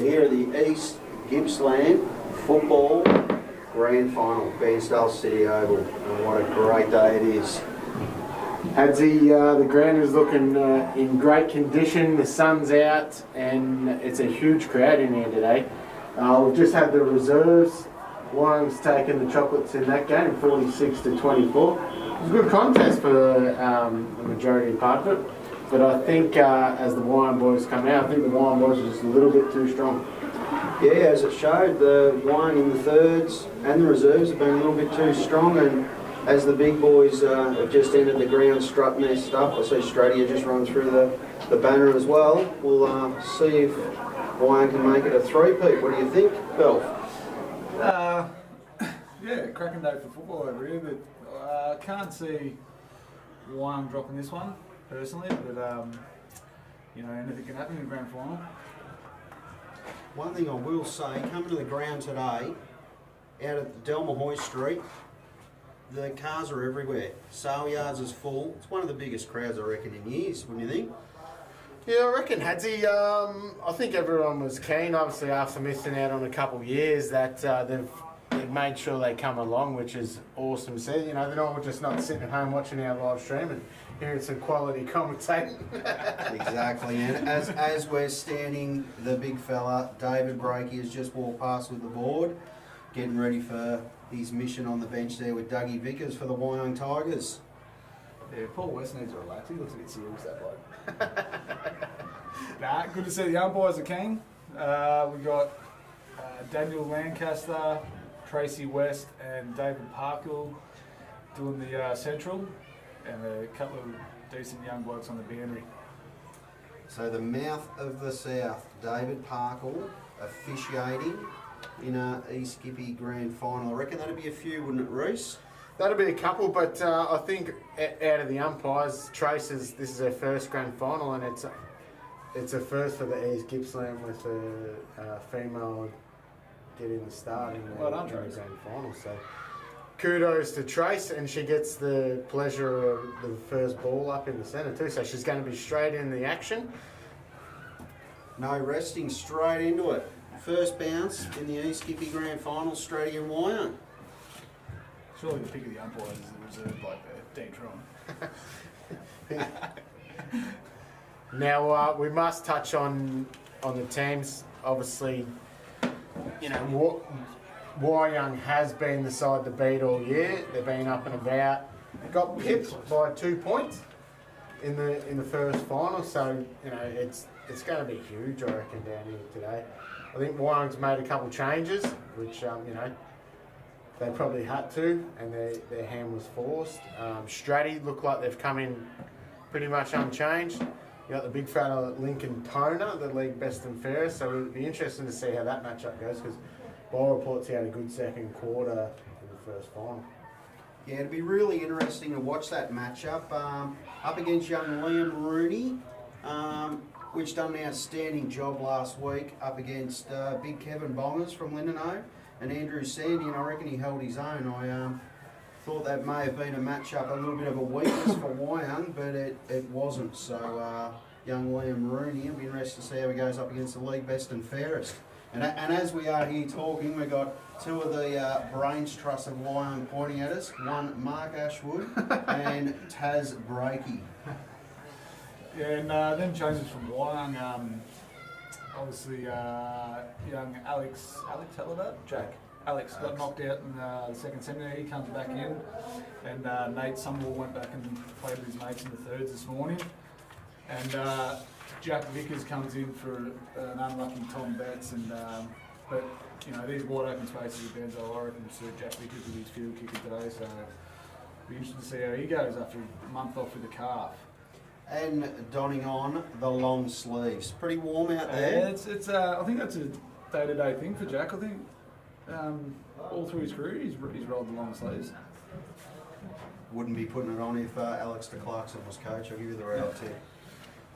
We're here at the East Gippsland Football Grand Final, Bairnsdale City Oval, and what a great day it is. Hadsy, the ground is looking in great condition, the sun's out, and it's a huge crowd in here today. We've just had the reserves. Wyong's taken the chocolates in that game, 46 to 24. It was a good contest for the majority part of it, but I think as the Wyong boys come out, I think the Wyong boys are just a little bit too strong. Yeah, as it showed, the Wyong in the thirds and the reserves have been a little bit too strong, and as the big boys have just entered the ground strutting their stuff, I see Stradia just run through the banner as well. We'll see if Wyong can make it a three-peat. What do you think, Belf? Yeah, cracking day for football over here, but can't see Wyong dropping this one, personally, but you know, anything can happen in the grand final. One thing I will say, coming to the ground today, out at Del Mahoy Street, the cars are everywhere. Sale yards is full. It's one of the biggest crowds, I reckon, in years, wouldn't you think? Yeah, I reckon, Hadsy. I think everyone was keen, obviously, after missing out on a couple of years, that they've made sure they come along, which is awesome to see. You know, they're not just not sitting at home watching our live stream and hearing some quality commentating. Exactly, and as we're standing, the big fella, David Brakey, has just walked past with the board, getting ready for his mission on the bench there with Dougie Vickers for the Wyong Tigers. Yeah, Paul West needs to relax. He looks a bit serious, that bloke. Nah, good to see the umpires are keen. We got Daniel Lancaster, Tracy West, and David Parkle doing the central, and a couple of decent young blokes on the boundary. So the mouth of the south, David Parkle, officiating in a East Gippy Grand Final. I reckon that'd be a few, wouldn't it, Reese? That'll be a couple, but I think out of the umpires, Trace's, this is her first grand final, and it's a first for the East Gippsland with a female getting the start in the grand final. So kudos to Trace, and she gets the pleasure of the first ball up in the centre too. So she's going to be straight in the action. No resting, straight into it. First bounce in the East Gippy Grand Final, Stradia and Wyong. Surely the pick of the umpires is the reserve like Dean Tron. Now we must touch on the teams. Obviously, you know, Wyong has been the side to beat all year. They've been up and about. Got pipped by 2 points in the first final. So you know it's going to be huge, I reckon, down here today. I think Wyong's made a couple changes, which you know, they probably had to, and their hand was forced. Stratty look like they've come in pretty much unchanged. You got the big fella Lincoln Toner, the league best and fairest, so it'll be interesting to see how that matchup goes, because by all reports he had a good second quarter in the first final. Yeah, it'd be really interesting to watch that matchup up against young Liam Rooney, which done an outstanding job last week, up against big Kevin Bongers from Lindenow and Andrew Sandy, and I reckon he held his own. I thought that may have been a matchup, a little bit of a weakness for Wyong, but it wasn't. So young Liam Rooney, it'll be interesting to see how he goes up against the league best and fairest. And as we are here talking, we've got two of the brains trust of Wyong pointing at us. One, Mark Ashwood, and Taz Brakey. Yeah, and then changes from Wyong. Obviously, young Alex Hellevat, Alex got knocked out in the second semi. He comes back in, and Nate Summerall went back and played with his mates in the thirds this morning. And Jack Vickers comes in for an unlucky Tom Betts, and but you know, these wide open spaces at Bairnsdale, I reckon, suit Jack Vickers with his field kicker today. So it'll be interesting to see how he goes after a month off with the calf. And donning on the long sleeves. Pretty warm out there. It's I think that's a day-to-day thing for Jack. I think all through his career he's rolled the long sleeves. Wouldn't be putting it on if Alex de Clarkson was coach. I'll give you the reality.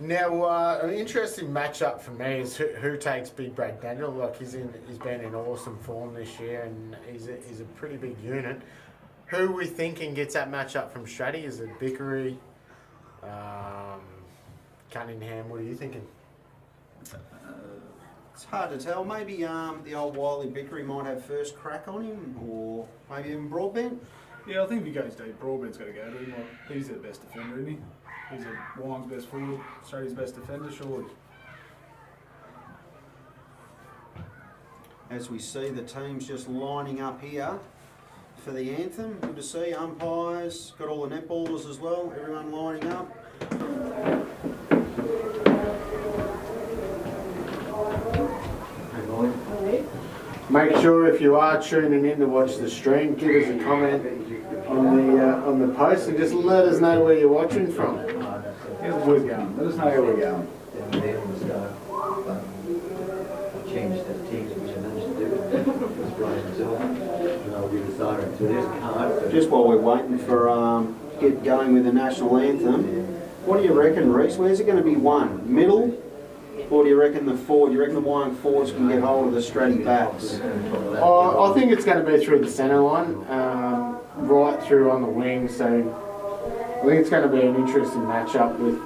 Now, an interesting matchup for me is who takes Big Brad Daniel. Like he's been in awesome form this year, and he's a pretty big unit. Who are we thinking gets that matchup from Stratty? Is it Bickery? Cunningham? What are you thinking? It's hard to tell. Maybe the old Wiley Bickery might have first crack on him, or maybe even Broadbent. Yeah, I think if he goes deep, Broadbent's got to go to him. Like, he's their best defender, isn't he? He's a Wyong's best forward, Australia's best defender, surely. As we see the teams just lining up here for the anthem. Good to see umpires, got all the netballers as well, everyone lining up. Make sure if you are tuning in to watch the stream, give us a comment on the post and just let us know where you're watching from. How's the boys going? Let us know how we're going. Changed the teams, which I managed to do. Was Brian himself, and I'll be the siren. So there's card. Just while we're waiting for get going with the national anthem, what do you reckon, Reece? Where's it going to be won? Middle? Or do you reckon the forward? Do you reckon the Wyong forwards can get hold of the Stratty backs? I think it's going to be through the centre line, right through on the wing. So I think it's going to be an interesting matchup with.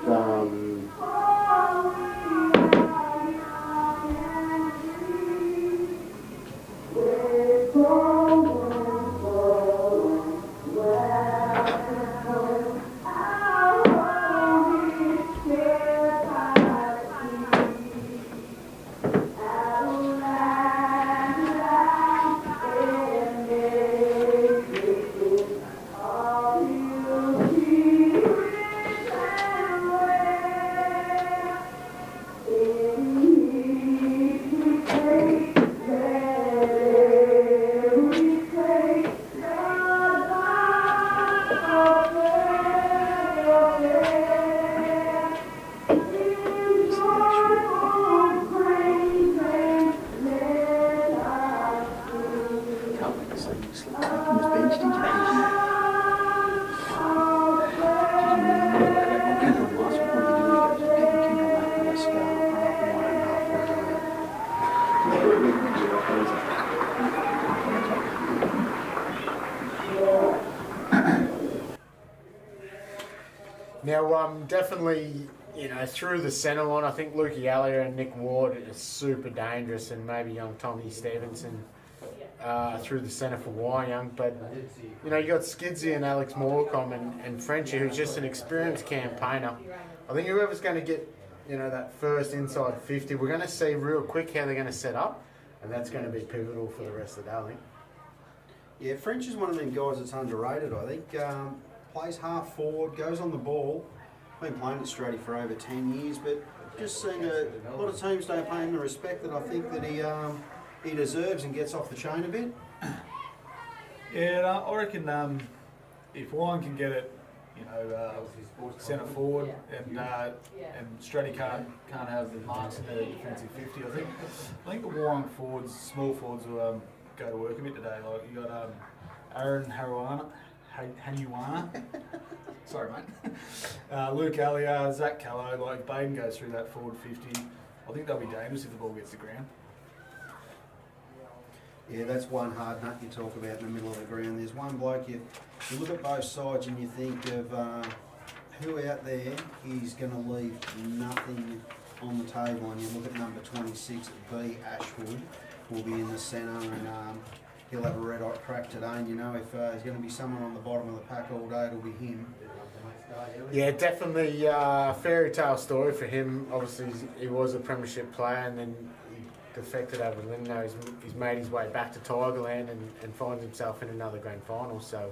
Now, definitely, through the centre line, I think Lukey Elliott and Nick Ward are super dangerous, and maybe young Tommy Stevenson through the centre for Wyong. But, you got Skidsy and Alex Morecombe and Frenchie, who's just an experienced campaigner. I think whoever's going to get, that first inside 50, we're going to see real quick how they're going to set up, and that's going to be pivotal for the rest of the day, I think. Yeah, French is one of them guys that's underrated, I think. Plays half forward, goes on the ball. Been playing at Stratty for over 10 years, but just seen a lot of teams don't pay him the respect that I think that he deserves, and gets off the chain a bit. Yeah, I reckon if Wyong can get it, centre forward, and Stratty can't have the marks in the defensive 50. I think the Wyong forwards, small forwards, will go to work a bit today. Like you got Aaron Hanuana. Sorry, mate. Luke Elliott, Zach Callow. Like Baden goes through that forward 50. I think they'll be dangerous if the ball gets to ground. Yeah, that's one hard nut you talk about in the middle of the ground. There's one bloke you look at both sides and you think of who out there is going to leave nothing on the table, and you look at number 26, B. Ashwood, will be in the centre, and he'll have a red-hot crack today. And if there's going to be someone on the bottom of the pack all day, it'll be him. Yeah, definitely fairy tale story for him. Obviously, he was a premiership player, and then he defected over Lindno. He's made his way back to Tigerland and finds himself in another grand final. So,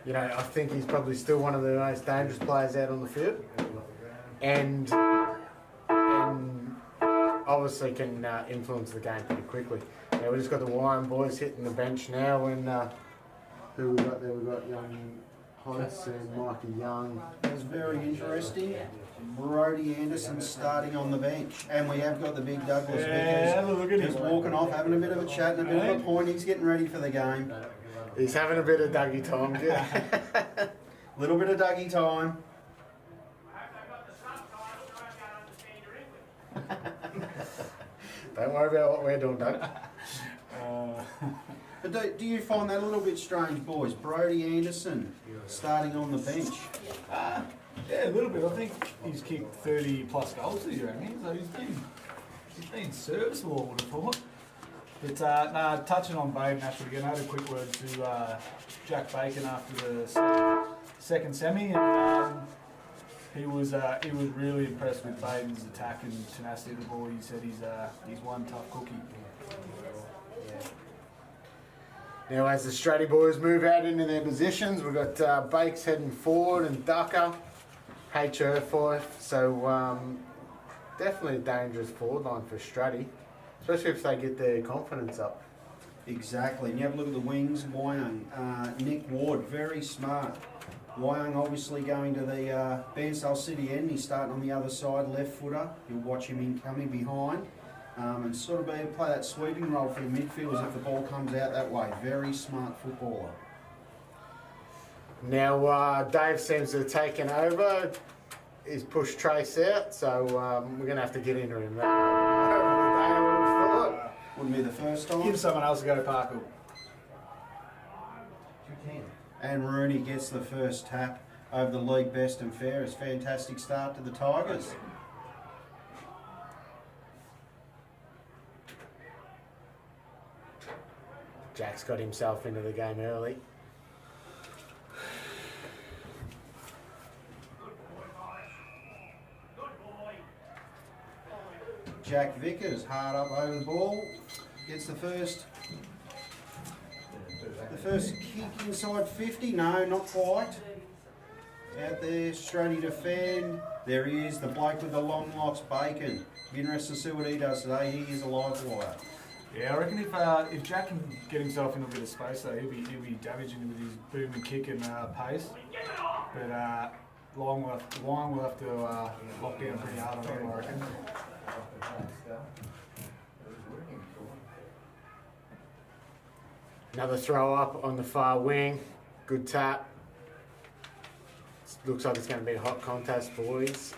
I think he's probably still one of the most dangerous players out on the field, and obviously can influence the game pretty quickly. Yeah, we just got the Wyong boys hitting the bench now, and who we got there? We got young Hodge and Mikey Young. That's very interesting. Brody Anderson starting on the bench, and we have got the big Douglas Vickers just walking off, having a bit of a chat and a bit of a point. He's getting ready for the game. He's having a bit of Dougie time, yeah. Little bit of Dougie time. Don't worry about what we're doing, Doug. But do you find that a little bit strange, boys? Brody Anderson starting on the bench. Yeah, a little bit. I think he's kicked 30 plus goals this year, hasn't he? So he's been He's been serviceable, I would have thought. But touching on Babe naturally again, I had a quick word to Jack Bacon after the second semi, and he was really impressed with Baden's attack and tenacity of the ball. He said he's one tough cookie. Now as the Stratty boys move out into their positions, we've got Bakes heading forward and Ducker, HR5, so definitely a dangerous forward line for Stratty, especially if they get their confidence up. Exactly. And you have a look at the wings. Wyong, Nick Ward, very smart. Wyong obviously going to the Bairnsdale City end. He's starting on the other side, left footer. You'll watch him incoming behind. And sort of play that sweeping role for the midfielders if the ball comes out that way. Very smart footballer. Now Dave seems to have taken over. He's pushed Trace out, so we're going to have to get into him. Wouldn't be the first time. Give someone else a go, Parker. And Rooney gets the first tap over the league best and fairest. Fantastic start to the Tigers. Jack's got himself into the game early. Jack Vickers hard up over the ball. Gets the first kick inside 50. No, not quite. Out there, Stratty defend. There he is, the bloke with the long locks, Bacon. Be interested to see what he does today. He is a live wire. Yeah, I reckon if Jack can get himself in a bit of space, though, he'll be damaging with his boom and kick and pace. But Long will have to lock down pretty hard on him, I reckon. Another throw up on the far wing. Good tap. Looks like it's going to be a hot contest, boys.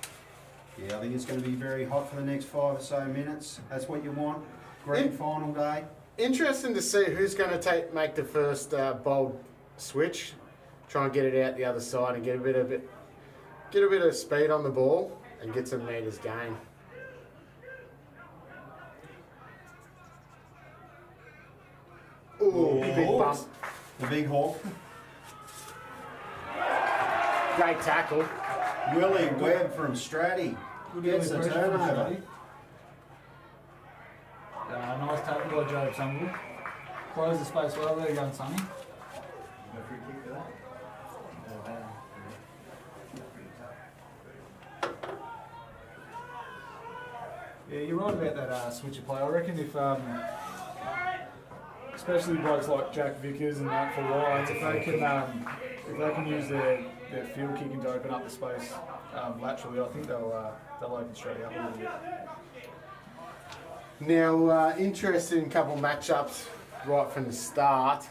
Yeah, I think it's going to be very hot for the next 5 or so minutes. That's what you want. Grand final day. Interesting to see who's going to make the first bold switch. Try and get it out the other side and get a bit of speed on the ball and get some metres gained. Ooh, big bump. The big hawk. Great tackle. Willie Webb from Stratty. Gets the turnover. Nice tackle by Joe Sunwell. Close the space well. There you go, Sonny. Yeah, you're right about that switch of play. I reckon if, especially blokes like Jack Vickers and that for Lions, if they can use their field kicking to open up the space laterally, I think they'll open straight up a little bit. Now, interested in a couple matchups right from the start.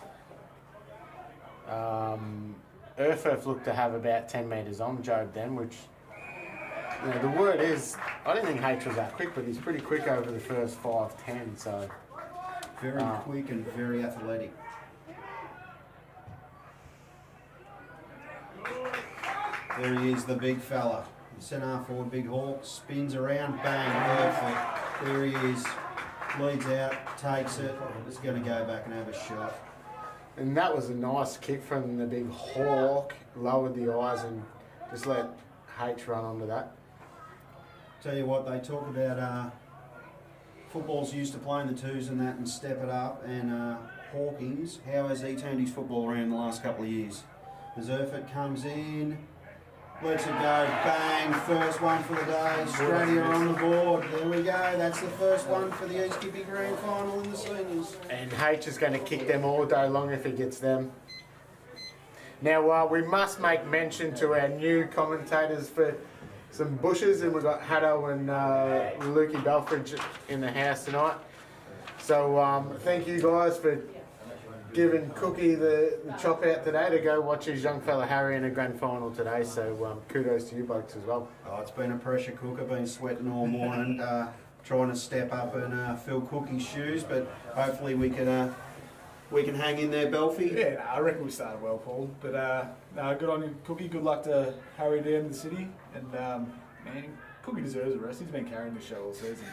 Urfurf looked to have about 10 metres on Job then, which, you know, the word is, I don't think H was that quick, but he's pretty quick over the first 5-10, so. Very quick and very athletic. There he is, the big fella. Centre forward, big hawk, spins around, bang, perfect. There he is, leads out, takes it, is going to go back and have a shot. And that was a nice kick from the big hawk, lowered the eyes and just let H run onto that. Tell you what, they talk about football's used to playing the twos and that and step it up, and Hawkins, how has he turned his football around the last couple of years? As Erfurt comes in, lets it go, bang, first one for the day, Stratty are on the board, there we go, that's the first one for the East Kippy Grand Final in the seniors. And H is going to kick them all day long if he gets them. Now, we must make mention to our new commentators for some bushes, and we've got Haddo and Lukey Belfridge in the house tonight. So thank you guys for giving Cookie the chop out today to go watch his young fella Harry in a grand final today. So kudos to you blokes as well. Oh, it's been a pressure cooker, been sweating all morning, trying to step up and fill Cookie's shoes, but hopefully we can hang in there, Belfie. Yeah, I reckon we started well, Paul. But good on you, Cookie. Good luck to Harry down in the city. And man, Cookie deserves a rest. He's been carrying the show all season.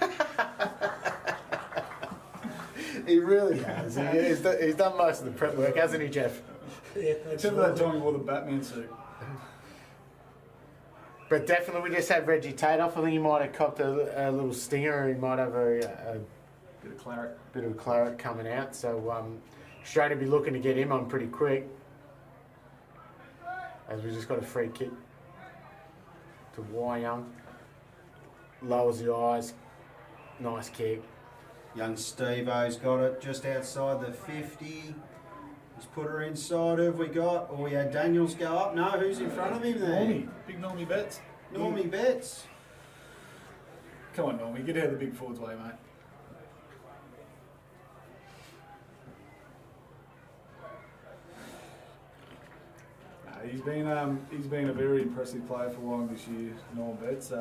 He really has. He's done most of the prep work, hasn't he, Jeff? Yeah, Except for that time he wore the Batman suit. But definitely, we just had Reggie Tate off. I think he might have copped a little stinger. He might have a Bit of claret. bit of claret coming out. So Australia be looking to get him on pretty quick. As we just got a free kick to Young. Lowers the eyes. Nice kick. Young Steve-O's got it just outside the 50. He's put her inside. Who have we got? Oh, we had Daniels go up. No, who's in front of him there? Normie. Big Normie Betts. Normie Betts. Come on, Normie. Get out of the big forward's way, mate. He's been a very impressive player for Wyong this year, Norm Betts.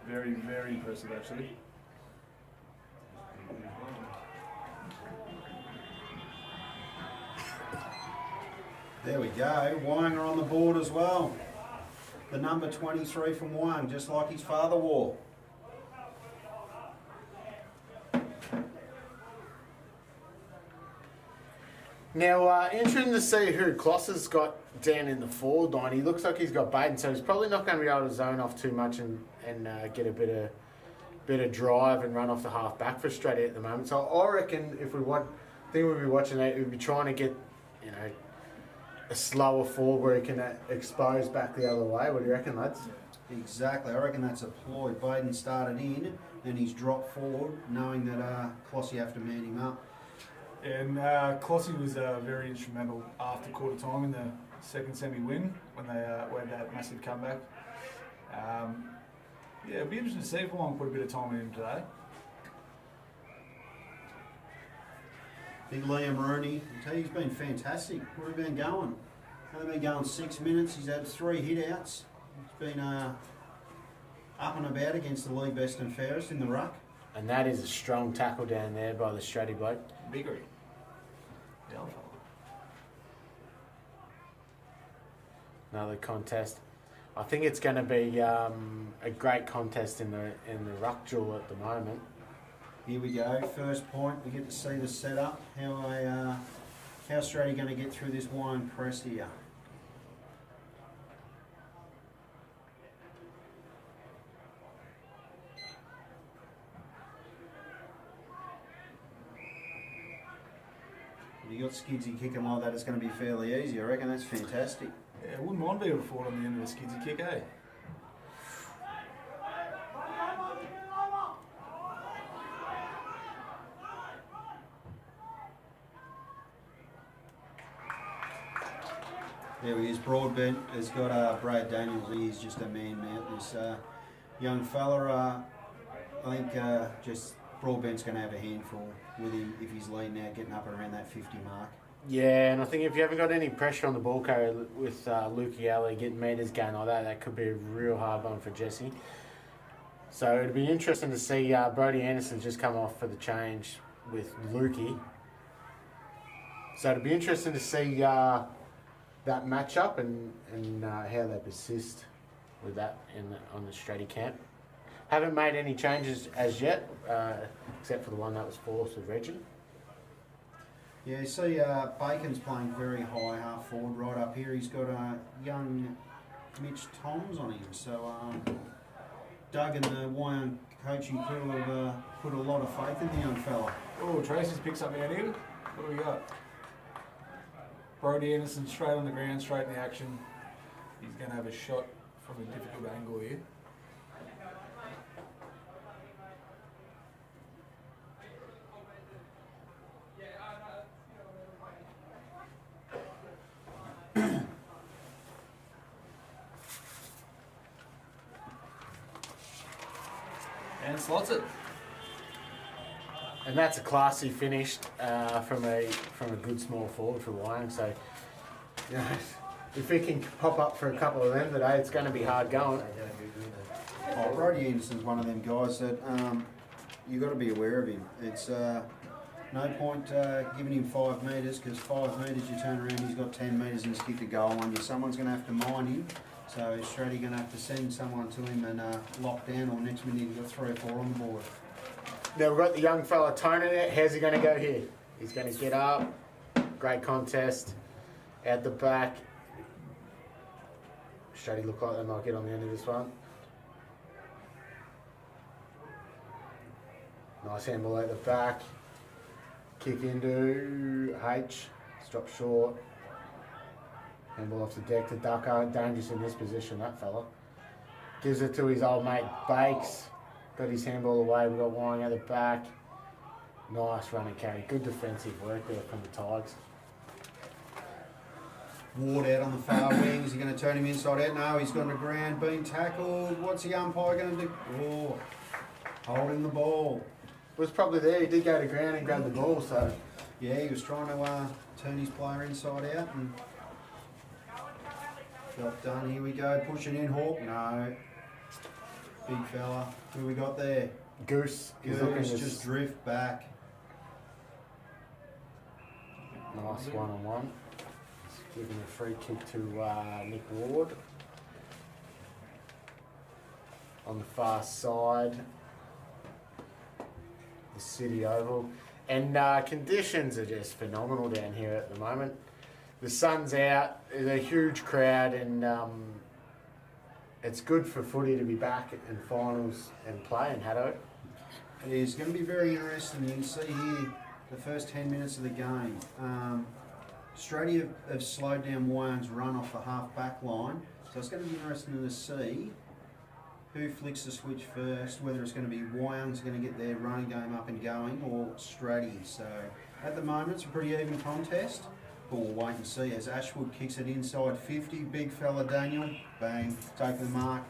Very, very impressive, actually. There we go. Wyong are on the board as well. The number 23 from Wyong, just like his father wore. Now, interesting to see who Klosser's got down in the forward line. He looks like he's got Baden, so he's probably not going to be able to zone off too much and get a bit of drive and run off the half back for Australia at the moment. So I reckon if we want, I think we'd be watching that, we'd be trying to get, a slower forward where he can expose back the other way. What do you reckon, lads? Exactly. I reckon that's a ploy. Baden started in, then he's dropped forward, knowing that Klossy have to man him up. And Klossy was very instrumental after quarter time in the second semi-win when they had that massive comeback. Yeah, it'd be interesting to see if Wyong put a bit of time in him today. Big Liam Rooney, I tell you, he's been fantastic. Where have he been going? Only been going 6 minutes. He's had 3 hit-outs. He's been up and about against the league best and fairest in the ruck. And that is a strong tackle down there by the Stratty bloke. Biggery. The other fella. Another contest. I think it's going to be a great contest in the ruck duel at the moment. Here we go. First point. We get to see the setup. How Australia going to get through this wine press here? You got Skidsy kicking like that, it's going to be fairly easy. I reckon that's fantastic. Yeah, I wouldn't mind being a forward on the end of a skidsy kick, eh? There he is. Broadbent has got Brad Daniels. He's just a man now. This young fella, I think just Broadbent's going to have a handful with him if he's leading out, getting up around that 50 mark. Yeah, and I think if you haven't got any pressure on the ball carrier with Lukey Alley getting metres going like that could be a real hard one for Jesse. So it'd be interesting to see Brodie Anderson's just come off for the change with Lukey. So it'd be interesting to see that matchup and how they persist with that on the Stratty camp. Haven't made any changes as yet, except for the one that was forced with Reggie. Yeah, you see Bacon's playing very high half forward right up here. He's got young Mitch Toms on him. So Doug and the Wyong coaching crew have put a lot of faith in the young fella. Oh, Tracy's picked something out here. What do we got? Brodie Anderson straight on the ground, straight in the action. He's going to have a shot from a difficult angle here. And slots it. And that's a classy finish from a good small forward for Wyong. So, if we can pop up for a couple of them today, it's going to be hard going. Oh, Brodie Anderson's one of them guys that you've got to be aware of him. It's no point giving him 5 metres, because 5 metres you turn around, he's got 10 metres and he's kicked a goal on you. Someone's going to have to mind him So Stratty going to have to send someone to him and lock down, or next minute he's got 3 or 4 on the board. Now we've got the young fella Tony there. How's he going to go here? He's going to get up. Great contest. Out the back. Stratty look like they might get on the end of this one. Nice handball at the back. Kick into H. Drop short. Handball off the deck to Ducker. Dangerous in this position, that fella. Gives it to his old mate Bakes. Got his handball away. We've got Wyong at the back. Nice running carry. Good defensive work there from the Tigers. Ward out on the far wing. Is he going to turn him inside out? No, he's gone to ground, being tackled. What's the umpire going to do? Oh, holding the ball. Was probably there. He did go to ground and grab the ball, so. Yeah, he was trying to turn his player inside out. And job done. Here we go. Pushing in Hawk. No. Big fella. Who we got there? Goose. He's looking Goose just drift back. Nice one-on-one. Giving a free kick to Nick Ward. On the far side. The City Oval. And conditions are just phenomenal down here at the moment. The sun's out, there's a huge crowd, and it's good for footy to be back in finals and play in Haddo. It is going to be very interesting. You can see here the first 10 minutes of the game. Stratty have slowed down Wyong's run off the half-back line, so it's going to be interesting to see who flicks the switch first, whether it's going to be Wyong's going to get their running game up and going, or Stratty. So at the moment it's a pretty even contest, but we'll wait and see as Ashwood kicks it inside 50. Big fella Daniel, bang, taking the mark.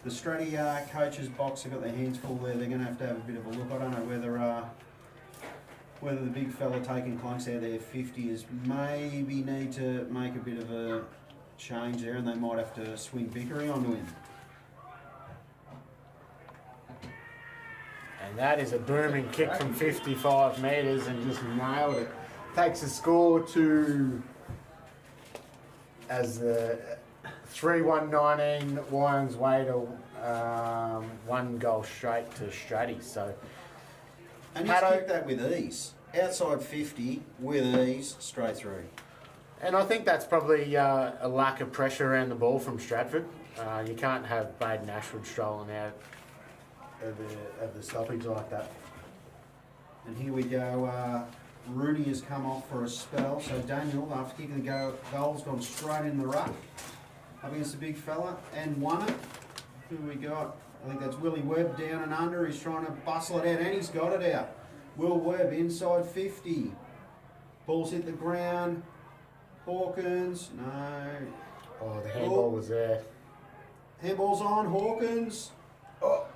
The Stratty coaches box have got their hands full there. They're going to have a bit of a look. I don't know whether the big fella taking clunks out there 50 is maybe need to make a bit of a change there, and they might have to swing Vickery onto him. And that is a booming kick from 55 metres and just nailed it. Takes the score to, as the 3-1-19, Wyong's way to 1 goal straight to Stratty. So, and he's kicked that with ease. Outside 50, with ease, straight through. And I think that's probably a lack of pressure around the ball from Stratford. You can't have Baden Ashwood strolling out of the stoppage like that. And here we go. Rooney has come off for a spell. So Daniel, after kicking the goal's gone straight in the ruck up against the big fella and won it. Who we got? I think that's Willie Webb down and under. He's trying to bustle it out, and he's got it out. Will Webb inside 50. Ball's hit the ground. Hawkins, no. Oh, the handball was there. Handball's on, Hawkins. Oh,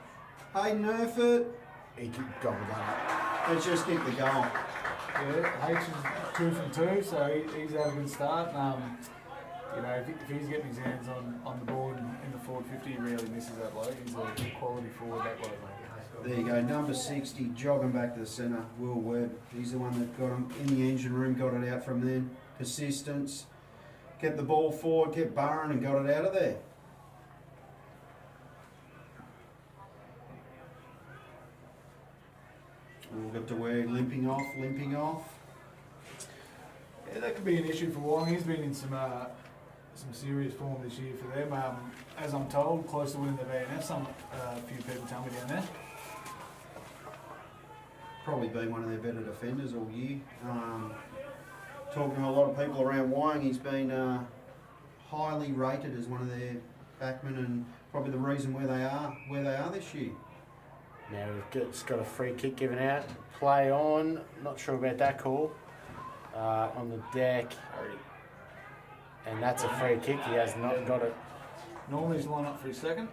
Hayden Erfurt. He gobbled that Let's just kick the goal. Yeah, H is 2 from 2, so he's had a good start. You know, if he's getting his hands on the ball in the forward 50, he really misses that bloke. He's a good quality forward, that bloke, mate. There you go, number 60, jogging back to the centre, Will Webb. He's the one that got him in the engine room, got it out from then. Persistence, kept the ball forward, kept burrowing and got it out of there. We'll get to where limping off. Yeah, that could be an issue for Wyong. He's been in some serious form this year for them. As I'm told, close to winning the VNF. A few people tell me down there. Probably been one of their better defenders all year. Talking to a lot of people around Wyong, he's been highly rated as one of their backmen, and probably the reason where they are this year. Now we've just got a free kick given out. Play on. Not sure about that call. On the deck. And that's a free kick. He has not got it. Normally he's line up for his second.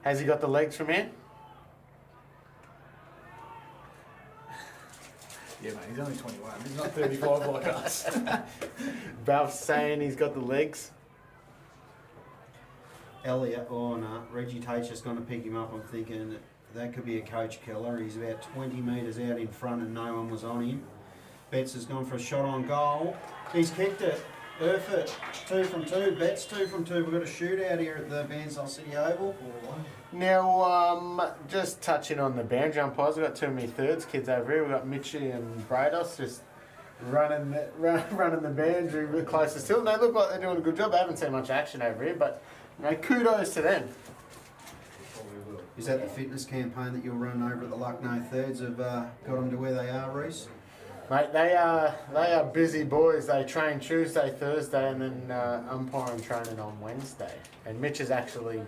Has he got the legs from here? Yeah, mate, he's only 21. He's not 35 like us. Balf's saying he's got the legs. Elliot, oh no, Reggie Tate's just going to pick him up. I'm thinking that could be a coach killer. He's about 20 metres out in front and no one was on him. Betts has gone for a shot on goal. He's kicked it. Erfurt, 2 from 2. Betts 2 from 2. We've got a shootout here at the Bairnsdale City Oval. Now, just touching on the boundary umpires, we've got two of my thirds kids over here. We've got Mitchie and Brados just running the boundary the closest to them. They look like they're doing a good job. I haven't seen much action over here, but kudos to them. Is that the fitness campaign that you'll run over at the Lucknow Thirds have got them to where they are, Reese? Mate, they are busy boys. They train Tuesday, Thursday, and then umpiring training on Wednesday. And Mitch is actually,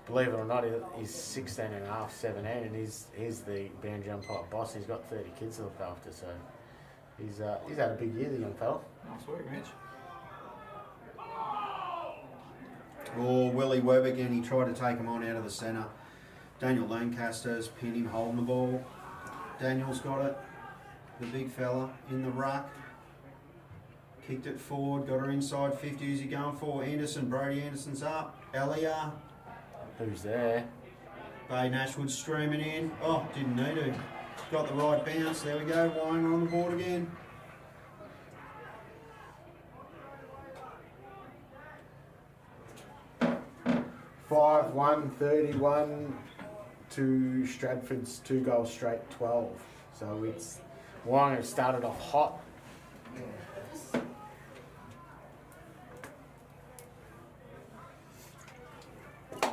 believe it or not, he's 16 and a half, 17, and he's the boundary umpire boss. He's got 30 kids to look after, so he's had a big year, the young fella. Nice work, Mitch. Oh, Willie Webb again. He tried to take him on out of the centre. Daniel Lancaster's pinned him, holding the ball. Daniel's got it. The big fella in the ruck. Kicked it forward, got her inside 50. Who's he going for? Anderson. Brody Anderson's up. Elia. Who's there? Bay Nashwood streaming in. Oh, didn't need to. Got the right bounce. There we go. Wine on the board again. Five, 1-31 to Stratford's 2 goals straight 12. So it's Wong have started off hot. I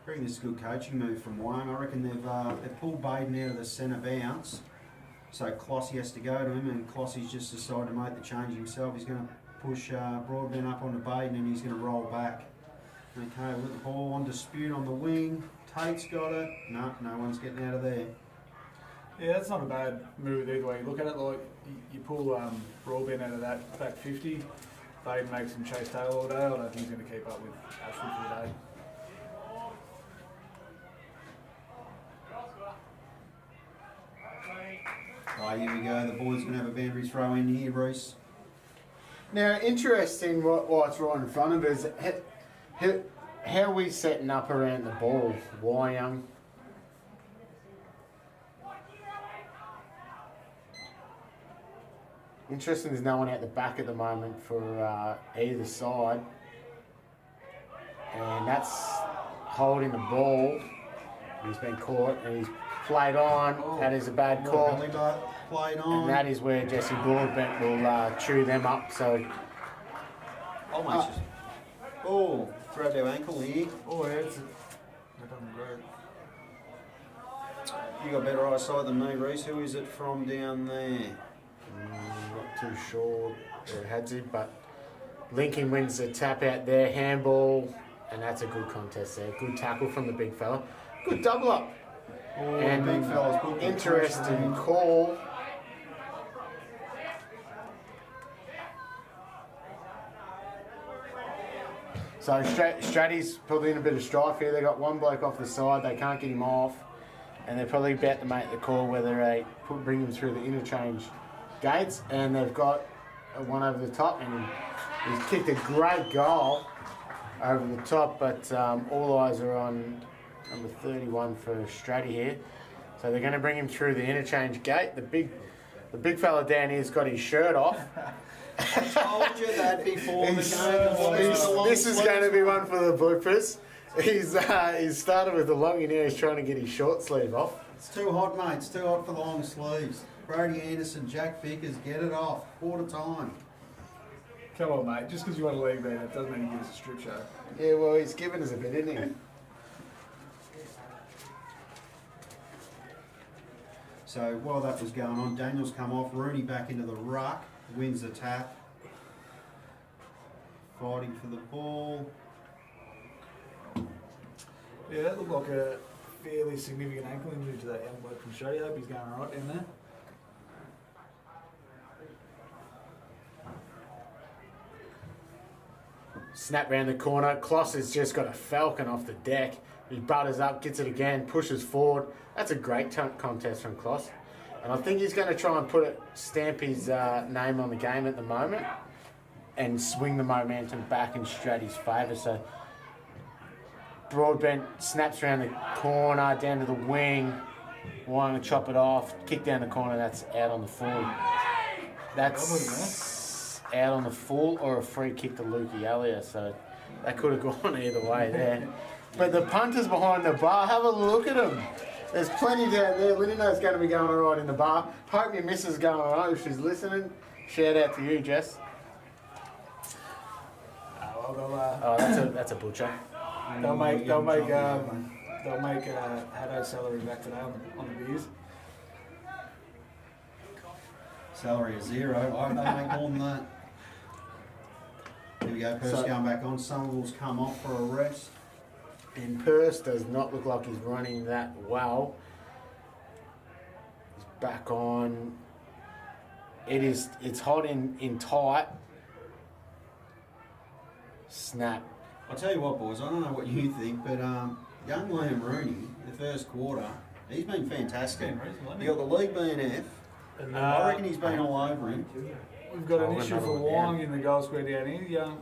reckon this is a good coaching move from Wang. I reckon they've pulled Baden out of the centre bounce. So Clossy has to go to him, and Clossy's just decided to make the change himself. He's going to push Broadbent up onto Baden, and he's going to roll back. Okay, with the ball on dispute on the wing. Tate's got it. No one's getting out of there. Yeah, that's not a bad move either way you look at it. Like you pull Broadbent out of that back 50, Baden makes him chase tail all day. I don't think he's going to keep up with Ashley for the day. Oh, here we go. The boys going to have a boundary throw in here, Reese. Now, interesting what's right in front of us. How are we setting up around the ball? Why, young? Interesting, there's no one out the back at the moment for either side. And that's holding the ball. He's been caught and he's played on. Oh, that is a bad call. Played on. And that is where Jesse Broadbent will chew them up. So, Almost. Oh, grabbed our ankle here. Oh, yeah, that doesn't great. You got better eyesight than me, Reese. Who is it from down there? Not too sure where it had to, but Lincoln wins the tap out there, handball, and that's a good contest there. Good tackle from the big fella. Good double up. Oh, And big fella's put the interesting pressure on. call. So Stratty's probably in a bit of strife here. They got one bloke off the side. They can't get him off, and they're probably about to make the call whether they bring him through the interchange gates. And they've got one over the top, and he's kicked a great goal over the top. But all eyes are on number 31 for Stratty here. So they're going to bring him through the interchange gate. The big fella down here's got his shirt off. I told you that before the game. This is going to be one for the bloopers. He's started with the longie, now he's trying to get his short sleeve off. It's too hot, mate. It's too hot for the long sleeves. Brody Anderson, Jack Vickers, get it off. Quarter time. Come on, mate. Just because you want a leg beat, that doesn't mean you give us a strip show. Yeah, well, he's given us a bit, isn't he? So while that was going on, Daniel's come off. Rooney back into the ruck. Wins the tap. Fighting for the ball. Yeah, that looked like a fairly significant ankle injury to that young bloke from Australia. I hope he's going alright down there. Snap round the corner. Kloss has just got a falcon off the deck. He butters up, gets it again, pushes forward. That's a great contest from Kloss. And I think he's going to try and stamp his name on the game at the moment and swing the momentum back in Stratty's favour. So Broadbent snaps around the corner, down to the wing. Want to chop it off, kick down the corner, that's out on the full. That's out on the full or a free kick to Lukey Elliott, so that could have gone either way there. But the punter's behind the bar, have a look at him. There's plenty down there. Linda's going to be going all right in the bar. Hope your missus is going all right if she's listening. Shout out to you, Jess. Oh, that's a butcher. They'll make Haddo celery back today on the beers. Salary is 0. I hope they make more than that. Here we go, Percy going back on. Somerville's come off for a rest. And Purse does not look like he's running that well. He's back on. It's hot in tight. Snap. I'll tell you what, boys, I don't know what you think, but young Liam Rooney, the first quarter, he's been fantastic. You got the league BNF, and I reckon he's been all over him. We've got an issue for Wong in the goal square down here. Young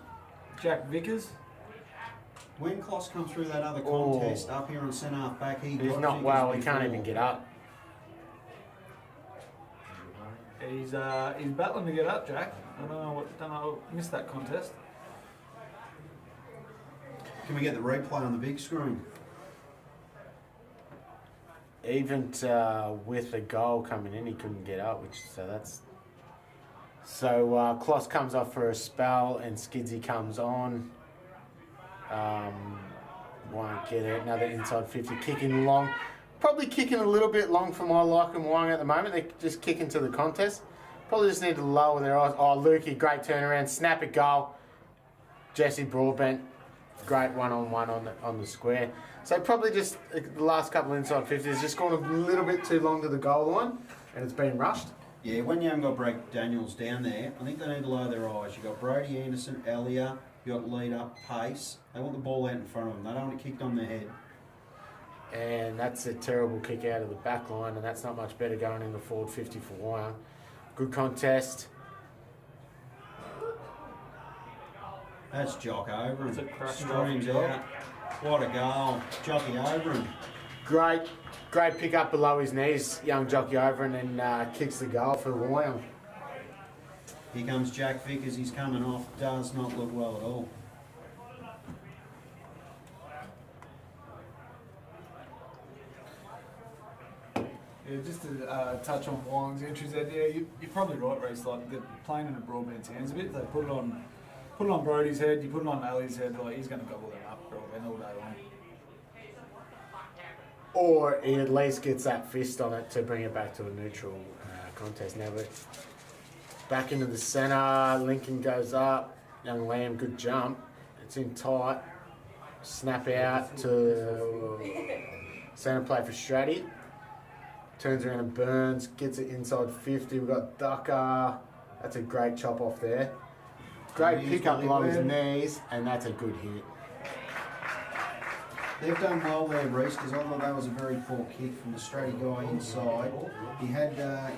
Jack Vickers. When Kloss come through that other contest up here on centre half back, he's not well. He can't even get up. He's battling to get up, Jack. I don't know. Missed that contest. Can we get the replay on the big screen? Even with the goal coming in, he couldn't get up, so Kloss comes off for a spell and Skidsy comes on. Won't get it. Another inside 50, kicking long. Probably kicking a little bit long for my liking Wong at the moment. They just kick into the contest. Probably just need to lower their eyes. Oh, Lukey, great turnaround. Snap it goal. Jesse Broadbent, great one-on-one on the square. So probably just the last couple inside 50s just gone a little bit too long to the goal line and it's been rushed. Yeah, when you haven't got Brad Daniels down there, I think they need to lower their eyes. You've got Brody Anderson, Elliott, you've got lead up, pace. They want the ball out in front of them. They don't want it kicked on their head. And that's a terrible kick out of the back line, and that's not much better going in the forward 50 for Wyong. Good contest. That's Jock over him. Streams out. What a goal. Jockey over him. Great pick up below his knees, young Jockey over and then kicks the goal for Wyong. Here comes Jack Vickers. He's coming off. Does not look well at all. Yeah, just to touch on Wong's entries there. Yeah, you're probably right, Reece. Like they're playing in the Broadbent's hands a bit. They put it on Brody's head. You put it on Ali's head. Like he's going to gobble them up, Broadbent all day long. Or he at least gets that fist on it to bring it back to a neutral contest. Now, but back into the centre. Lincoln goes up. Young Lamb, good jump. It's in tight. Snap out to centre play for Stratty. Turns around and Burns, gets it inside 50. We've got Ducker. That's a great chop off there. Great pick up below his knees, and that's a good hit. They've done well there, Reece, because I thought that was a very poor kick from the Stratty guy inside. He had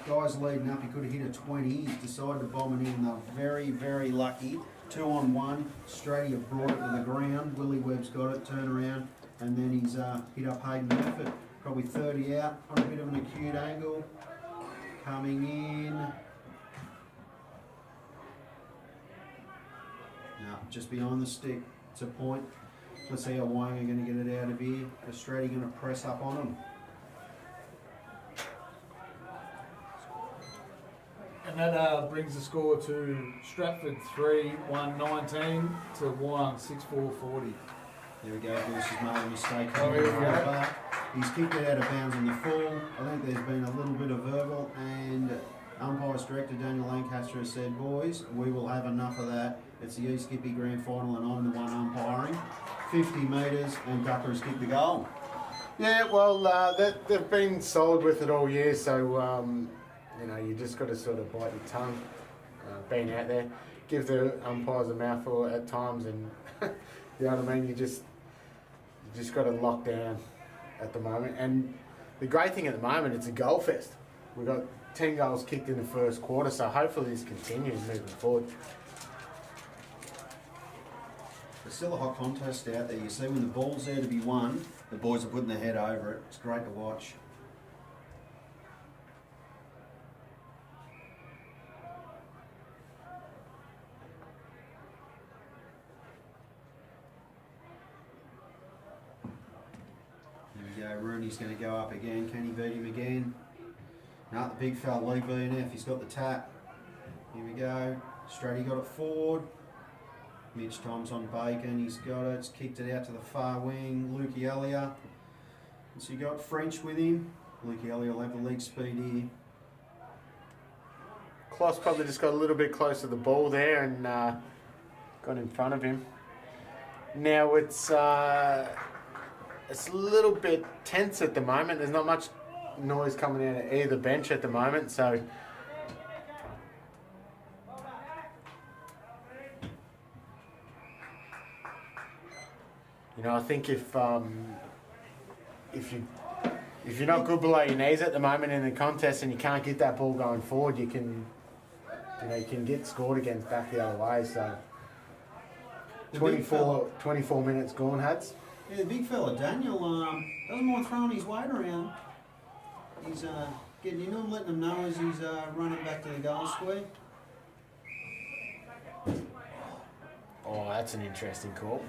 guys leading up. He could have hit a 20. He's decided to bomb it in. They're very, very lucky. 2-on-1. Stratty have brought it to the ground. Willie Webb's got it, turn around, and then he's hit up Hayden Murphy. Probably 30 out on a bit of an acute angle. Coming in. No, just behind the stick. It's a point. Let's see how Wyong are going to get it out of here. Australia going to press up on them. And that brings the score to Stratford 3-1-19 to Wyong 6-4-40. There we go. Bruce has made a mistake. Oh, here we go. He's kicked it out of bounds in the full. I think there's been a little bit of verbal, and umpires director Daniel Lancaster has said, boys, we will have enough of that. It's the East Skippy Grand Final and I'm the one umpiring. 50 metres and Ducker has kicked the goal. Yeah, well, they've been solid with it all year, so, you just got to sort of bite your tongue, being out there. Give the umpires a mouthful at times, and you know what I mean? You just got to lock down at the moment. And the great thing at the moment, it's a goal fest. We've got 10 goals kicked in the first quarter, so hopefully this continues moving forward. There's still a hot contest out there. You see when the ball's there to be won, the boys are putting their head over it. It's great to watch. go. Rooney's going to go up again. Can he beat him again? No, the big fella, Lee BNF, he's got the tap. Here we go. Stratty got it forward. Mitch Tom's on Bacon, he's got it. It's kicked it out to the far wing. Lukey Elliott. So you got French with him. Lukey Elliott will have the leg speed here. Kloss probably just got a little bit closer to the ball there and got in front of him. Now it's a little bit tense at the moment. There's not much noise coming out of either bench at the moment, so I think if you're not good below your knees at the moment in the contest and you can't get that ball going forward, you can get scored against back the other way. So 24 minutes gone, Hads. Yeah, the big fella Daniel doesn't mind throwing his weight around. He's getting in them, letting them know as he's running back to the goal square. Oh, that's an interesting call.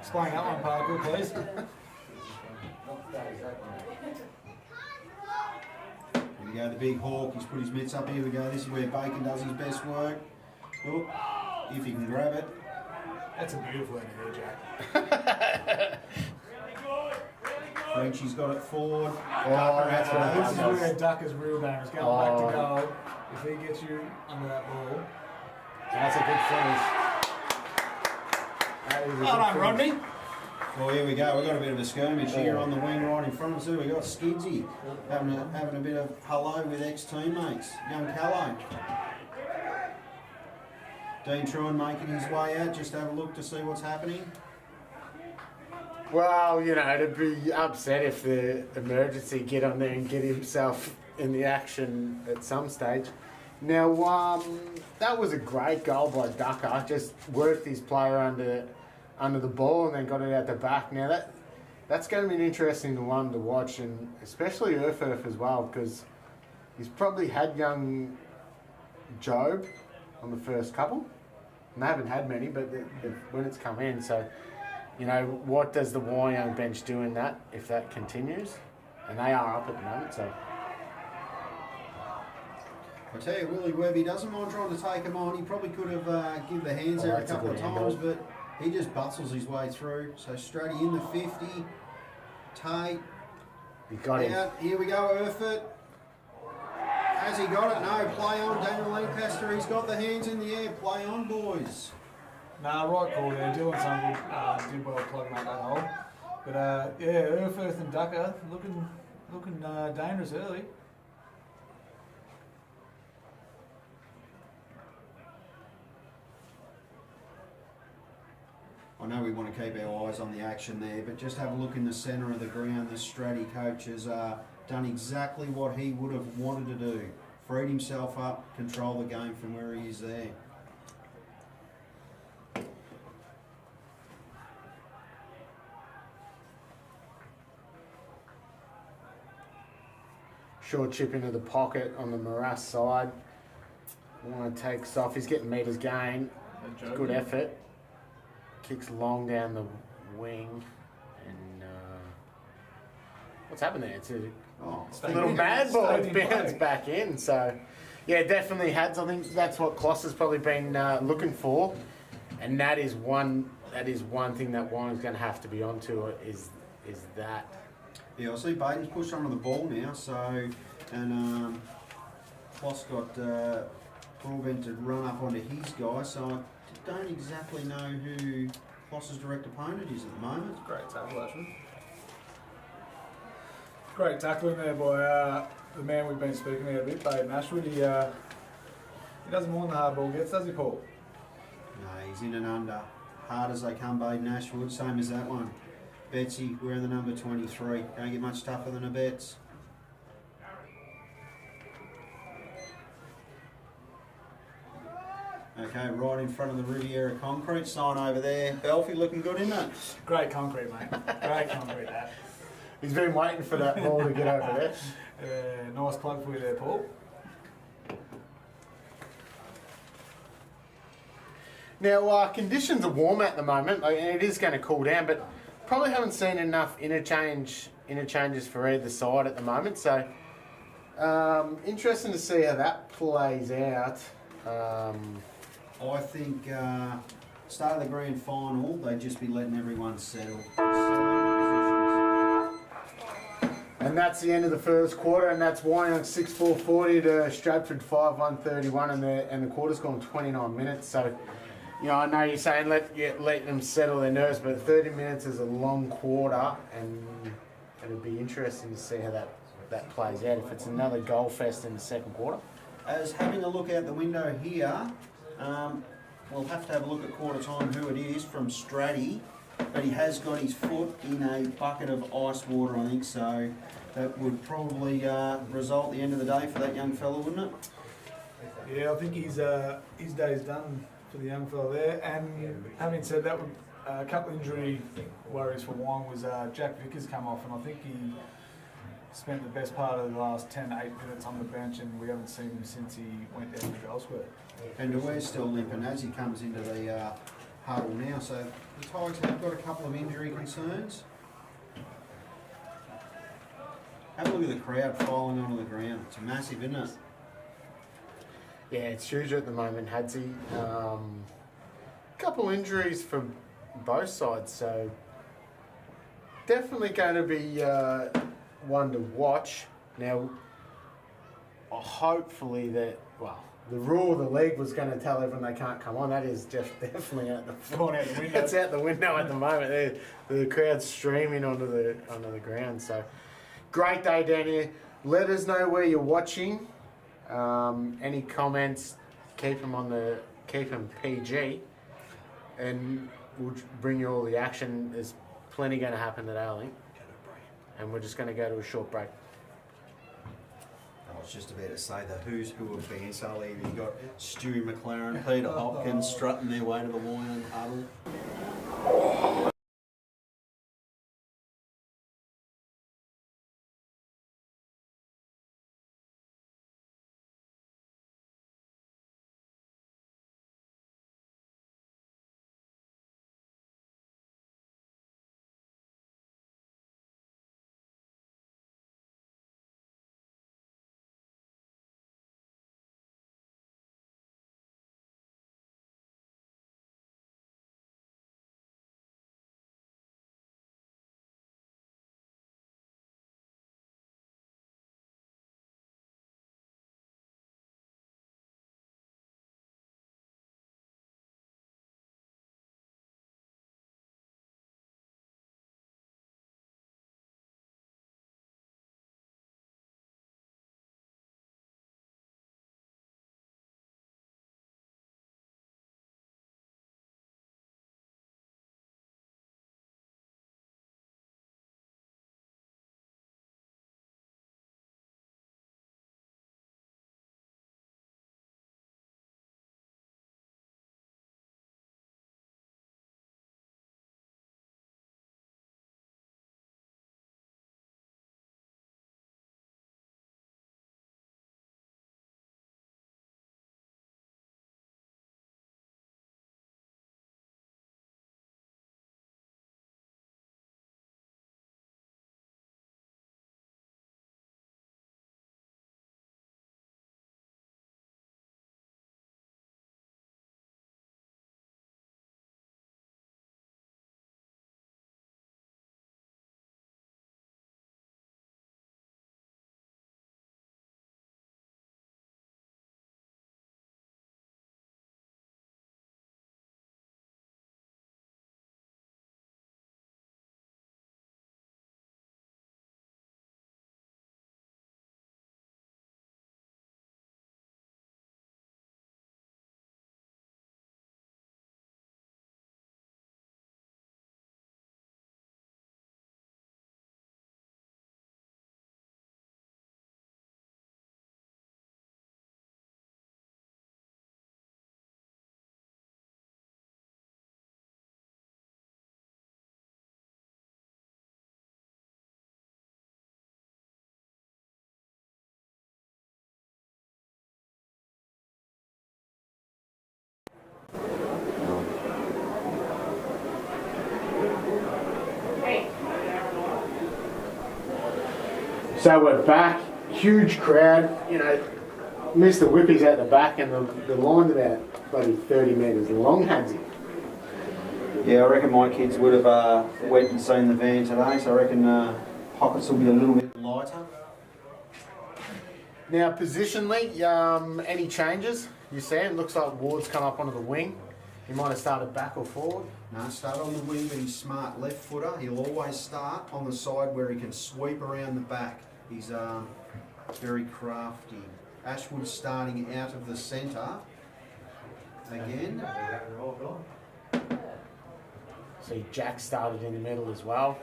Explain that one, Parker, please. Here we go, the big hawk. He's put his mitts up. Here we go. This is where Bacon does his best work. Oh, if he can grab it. That's a beautiful end there, Jack. Frenchie's got it forward. This is where Ducker's real dangerous. Going back to goal. If he gets you under that ball. That's a good finish. Well done, Rodney. Well, here we go. We've got a bit of a skirmish here on the wing right in front of us. We've got Skidsy having a bit of hello with ex-teammates. Young Callow. Dean Truan making his way out just to have a look to see what's happening. Well, to be upset if the emergency get on there and get himself in the action at some stage. Now, that was a great goal by Ducker. Just worked his player under the ball and then got it out the back. Now, that's going to be an interesting one to watch, and especially Urfurf as well, because he's probably had young Job on the first couple. And they haven't had many, but when it's come in, so... what does the Wyong bench do in that, if that continues? And they are up at the moment, so... I tell you, Willie Webb, he doesn't mind trying to take him on. He probably could have given the hands there a couple of times, but he just bustles his way through. So Stratty in the 50. Tate. He got him. Here we go, Urford. Has he got it? No, play on. Daniel Lancaster, he's got the hands in the air. Play on, boys. Nah, right call there. Dylan Sumble did well plugging up that hole. But Urfurth and Ducker looking dangerous early. I know we want to keep our eyes on the action there, but just have a look in the centre of the ground. The Stratty coach has done exactly what he would have wanted to do. Freed himself up, control the game from where he is there. Short chip into the pocket on the Morass side. Want to take off. He's getting metres gain. Good effort. Kicks long down the wing. And what's happened there? It's a little mad ball. It's bounced back in. So, yeah, definitely Hads. I think that's what Kloss has probably been looking for. And that is one thing that Wyong's going to have to be onto is that. Yeah, I see Baden's pushed onto the ball now, and Kloss got Broadbent to run up onto his guy, so I don't exactly know who Kloss's direct opponent is at the moment. Great tackle, actually. Great tackling there by the man we've been speaking about a bit, Baden Ashwood. He doesn't mind the hard ball gets, does he, Paul? No, he's in and under. Hard as they come, Baden Ashwood, same as that one. Betsy, wearing the number 23. Don't get much tougher than a Bets. Okay, right in front of the Riviera concrete sign over there. Belfie looking good, isn't it? Great concrete, mate. Great concrete, that. He's been waiting for that ball to get over there. Nice plug for you there, Paul. Now, conditions are warm at the moment. It is going to cool down, but probably haven't seen enough interchanges for either side at the moment. So interesting to see how that plays out. I think start of the grand final, they'd just be letting everyone settle. And that's the end of the first quarter, and that's Wyong 6-4-40 to Stratford 5-1-31, and the quarter's gone 29 minutes. So, you know, I know you're saying let them settle their nerves, but 30 minutes is a long quarter, and it'll be interesting to see how that plays out. If it's another goal fest in the second quarter. As having a look out the window here, we'll have to have a look at quarter time who it is from Stratty, but he has got his foot in a bucket of ice water, I think, so that would probably result at the end of the day for that young fella, wouldn't it? Yeah, I think his day's done for the young fella there. And having said that, a couple of injury worries for Wong was Jack Vickers come off, and I think he spent the best part of the last 10 to 8 minutes on the bench, and we haven't seen him since he went down to goal square. And DeWare's still limping as he comes into the huddle now, so the Tigers have got a couple of injury concerns. Have a look at the crowd filing onto the ground. It's massive, isn't it? Yeah, it's huge at the moment, Hadsy. Couple injuries for both sides, so definitely going to be one to watch. Now, hopefully the rule of the league was going to tell everyone they can't come on. That is definitely out the window. It's out the window at the moment. The crowd's streaming onto the ground. So, great day down here. Let us know where you're watching. Any comments? Keep them PG, and we'll bring you all the action. There's plenty going to happen today, I think. And we're just going to go to a short break. I was just about to say the who's who of Bairnsdale. You've got Stewie McLaren, Peter Hopkins strutting their way to the Wyong huddle. So we're back, huge crowd, you know, Mr. Whippy's at the back and the line's about bloody 30 metres long, has he? Yeah, I reckon my kids would have went and seen the van today, so I reckon pockets will be a little bit lighter. Now, positionally, any changes? You see, it looks like Ward's come up onto the wing. He might have started back or forward. No, start on the wing, but he's smart left footer. He'll always start on the side where he can sweep around the back. He's very crafty. Ashwood's starting out of the centre again. See, Jack started in the middle as well.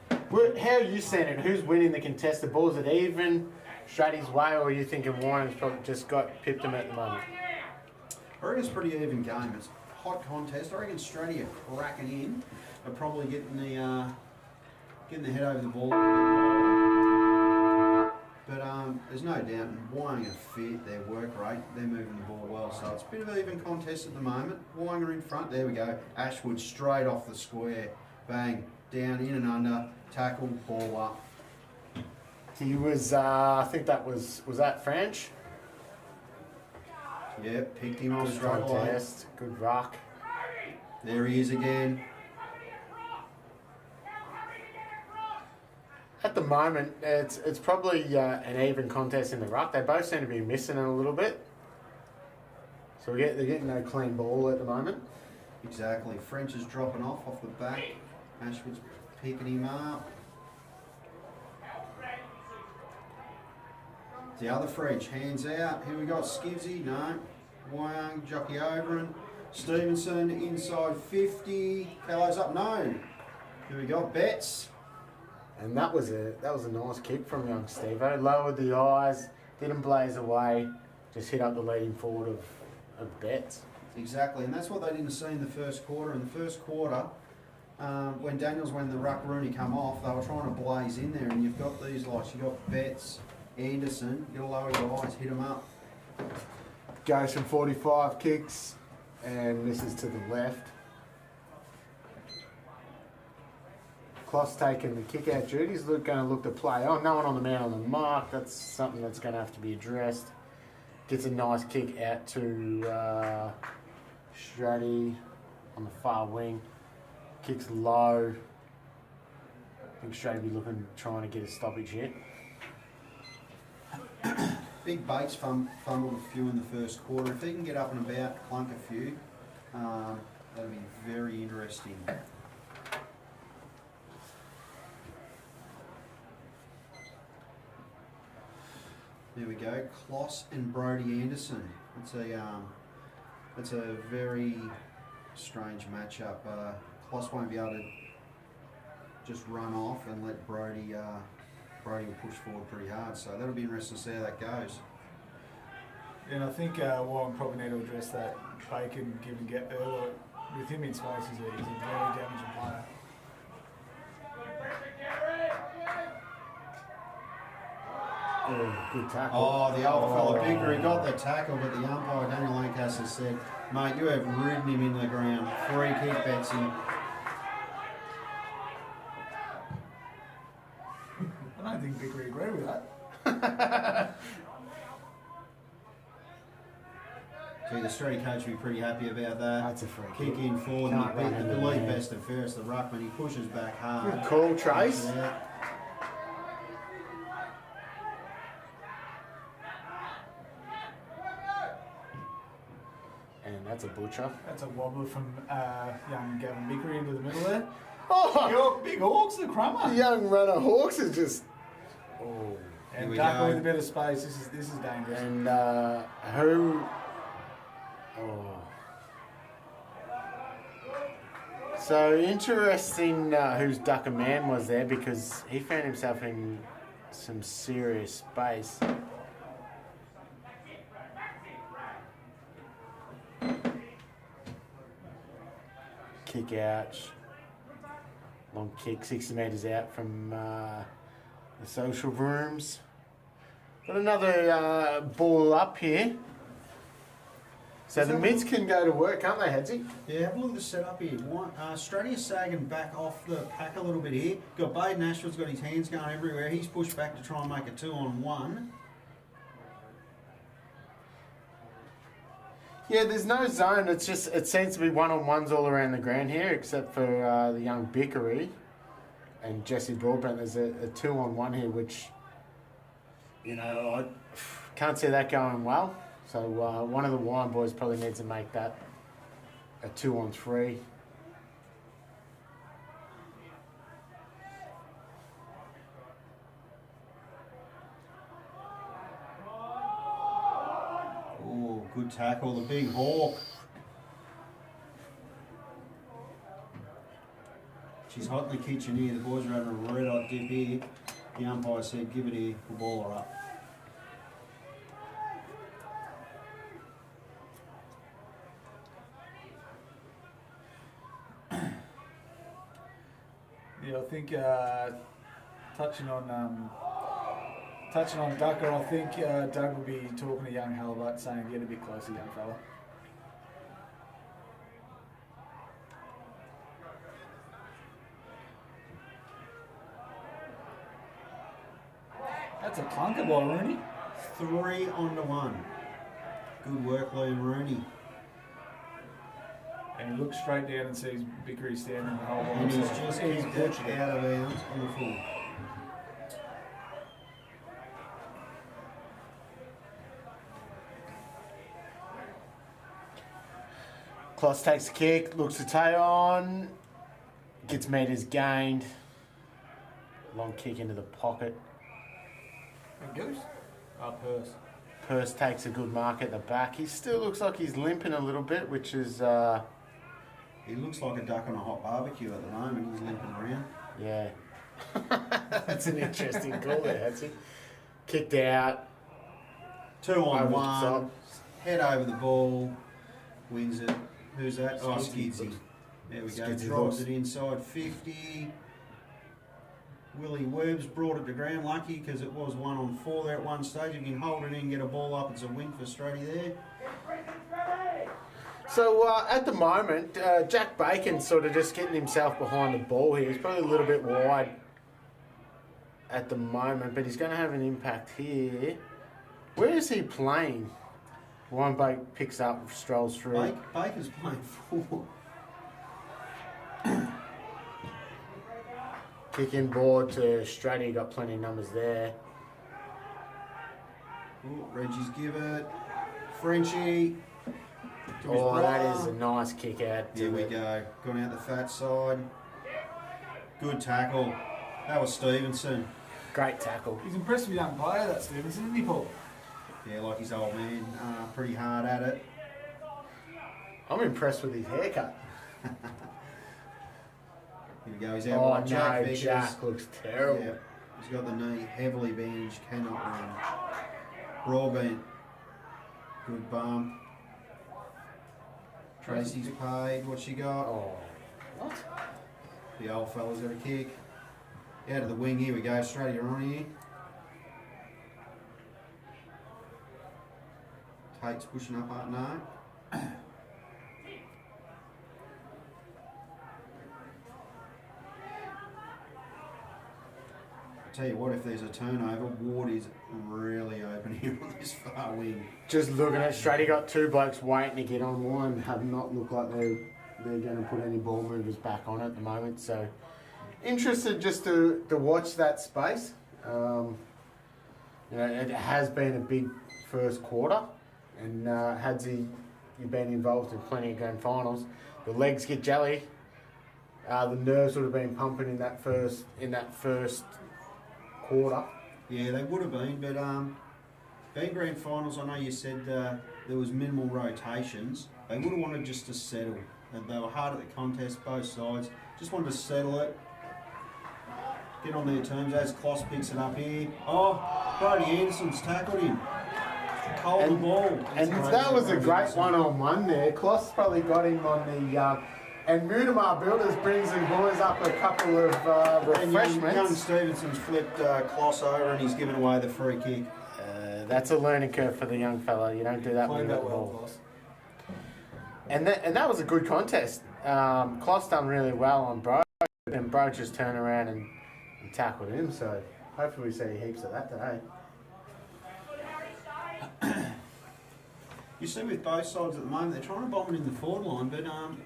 How are you seeing it? Who's winning the contested ball? Is it even Stratty's way, or are you thinking Warren's probably just got pipped him at the moment? I reckon it's a pretty even game. It's a hot contest. I reckon Stratty are cracking in, but probably getting the head over the ball. But there's no doubt, Wyong are fit, their work rate, they're moving the ball well. So it's a bit of an even contest at the moment. Wyong are in front. There we go. Ashwood straight off the square. Bang. Down, in and under. Tackle, ball up. He was, I think that was that French? Yep, picked him off Good straight away. contest, good rock. There he is again. At the moment, it's probably an even contest in the ruck. They both seem to be missing it a little bit. So they're getting no clean ball at the moment. Exactly. French is dropping off the back. Ashwood's picking him up. The other French, hands out. Here we got Skivsy, no. Wyong, jockey over him. Stevenson, inside 50. Fellows up, no. Here we got Betts. And that was a nice kick from young Stevo. Lowered the eyes, didn't blaze away, just hit up the leading forward of Betts. Exactly, and that's what they didn't see in the first quarter. In the first quarter, when the ruck Rooney come off, they were trying to blaze in there, and you've got these lights. You've got Betts, Anderson, you gotta lower your eyes, hit them up. Goes from 45 kicks, and this is to the left. Kloss taking the kick out duties, going to look to play on. No one on the man on the mark. That's something that's going to have to be addressed. Gets a nice kick out to Stratty on the far wing. Kicks low. I think Stratty be trying to get a stoppage here. Big Bates fumbled a few in the first quarter. If he can get up and about, clunk a few, that'll be very interesting. There we go, Kloss and Brodie Anderson. It's a very strange matchup. Kloss won't be able to just run off and let Brodie will push forward pretty hard. So that'll be interesting to see how that goes. And I think Warren probably need to address that Bacon give and get earlier. With him in space, he's a very damaging player. Oh, good tackle. Oh, the old fella Bigger, he got the tackle, but the umpire, Daniel Lancaster, said, mate, you have ridden him into the ground. Free kick, Betsy. I don't think Bigger agreed with that. See, the Stratty coach will be pretty happy about that. That's a free kick. kick. In forward, Can't and run the into the lead man. best and fairest, the ruckman, he pushes back hard. Good call, Trace. Pushes out. And that's a butcher. That's a wobbler from young Gavin Bickery into the middle there. Oh, Big Hawks, the crummer. the young runner Hawks is just. Oh. And Here we Duck go. with a bit of space. This is dangerous. And who? Oh. So interesting whose Ducker man was there, because he found himself in some serious space. Kick out. Long kick, 60 metres out from the social rooms. Got another ball up here. So the mids can go to work, can't they, Headsy? Yeah, have a look at the setup here. Stratty's sagging back off the pack a little bit here. Got Baden Ashford's got his hands going everywhere. He's pushed back to try and make a 2-on-1. Yeah, there's no zone. It seems to be 1-on-1s all around the ground here, except for the young Bickery and Jesse Broadbent. There's a 2-on-1 here, which, I can't see that going well. So one of the Wine boys probably needs to make that a 2-on-3. Oh, good tackle, the big hawk. She's hot in the kitchen here. The boys are having a red hot dip here. The umpire said, give it here, we'll ball her up. Yeah, I think touching on Ducker, I think Doug will be talking to young Halibut, saying get a bit closer, young fella. That's a clunker by Rooney. 3-on-1. Good work, Liam Rooney. And he looks straight down and sees Bickery standing in the whole And he's so just he's kicked butchered it it. out of bounds on the full. Kloss takes a kick, looks to tie on, gets metres gained. Long kick into the pocket. And Goose? Purse. Purse takes a good mark at the back. He still looks like he's limping a little bit, which is, He looks like a duck on a hot barbecue at the moment. He's limping around. yeah. That's an interesting call there, Hatsy. Kicked out. 2-on-1. Over the Head over the ball. Wins it. Who's that? Oh, Skidsy. Skidsy. There we go. Skidsy Drops lost. it inside 50. Willie Webb's brought it to ground. Lucky because it was 1-on-4 there at one stage. If you can hold it in and get a ball up, it's a win for Stratty there. So at the moment, Jack Bacon's sort of just getting himself behind the ball here. He's probably a little bit wide at the moment, but he's going to have an impact here. Where is he playing? One Bake picks up, strolls through. Baker's playing 4. Kicking board to Stratty, got plenty of numbers there. Ooh, Reggie's give it. Frenchie. To his Oh, that brother. is a nice kick out. Here we go. Gone out the fat side. Good tackle. That was Stevenson. Great tackle. He's an impressive young player, that Stevenson, isn't he, Paul? Yeah, like his old man. Pretty hard at it. I'm impressed with his haircut. Here we go. He's out Oh, like Jack no, Vickers. Jack looks terrible. Yeah. He's got the knee heavily bandaged. Cannot run. Broadbent. Good bump. Tracy's paid. What's she got? Oh, what? The old fella's got a kick. Out of the wing. Here we go. Straight you're on here. Tate's pushing up no. Tell you what, if there's a turnover, Ward is really open here on this far wing. Just looking at Stratty, got two blokes waiting to get on one. Have not looked like they're going to put any ball movers back on at the moment. So interested just to watch that space. It has been a big first quarter, and Hadsy, you've been involved in plenty of grand finals. The legs get jelly. The nerves would have been pumping in that first quarter. Yeah, they would have been, but being grand finals, I know you said there was minimal rotations. They would have wanted just to settle. And they were hard at the contest, both sides. Just wanted to settle it. Get on their terms as Kloss picks it up here. Oh, Brody Anderson's tackled him. Cold the ball. And that was a great one-on-one there. Kloss probably got him on the... and Mudamar Builders brings the boys up a couple of And young refreshments. Stevenson's flipped Kloss over and he's given away the free kick. That's a learning curve for the young fella. You don't do that when Played you got that the well, ball. boss. And that was a good contest. Kloss done really well on Bro, and Bro just turned around and tackled him. So hopefully we see heaps of that today. You see with both sides at the moment, they're trying to bomb it in the forward line, but no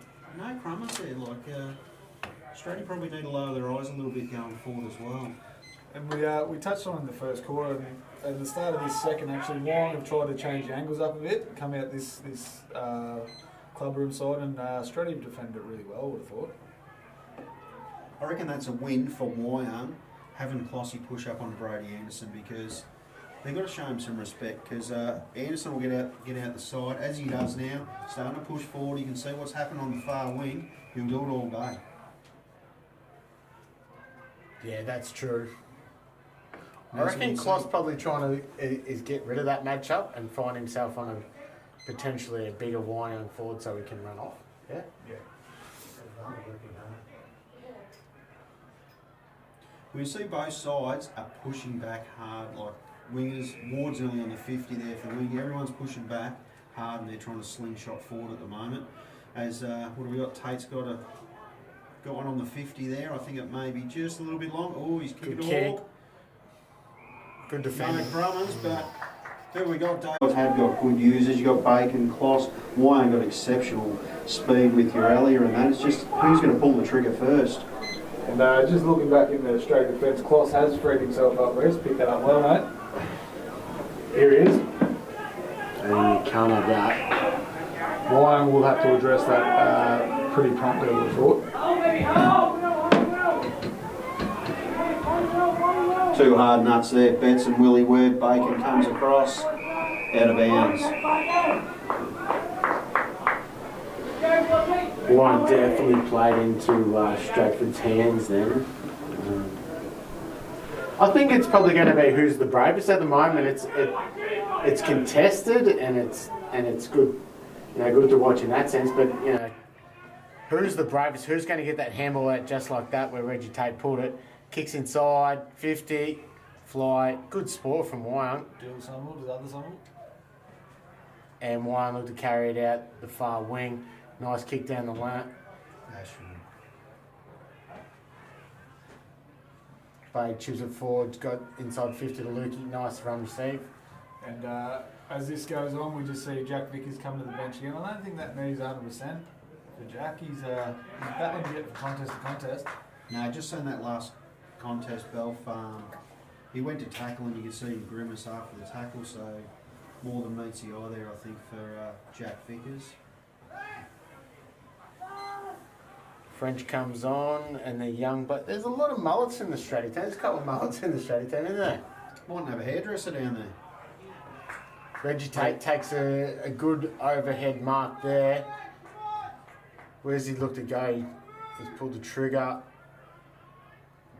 crummers there. Like, Stratty probably need to lower their eyes a little bit going forward as well. And we touched on it in the first quarter, and at the start of this second, actually, Wong have tried to change the angles up a bit, come out this club room side, and Stratty have defended it really well, I would have thought. I reckon that's a win for Wyong, having Klossy push up on Brody Anderson, because they've got to show him some respect, because Anderson will get out the side, as he does now, starting to push forward. You can see what's happened on the far wing. He'll do it all day. Yeah, that's true. I That's reckon what I'm Kloss probably trying to is get rid of that matchup and find himself on a potentially a bigger Wyong forward so he can run off. Yeah? Yeah. We see both sides are pushing back hard, like wingers. Ward's nearly on the 50 there for the wing. Everyone's pushing back hard and they're trying to slingshot forward at the moment. As, what have we got? Tate's got one on the 50 there. I think it may be just a little bit long. Oh, he's kicked it all. Good No defending. crummers, but who we got? Dave have got good users. You got Bacon, Kloss. Wyong got exceptional speed with your Elliot and that. It's just who's going to pull the trigger first. And just looking back in the straight defence, Kloss has freed himself up there. He's picked that up well, mate. Here he is. And you can't have that. Wyong will have to address that pretty promptly, I would have thought. Two hard nuts there, Betts and Willie Webb. Bacon comes across, out of bounds. Wyong definitely played into Stratford's hands then. I think it's probably going to be who's the bravest at the moment. It's contested and it's good, good to watch in that sense. But who's the bravest? Who's going to get that handball out just like that where Reggie Tate pulled it? Kicks inside, 50, fly. Good sport from Wyong. Dual Sumble, does other Sumble? And Wyong looked to carry it out the far wing. Nice kick down the lane. Bade chips it forward, got inside 50 to Lukey. Nice run receive. And as this goes on, we just see Jack Vickers come to the bench again. I don't think that needs 100% for Jack. He's battling to get from contest to contest. No, just seen that last contest, Belf. He went to tackle and you could see him grimace after the tackle, so more than meets the eye there, I think, for Jack Vickers. French comes on and they're young, but there's a lot of mullets in the Stratty team. There's a couple of mullets in the Stratty team, isn't there? Mightn't have a hairdresser down there. Reggie Tate takes a good overhead mark there. Where's he looked to go? He's pulled the trigger.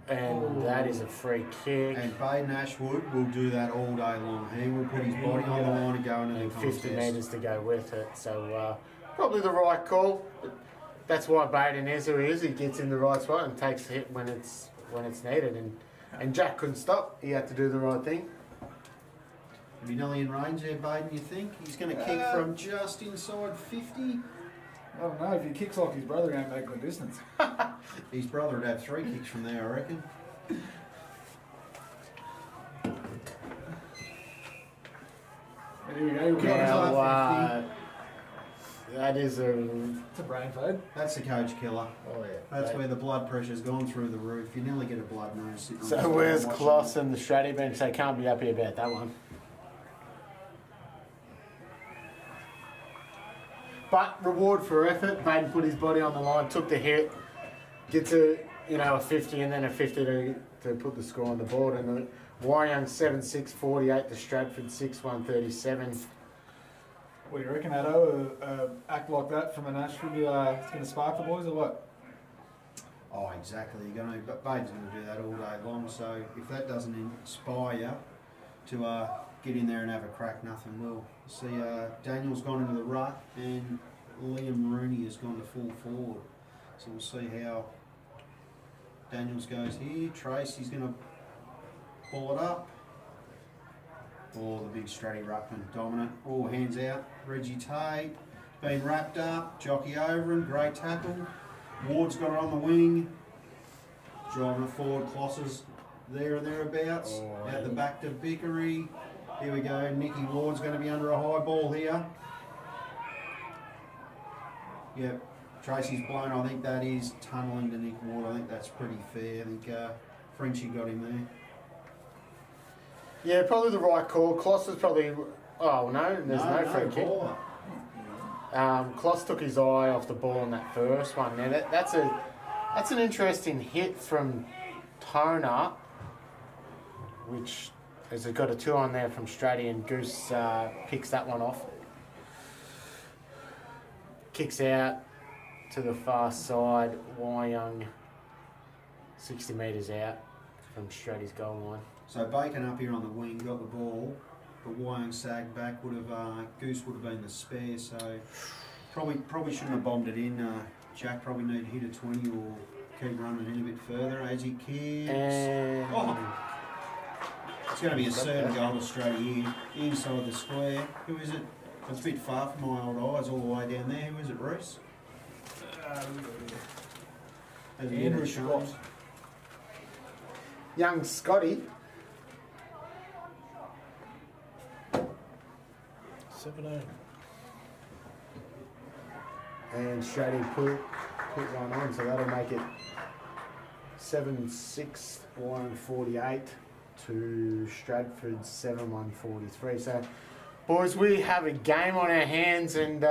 And that is a free kick. And Baden Ashwood will do that all day long. He will put his body on the line and go into the And contest. 50 metres to go with it. So probably the right call. That's why Baden is who he is. He gets in the right spot and takes the hit when it's needed. And Jack couldn't stop. He had to do the right thing. Is he nearly in range there, Baden, you think? He's going to kick from just inside 50. I don't know, if he kicks like his brother, he ain't making the distance. His brother would have 3 kicks from there, I reckon. Here we go. Now, that is It's a brain fade. That's the coach killer. Oh, yeah. That's where the blood pressure's gone through the roof. You nearly get a blood nose sitting on the So side where's watching Kloss it. and the Stratty bench? They can't be happy about that one. But reward for effort. Baden put his body on the line, took the hit, gets a 50 and then a 50 to put the score on the board. And the Wyong 7-6-48 to Stratford 6-1-37. What do you reckon, Addo? Act like that from an Ashford, it's going to spark the boys or what? Oh, exactly. But Baden's going to do that all day long. So if that doesn't inspire you to get in there and have a crack, nothing will. See, Daniel's gone into the ruck and Liam Rooney has gone to full forward. So we'll see how Daniels goes here. Tracy's going to pull it up. Oh, the big Stratty ruckman dominant. Oh, hands out. Reggie Tate been wrapped up. Jockey over him, great tackle. Ward's got it on the wing. Driving it forward, Closses there or thereabouts. Oh, Out the back to Vickery. Here we go. Nicky Ward's going to be under a high ball here. Yep. Tracy's blown. I think that is tunnelling to Nick Ward. I think that's pretty fair. I think Frenchie got him there. Yeah, probably the right call. Kloss is probably... Oh, no, there's no free kick. Baller. Kloss took his eye off the ball on that first one. Now, that's an interesting hit from Toner, which has got a 2 on there from Stratty, and Goose picks that one off. Kicks out to the far side. Wyong 60 metres out from Stratty's goal line. So Bacon up here on the wing, got the ball, but Wyong sagged back. Goose would have been the spare, so probably shouldn't have bombed it in. Jack probably need to hit a 20 or keep running in a bit further as he kicks. And It's going to be a certain goal to Stratty inside the square. Who is it? It's a bit far from my old eyes, all the way down there. Who is it, Reese? Andrew Scott. young Scotty. 7-0. And Shady put one on, so that'll make it 7-6, 148 to Stratford 7-143. So, boys, we have a game on our hands, and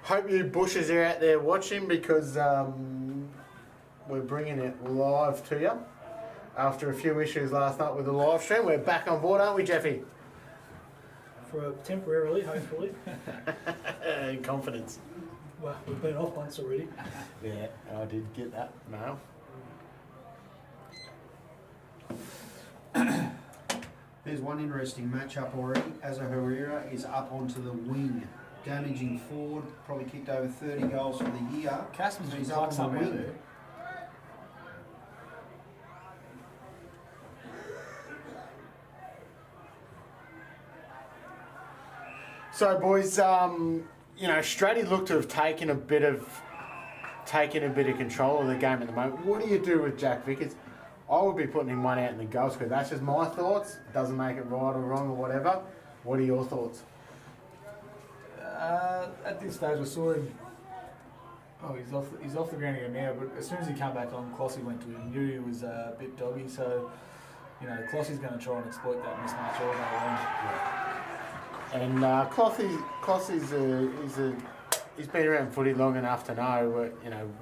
hope you bushes are out there watching, because we're bringing it live to you. After a few issues last night with the live stream, we're back on board, aren't we, Jeffy? For temporarily, hopefully. Confidence. Well, we've been off once already. Yeah, I did get that mail. There's one interesting matchup already. Asa Herrera is up onto the wing, damaging forward, probably kicked over 30 goals for the year. Casman's He's been up plucked on the somewhere wing. there. So, boys, you know, Stratty looked to have taken a bit of control of the game at the moment. What do you do with Jack Vickers? I would be putting him one out in the goal square. That's just my thoughts. Doesn't make it right or wrong or whatever. What are your thoughts? At this stage, I saw him. Oh, he's off the ground again now. But as soon as he came back on, Clossy went to him. Knew he was a bit doggy, so you know, Clossy's going to try and exploit that mismatch all day long. And he's been around footy long enough to know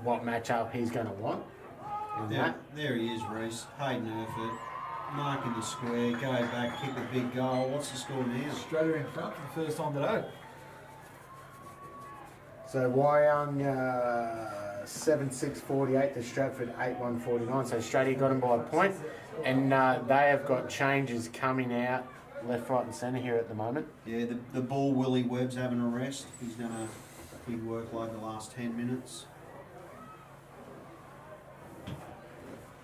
what matchup he's going to want. There he is, Reese. Hayden Erfurt, marking the square, go back, kick the big goal. What's the score now? Straight in front for the first time today. So Wyong 7-6-48 to Stratford 8-1-49. So Stratty got him by a point, and they have got changes coming out left, right, and centre here at the moment. Yeah, the ball Willie Webb's having a rest. He's done a big workload the last 10 minutes.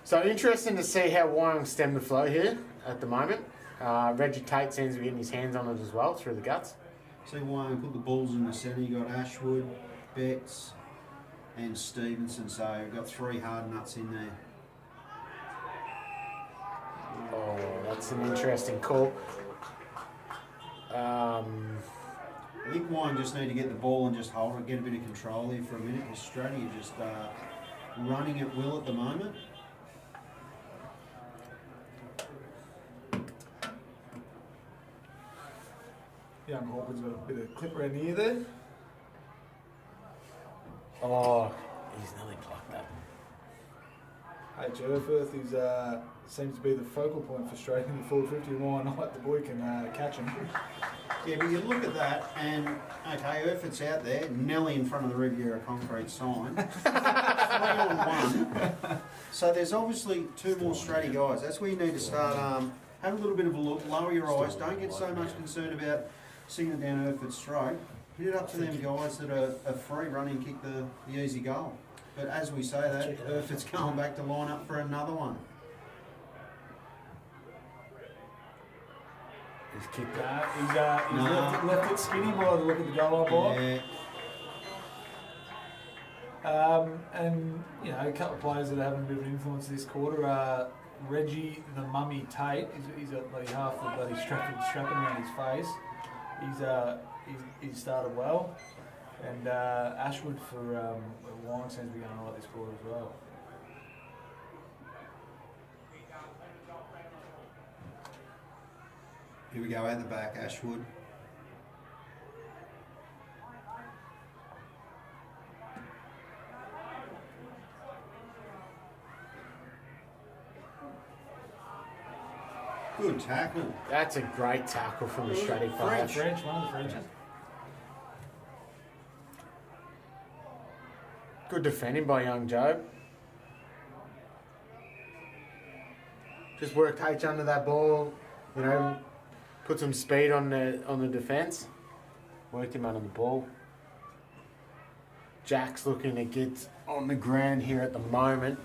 So interesting to see how Wyong stem the flow here at the moment. Reggie Tate seems to be getting his hands on it as well through the guts. See why I put the balls in the centre. You got Ashwood, Betts, and Stevenson. So you've got three hard nuts in there. Oh, that's an interesting call. I think Wyong just need to get the ball and just hold it, get a bit of control here for a minute. Because Stratty are just running at will at the moment. Young Hawkins got a bit of clip around the ear there. Oh, he's nearly plucked that. H. Erfurth seems to be the focal point for Stratton in the forward 50, and why not? The boy can catch him. Yeah, but you look at that, and okay, Erfurt's out there, Nelly in front of the Riviera concrete sign. 3-on-1. So there's obviously two more Stratty guys. That's where you need to start. Have a little bit of a look, lower your eyes. Don't get so much concerned about singing down Erfurt's throat. Hit it up to them guys that are free, run and kick the easy goal. But as we say that, Erfurt's going back to line up for another one. He's kicked it. He's left it skinny by the look of the goal line. Yeah. And, you know, a couple of players that are having a bit of an influence this quarter are Reggie the Mummy Tate. He's got bloody half the bloody Stratford strapping around his face. He's started well. And Ashwood for Wyong seems to be going all right this quarter as well. Here we go, at the back, Ashwood. Good tackle. That's a great tackle from the Stratty player. French, one of the Frenches. Good defending by young Joe. Just worked H under that ball, you know, put some speed on the defence. Worked him under the ball. Jack's looking to get on the ground here at the moment.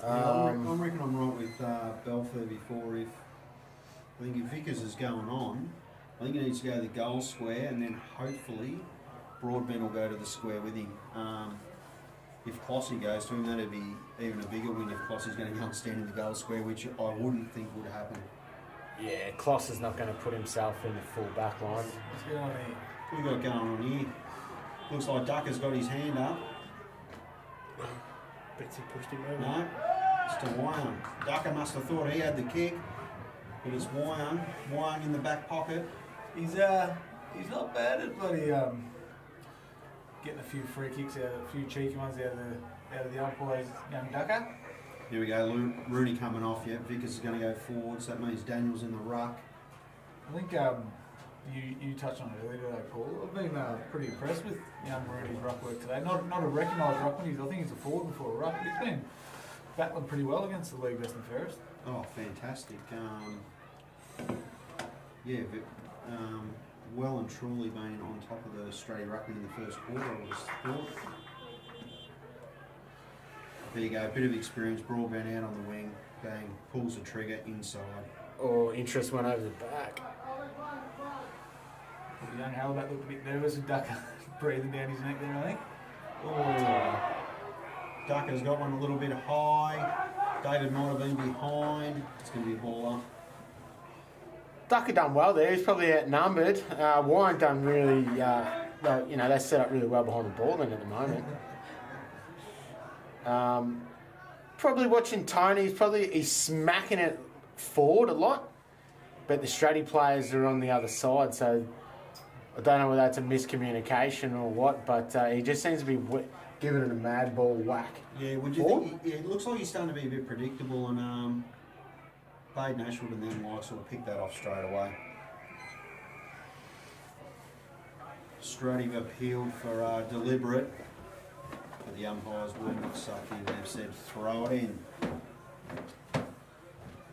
I reckon I'm right with Belfer before. I think if Vickers is going on, I think he needs to go to the goal square, and then hopefully Broadbent will go to the square with him. If Clossy goes to him, that'd be even a bigger win if Clossy's going to go and stand in the goal square, which I wouldn't think would happen. Yeah, Kloss is not going to put himself in the full back line. What's going on here? What we got going on here? Looks like Ducker's got his hand up. Betsy pushed him over. No, it's to Wyong. Ducker must have thought he had the kick, but it's Wyong. Wyong in the back pocket. He's not bad at bloody getting a few free kicks out of a few cheeky ones out of the old boys, young Ducker. Here we go, Rooney coming off. Yeah, Vickers is going to go forwards. That means Daniel's in the ruck. I think you touched on it earlier today, Paul. I've been pretty impressed with young Rooney's ruck work today. Not a recognised ruckman. I think he's a forward before a ruck. But he's been battling pretty well against the league best and fairest. Oh, fantastic. Well and truly been on top of the Australia rugby in the first quarter, I was thought. There you go, bit of experience, Broadbent out on the wing, bang, pulls the trigger inside. Oh, interest went over the back. Young Halibut looked a bit nervous with Ducker breathing down his neck there, I think. Oh. Ducker's got one a little bit high. David might have been behind. It's going to be a ball up. Ducker done well there. He's probably outnumbered. Wyong done really, they set up really well behind the ball then at the moment. Probably watching Tony. He's smacking it forward a lot, but the Stratty players are on the other side, so I don't know whether that's a miscommunication or what, but he just seems to be giving it a mad ball whack. Yeah, would you think? It looks like he's starting to be a bit predictable, and Baden Ashwood and then Likes will pick that off straight away. Stratty appealed for deliberate, but the umpires wouldn't suck in. They've said throw it in.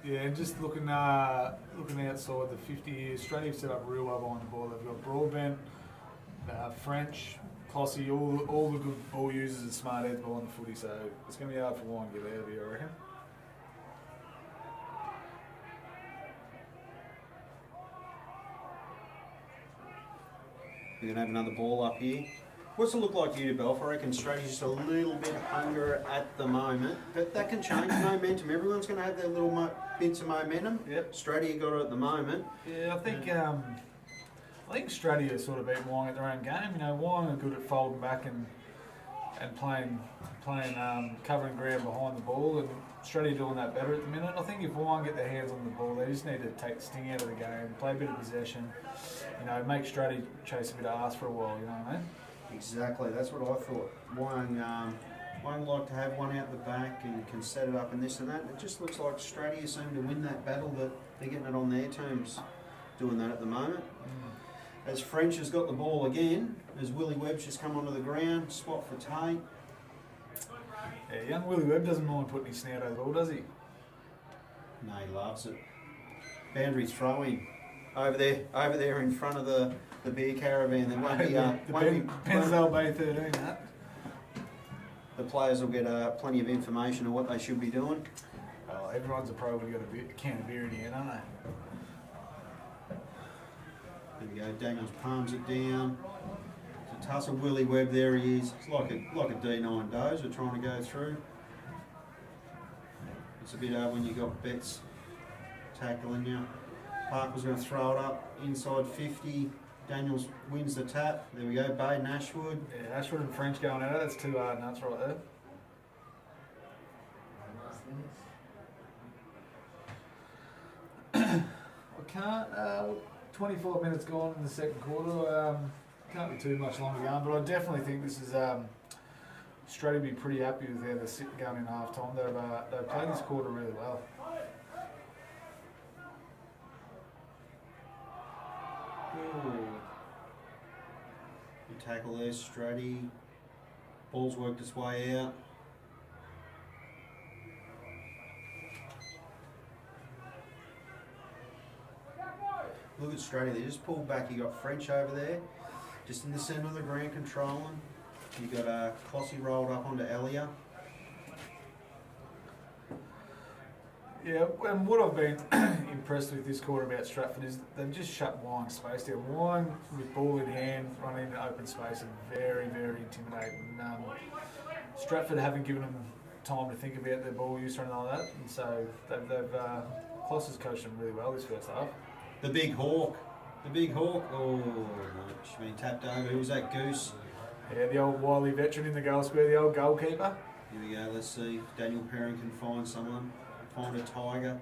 Yeah, and just looking outside the 50 years, Stratty have set up real well behind the ball. They've got Broadbent, French, Clossy, all the good ball users and smart heads behind the footy, so it's going to be hard for Wyong to get out of here, I reckon. We're going to have another ball up here. What's it look like to you, Belf? I reckon Stratty's just a little bit hungrier at the moment, but that can change momentum. Everyone's going to have their little bits of momentum. Yep. Stratty got it at the moment. Yeah, I think Stratty has sort of beaten Wyong at their own game. You know, Wyong are good at folding back and playing covering ground behind the ball, and Stratty doing that better at the minute. I think if Wyong get their hands on the ball, they just need to take the sting out of the game, play a bit of possession, make Stratty chase a bit of arse for a while, you know what I mean? Exactly, that's what I thought. Wyong like to have one out the back and can set it up and this and that. It just looks like Stratty seem to win that battle, that they're getting it on their terms, doing that at the moment. As French has got the ball again, as Willie Webb's just come onto the ground, spot for Tate. Yeah, young Willie Webb doesn't mind putting his snout over the ball, does he? No, he loves it. Boundary throwing over there in front of the beer caravan. There won't be Bairnsdale Bay 13, that. The players will get plenty of information on what they should be doing. Oh, everyone's probably got a can of beer in here, don't they? There we go. Daniels palms it down. Tussle Willie Webb, there he is. It's like a D9 dozer trying to go through. It's a bit hard when you got Betts tackling you. Parker's going to throw it up inside 50. Daniels wins the tap. There we go. Baden Ashwood. Yeah, Ashford and French going at it. That's two hard nuts right there. I can't. 25 minutes gone in the second quarter. Can't be too much longer going, but I definitely think this is. Stratford be pretty happy with how they're sitting going in half time. They've played this quarter really well. Good tackle there, Stratty. Ball's worked its way out. Look at Stratty, they just pulled back. You got French over there, just in the centre of the ground controlling. You got Clossy rolled up onto Elia. Yeah, and what I've been impressed with this quarter about Stratford is they've just shut Wine space down. Wine with ball in hand, running into open space, and very, very intimidating. Stratford haven't given them time to think about their ball use or anything like that, and so Kloss has coached them really well this first half. The big hawk. The big hawk. Oh, no, she's been tapped over. Who was that, Goose? Yeah, the old wily veteran in the goal square, the old goalkeeper. Here we go, let's see if Daniel Perrin can find someone. Find a tiger.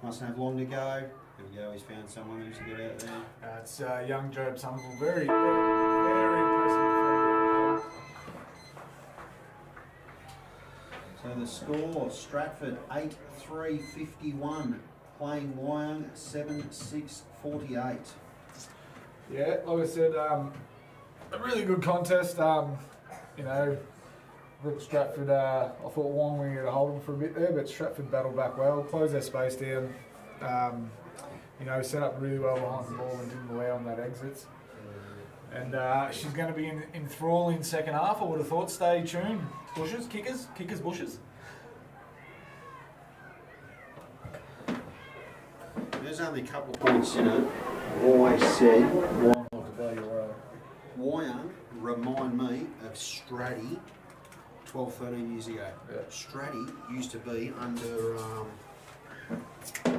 Mustn't have long to go. There we go, he's found someone who's good out there. It's young Job Somerville. Very, very, very impressive. So the score, Stratford 8-3-51, playing Wyong 7-6-48. Yeah, like I said, a really good contest. You know, look, Stratford, I thought Wong were going to hold them for a bit there, but Stratford battled back well, closed their space down. You know, set up really well behind the ball and didn't allow them that exits. And she's going to be in enthralling second half, I would have thought. Stay tuned. Bushes, kickers, bushes. There's only a couple of points in it. I've always said Wyong remind me of Stratty 12, 13 years ago. Yeah. Stratty used to be under, I'm trying to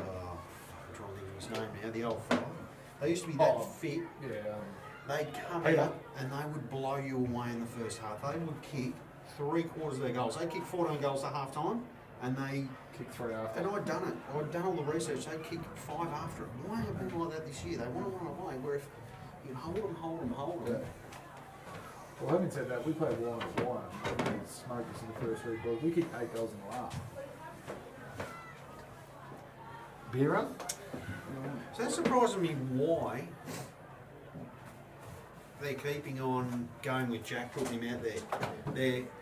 think of his name now, the old fella. They used to be that fit. Yeah. They'd come Peter. out and they would blow you away in the first half. They would kick 3/4 of their goals. They kicked 14 goals at half time and they Kick 3 after. and I'd done it. I'd done all the research. They kicked 5 after it. Why have been like that this year? They want to run away. Where if you can hold them. Yeah. Well, having said that, we played Wine as Wine. They smoked us in the first 3 quarters. We kicked 8 goals in the last. Beer run? So that's surprising me why they're keeping on going with Jack, putting him out there.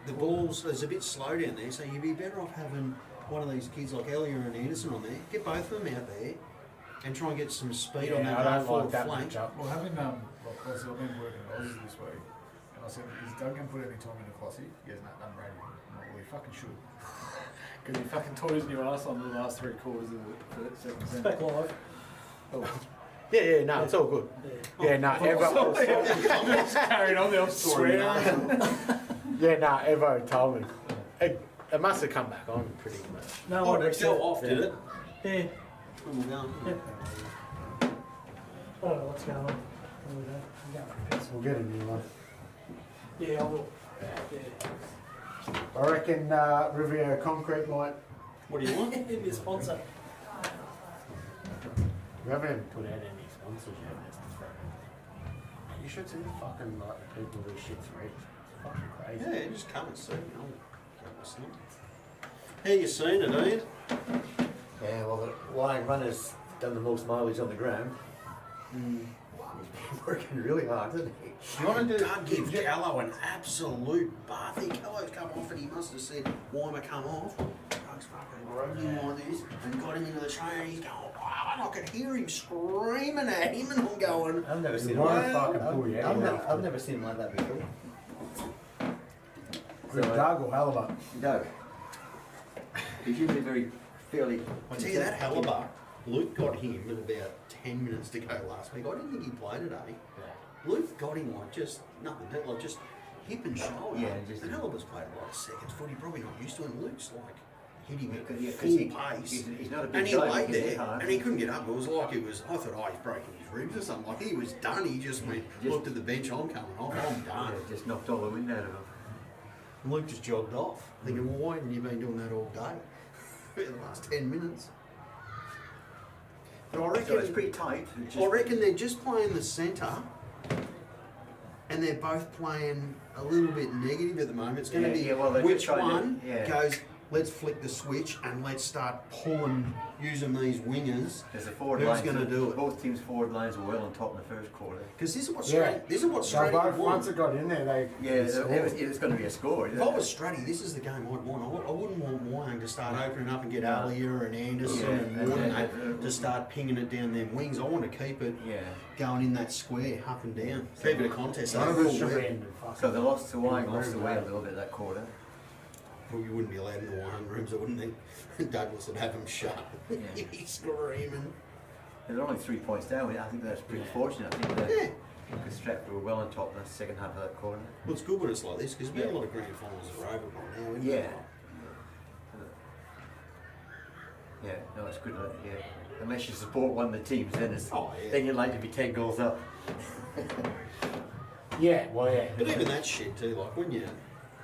The balls, there's a bit slow down there, so you'd be better off having one of these kids like Elliot and Anderson on there. Get both of them out there and try and get some speed on that half forward flank. Well, having, like, I've been working at Aussies this week, and I said, is Doug going to put any time into Clossy? He goes, no, done ready. I'm like, well, he fucking should. Because he fucking tore his new ass on the last 3 quarters of the second It's set. back live. Yeah, no, it's all good. Yeah, no, Evo. Carried on, they'll swear. Yeah, no, Evo told me. It must have come back on pretty much. No, Oh, I it fell off, did it? Yeah. When we're going. Yeah. I don't know what's going on. There we go. I'm going for a piss. We'll get a new one. Yeah, I will. Yeah. I reckon Riviera Concrete might. What do you want? It'd be a sponsor. We haven't put out any sponsors yet. That's the fact. You should see the fucking like the people who shit's rich. It's fucking crazy. Yeah, just come and see. How you seen it, Ian? Yeah, well, the Wyong runner's done the most mileage on the ground. He's been working really hard, hasn't he? You want to do Doug give Callow an absolute bath. Callow's come off and he must have said, Weimer come off. Doug's fucking rode him like this and got him into the train and he's going, wow, and I could hear him screaming at him and I'm going, I've never seen won't him. fucking pull you out. I've never seen him like that before. Good Doug or Halibut? Doug. He's usually fairly. I tell you that Halibut, Luke got him at about 10 minutes to go last week. I didn't think he played today. Yeah. Luke got him like just nothing, like just hip and shoulder. Yeah, just- and Elvis played a lot of seconds footy, probably not used to it. Luke's like hit him at Yeah, 'cause full he- pace. he's not a big and he guy, laid he can hit there hard. and he couldn't get up. It was like it was, I thought, oh, he's breaking his ribs or something. Like he was done. He just went, looked at the bench, I'm coming off, I'm done. Yeah, just knocked all the wind out of him. And Luke just jogged off, thinking, well, why haven't you been doing that all day? For the last 10 minutes. But I reckon, So it's pretty tight. It's I just- reckon they're just playing the centre and they're both playing a little bit negative at the moment. It's going to Yeah, be yeah, well, they're just which trying to- one yeah. goes, let's flick the switch and let's start pulling, using these wingers. There's a forward Who's line. gonna do it? Both teams' forward lines were well on top in the first quarter. Because this is what Yeah. Stratty, this is what So Stratty both, would once want. it got in there, they It was going to be a score. If I was Stratty, this is the game I'd want. I wouldn't want Wyong to start opening up and get Alia and Anderson Yeah, and and Warden then- to start pinging it down them wings. I want to keep it Yeah. going in that square, up and down. Keep it a contest. One of us Overall, should we're- end and fucking- So they lost to Wyong, lost away a little bit that quarter. Well, you wouldn't be allowed in the Wyong rooms, I wouldn't think. Douglas would have them shut. Yeah. He's screaming. They're only 3 points down. I think that's pretty Yeah. fortunate. I think that Yeah. because Stratford were well on top in the second half of that quarter. Well, it's good when it's like this because we have a Yeah. lot of grand finals that are over by now. isn't Yeah. it? Yeah, no, it's good. Yeah, unless you support one of the teams, then it's Oh, yeah. then you'd like to be 10 goals up. Yeah, well, yeah. But even that shit too, like when you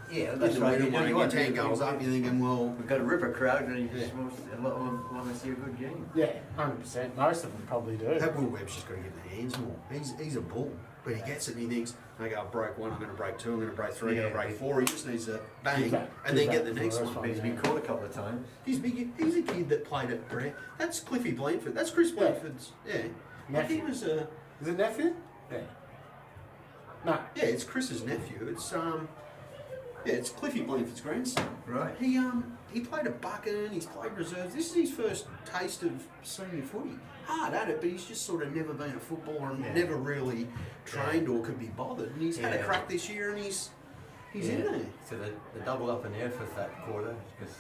Yeah, that's right. You When know, you you get want 10 goals up, you're thinking, well, We've got a ripper crowd, and you Yeah. just want to see a good game. Yeah, 100%. Most of them probably do. that Will Webb's just got to get the hands more. He's a bull, but he gets it and he thinks, okay, I'll break one, I'm going to break two, I'm going to break three, I'm going to Yeah. break four. He just needs to bang Give that- and then give get that the next first one. one. He's been caught a couple of times. He's a kid that played at Brett. That's Cliffy Blanford. That's Chris Yeah. Blanford's. Yeah. Like he Nephew. was Is it nephew? Yeah. No. yeah, it's Chris's nephew. It's Cliffy Blanford's grandson. Right. He played at Buchan, he's played reserves. This is his first taste of senior footy. Hard at it, but he's just sort of never been a footballer and Yeah. never really trained or could be bothered. And he's had a Yeah. crack this year and he's in there. So the double up in the air for that quarter because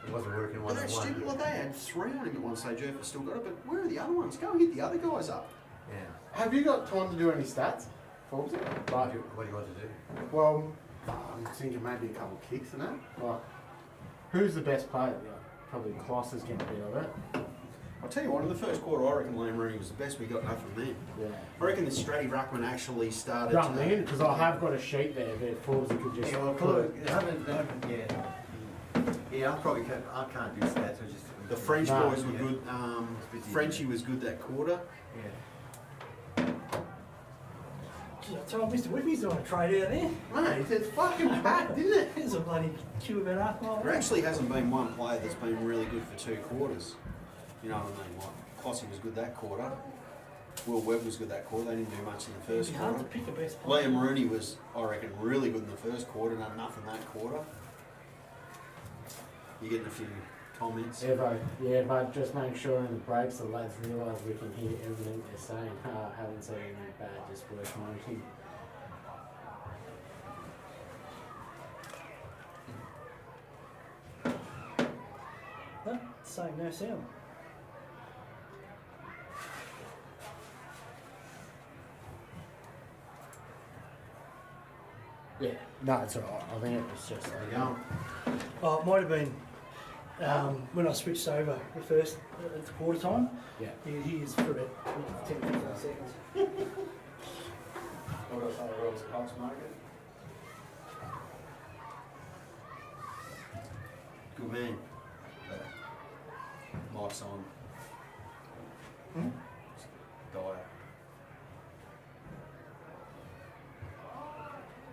it wasn't working But one on that's stupid. Well, one. they had three on him at one stage. Urfa's still got it, but where are the other ones? Go and hit the other guys up. Yeah. Have you got time to do any stats? Forbes? Like, What do you want to do? well, I'm thinking maybe a couple of kicks and that. Like, who's the best player? Like, probably Kloss is getting a bit of it. I'll tell you what, in the first quarter, I reckon Liam Rooney was the best we got from them. Yeah. I reckon the Stratty Ruckman actually started Run in, because I have got a sheet there that Forbes could just Yeah, well, put it. yeah. I can't do stats. I just The French Nah, boys were yeah. good. busy. Frenchie was good that quarter. Yeah. Gee, I told Mr. Whippy's doing a trade out there. Mate, it's fucking packed, isn't it? There's a bloody queue about half mile. There actually hasn't been one player that's been really good for 2 quarters. You know what I mean? Like, Clossy was good that quarter. Will Webb was good that quarter. They didn't do much in the It'd first be hard to quarter. pick a best player. Liam Rooney was, I reckon, really good in the first quarter. Done nothing that quarter. You getting a few comments? But just make sure in the breaks the lads realise we can hear everything they're saying. I haven't said anything bad, just worth noting. Huh? Same, no sound. Yeah. No, it's alright. I think it was just There you go. Oh, it might have been when I switched over the first at the quarter time. yeah. He is for about 10 15 seconds. What else are the Cox market? Good man. Mike's on. Dyer.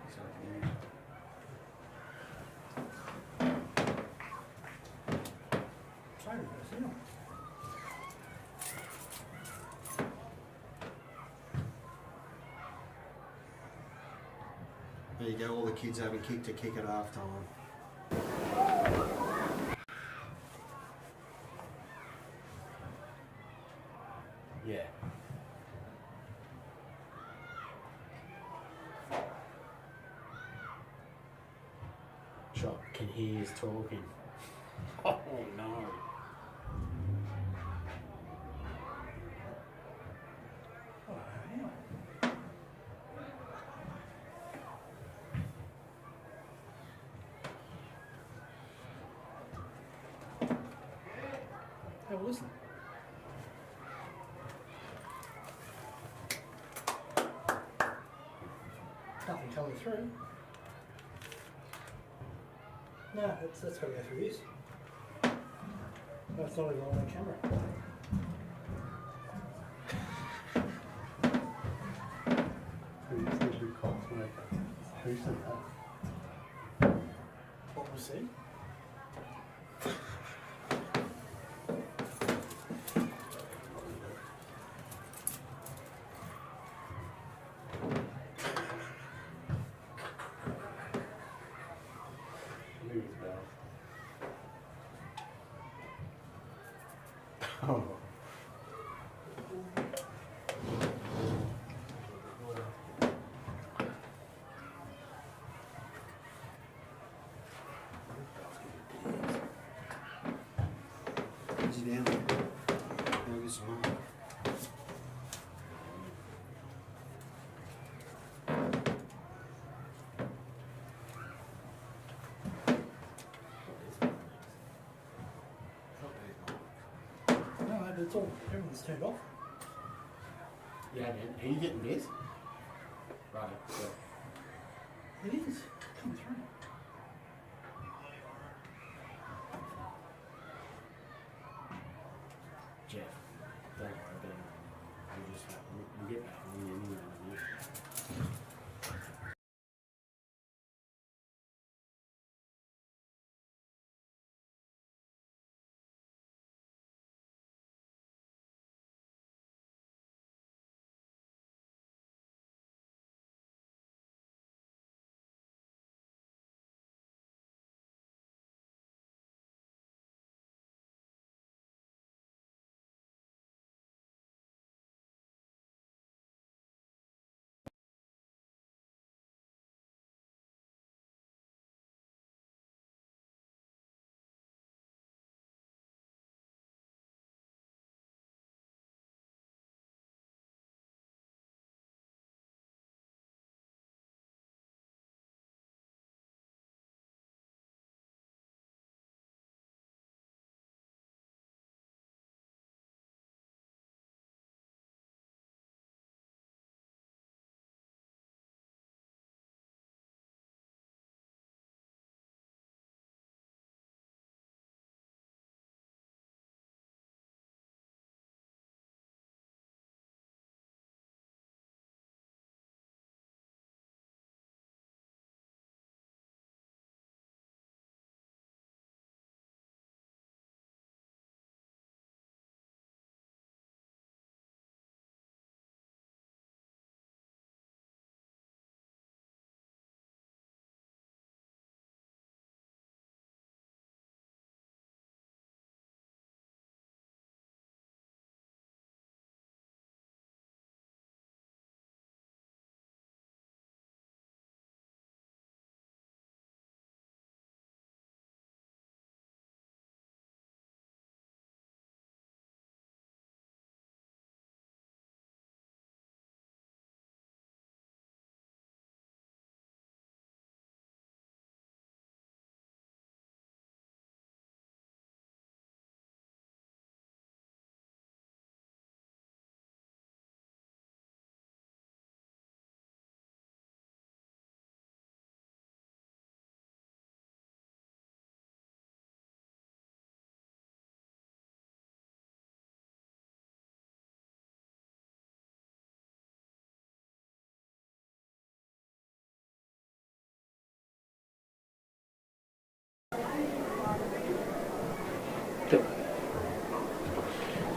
So, yeah. Sorry, no. There you go, all the kids having kick to kick at half time. Yeah. Shot can hear us talking. Oh no. Have a listen. Nothing coming through. No, that's got to go through this. No, it's not even on the camera. Who said that? What was he? Oh. Is he down there? Go get some more. No, it's all, everything's turned off. Yeah, man. Are you getting this? Right. Yeah. It is. Coming through. Jeff, don't worry about it. We'll get back on you anyway.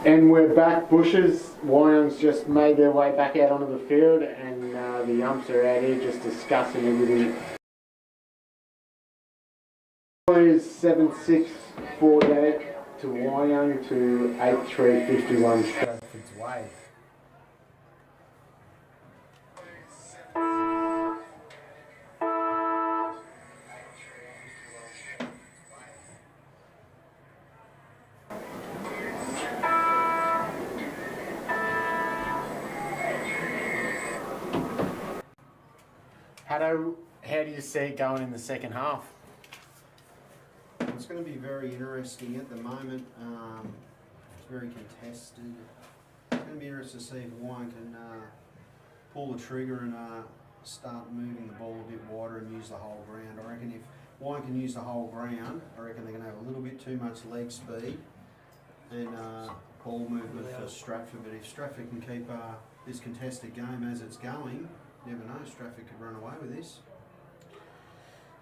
And we're back, Bushes. Wyong's just made their way back out onto the field, and the Yumps are out here just discussing everything. Is 7-6-48 to Wyong to 8-3-51 Stratford's way. How do you see it going in the second half? It's going to be very interesting at the moment. very contested. It's going to be interesting to see if Wine can pull the trigger and start moving the ball a bit wider and use the whole ground. I reckon if Wine can use the whole ground, I reckon they're going to have a little bit too much leg speed and ball movement for Stratford. But if Stratford can keep this contested game as it's going, you never know, Stratford could run away with this.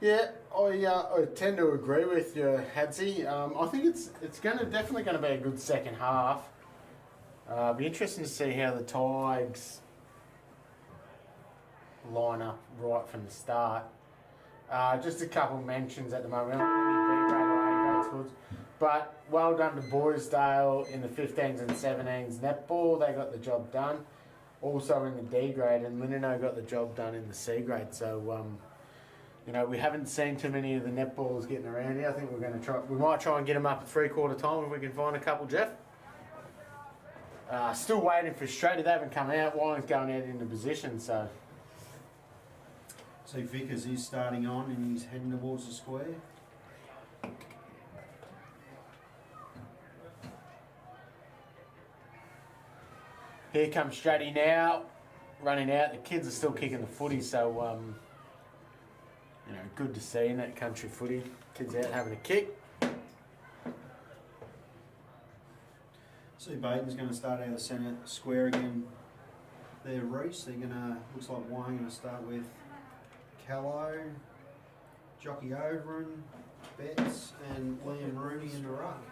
Yeah, I tend to agree with you, Hadsy. I think it's definitely going to be a good second half. Be interesting to see how the Tigers line up right from the start. Just a couple mentions at the moment. B grade or A grade schools, but well done to Bairnsdale in the 15s and 17s netball. They got the job done. Also in the D grade, and Linino got the job done in the C grade. So. You know, we haven't seen too many of the netballers getting around here. I think we're going to try. We might try and get them up at 3/4 time if we can find a couple, Jeff. Still waiting for Stratford. They haven't come out. Wine's going out into position, so. See, Vickers is starting on and he's heading towards the square. Here comes Stratty now, running out. The kids are still kicking the footy, so. You know, good to see in that country footy. Kids out having a kick. See, Baton's going to start out of the centre square again. There, Reese. They're going to, looks like Wayne going to start with Callow, Jockey Overin, Betts, and Liam Rooney in the ruck.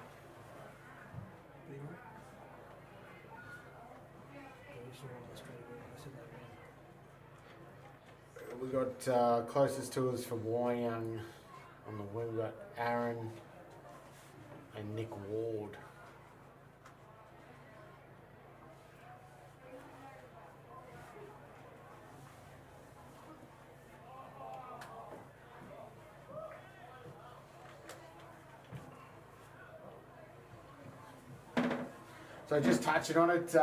We got closest to us for Wyong on the wing. We got Aaron and Nick Ward. So just touching on it,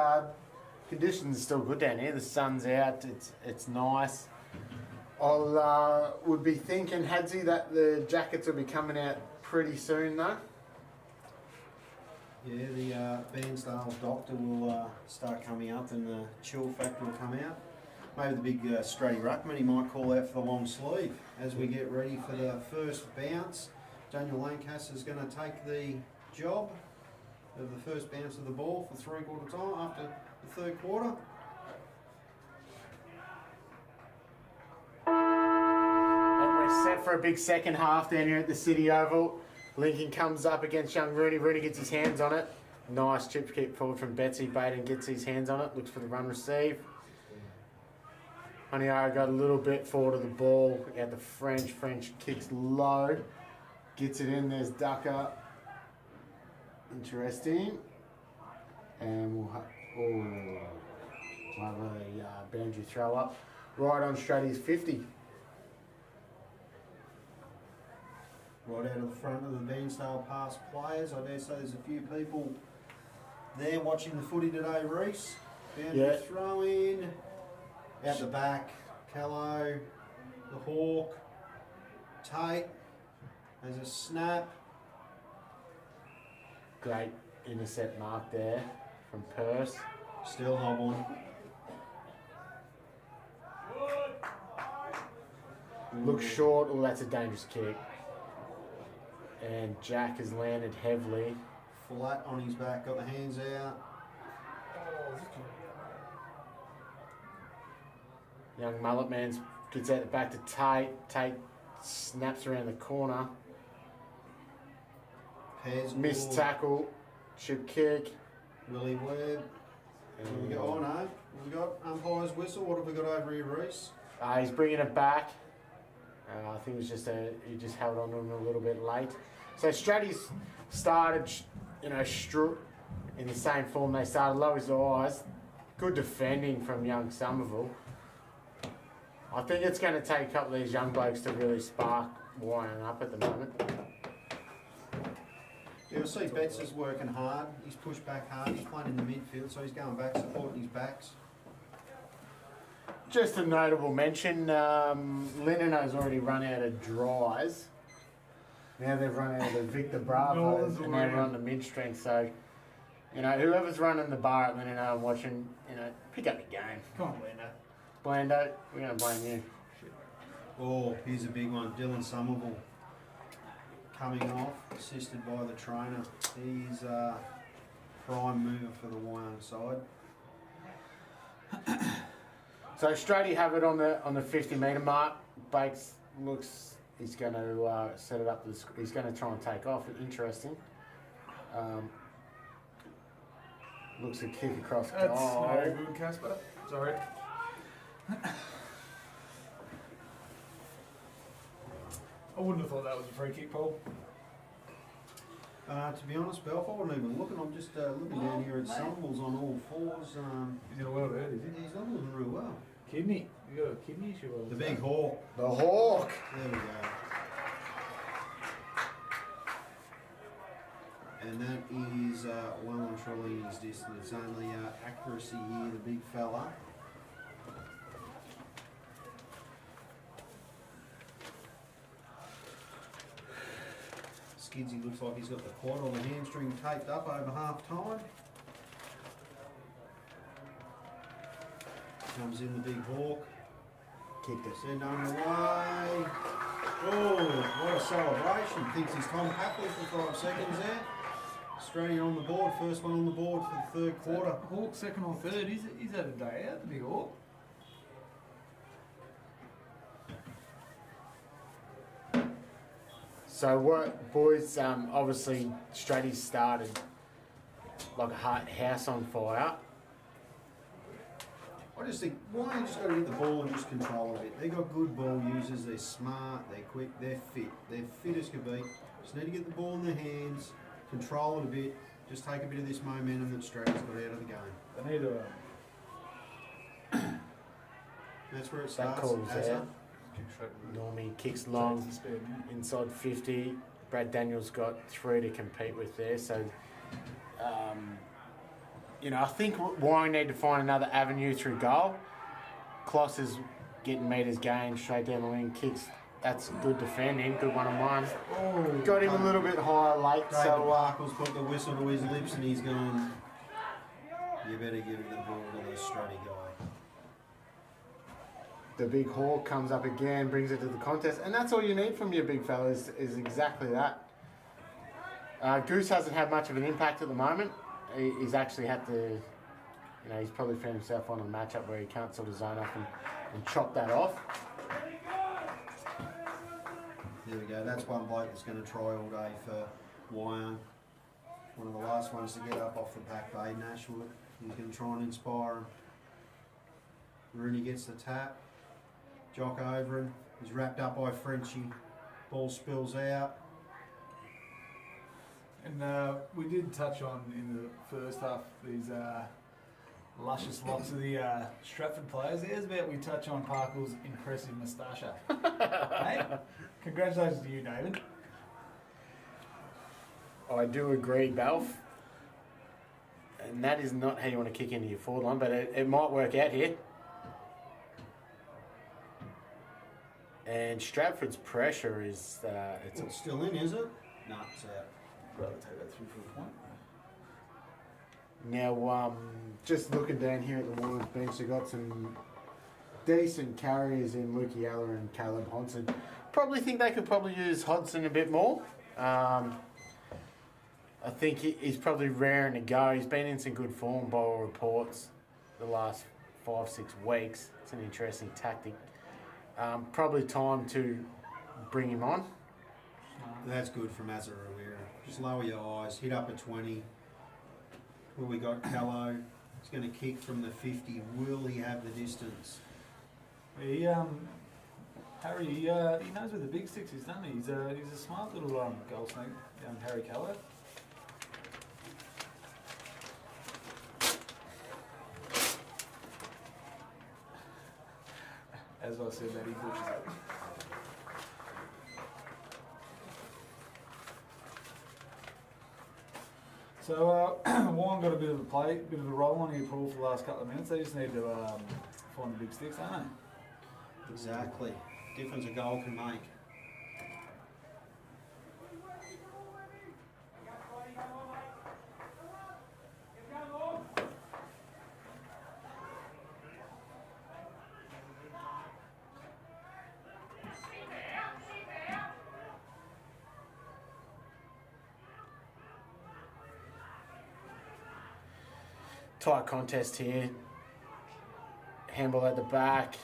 conditions are still good down here. The sun's out. It's nice. I would be thinking, Hadsy, that the jackets will be coming out pretty soon, though. Yeah, the Bairnsdale doctor will start coming up and the chill factor will come out. Maybe the big Stratty Ruckman, he might call out for the long sleeve as we get ready for the first bounce. Daniel Lancaster's going to take the job of the first bounce of the ball for 3/4 time after the third quarter. And we're set for a big second half down here at the City Oval. Lincoln comes up against young Rooney. Rooney gets his hands on it. Nice chip kick forward from Betsy. Baden gets his hands on it. Looks for the run receive. Honiara got a little bit forward of the ball. At the French. French kicks low. Gets it in. There's Ducker. Interesting. And we'll have a boundary throw up. Right on Stratty's 50. Right out of the front of the Bairnsdale past players. I dare say there's a few people there watching the footy today, Reese. Boundary throw in. Out the back, Callow, the Hawk, Tate. There's a snap. Great intercept mark there from Purse. Still hobbling. Looks short. Oh, that's a dangerous kick. And Jack has landed heavily. Flat on his back, got the hands out. Young Mullet Man gets out the back to Tate. Tate snaps around the corner. Pez Missed tackle. Chip kick. Willie Webb. And We got, oh no, we got umpire's whistle. What have we got over here, Reese? he's bringing it back. I think it was just he just held on to him a little bit late. So Stratty's started, in the same form they started. Low his eyes. Good defending from young Somerville. I think it's going to take a couple of these young blokes to really spark Wyong up at the moment. Yeah, we'll see Betts is working hard. He's pushed back hard. He's playing in the midfield, so he's going back, supporting his backs. Just a notable mention, Lineno's already run out of dries. Now they've run out of Victor Bravo and they're on the mid-strength, so You know, whoever's running the bar at Linneo and watching, you know, pick up your game. Come on, Lando. Blando, we're going to blame you. Oh, here's a big one. Dylan Somerville coming off, assisted by the trainer. He's prime mover for the Wyong side. So Strady have it on the 50 metre mark. Bakes looks, he's going to set it up. He's going to try and take off. Interesting. Looks a kick across That's goal. no good, Casper. Sorry. I wouldn't have thought that was a free kick, Paul. To be honest, Belf, I wasn't even looking. I'm just looking down here at Somerville's on all fours. He's in a world hurt, is he? He's not looking real well. Kidney. You got a kidney issue. The big hawk. The Hawk. There we go. And that is well and truly in his distance. Only accuracy here, the big fella. Skidsy looks like he's got the quad or the hamstring taped up over half time. Comes in the big hawk. Kicked it. Send on the way. Oh, what a celebration. Thinks he's Tom Papley for 5 seconds there. Australia on the board, first one on the board for the third quarter. Hawk second or third. He's had a day out, the big Hawk. So what, boys? Obviously, Strady's started like a hot house on fire. I just think, why you just got to get the ball and just control a bit. They've got good ball users, they're smart, they're quick, they're fit. They're fit as could be. Just need to get the ball in their hands, control it a bit, just take a bit of this momentum that Strady's got out of the game. They need to That's where it That starts. calls As out. kick straight with Normie kicks long, spare man. inside 50. Brad Daniels got 3 to compete with there. So, you know, I think Wyong need to find another avenue through goal. Kloss is getting metres gained straight down the wing, kicks. That's good defending, good one-on-one. Oh, Got him a little bit higher late, David so Parker's put the whistle to his lips and he's gone, you better give the ball to the Strady guy. the big hawk comes up again, brings it to the contest, and that's all you need from your big fellas is exactly that. Goose hasn't had much of an impact at the moment. He's actually had to, you know, he's probably found himself on a matchup where he can't sort of zone up and chop that off. There we go, that's one bloke that's going to try all day for Wyong. One of the last ones to get up off the pack, Baden Ashwood. He's going to try and inspire him. Rooney gets the tap. Jock over him. He's wrapped up by Frenchie. Ball spills out. And we did touch on in the first half these luscious locks of the Stratford players. There's about we touch on Parkle's impressive moustache. Hey, congratulations to you, David. I do agree, Balf. And that is not how you want to kick into your forward line, but it might work out here. And Stratford's pressure is It's still in, is it? No, it's out. Rather take that through for a point. now just looking down here at the Warriors bench, they've got some decent carriers in Lukey Aller and Caleb Hodson. Probably think they could probably use Hodson a bit more. I think he's probably raring to go. He's been in some good form by all reports the last 5-6 weeks. It's an interesting tactic. Probably time to bring him on. That's good from Azaruira. Just lower your eyes, hit up a 20. Well, we got Callow. He's going to kick from the 50. Will he have the distance? He, Harry, he knows where the big sticks is, doesn't he? He's a smart little goal snake, Harry Callow. As I said, that he butchers it. So, Wyong got a bit of a play, bit of a roll on here, Paul, for the last couple of minutes. They just need to find the big sticks, don't they? Exactly. Difference a goal can make. Tight contest here. Handball at the back,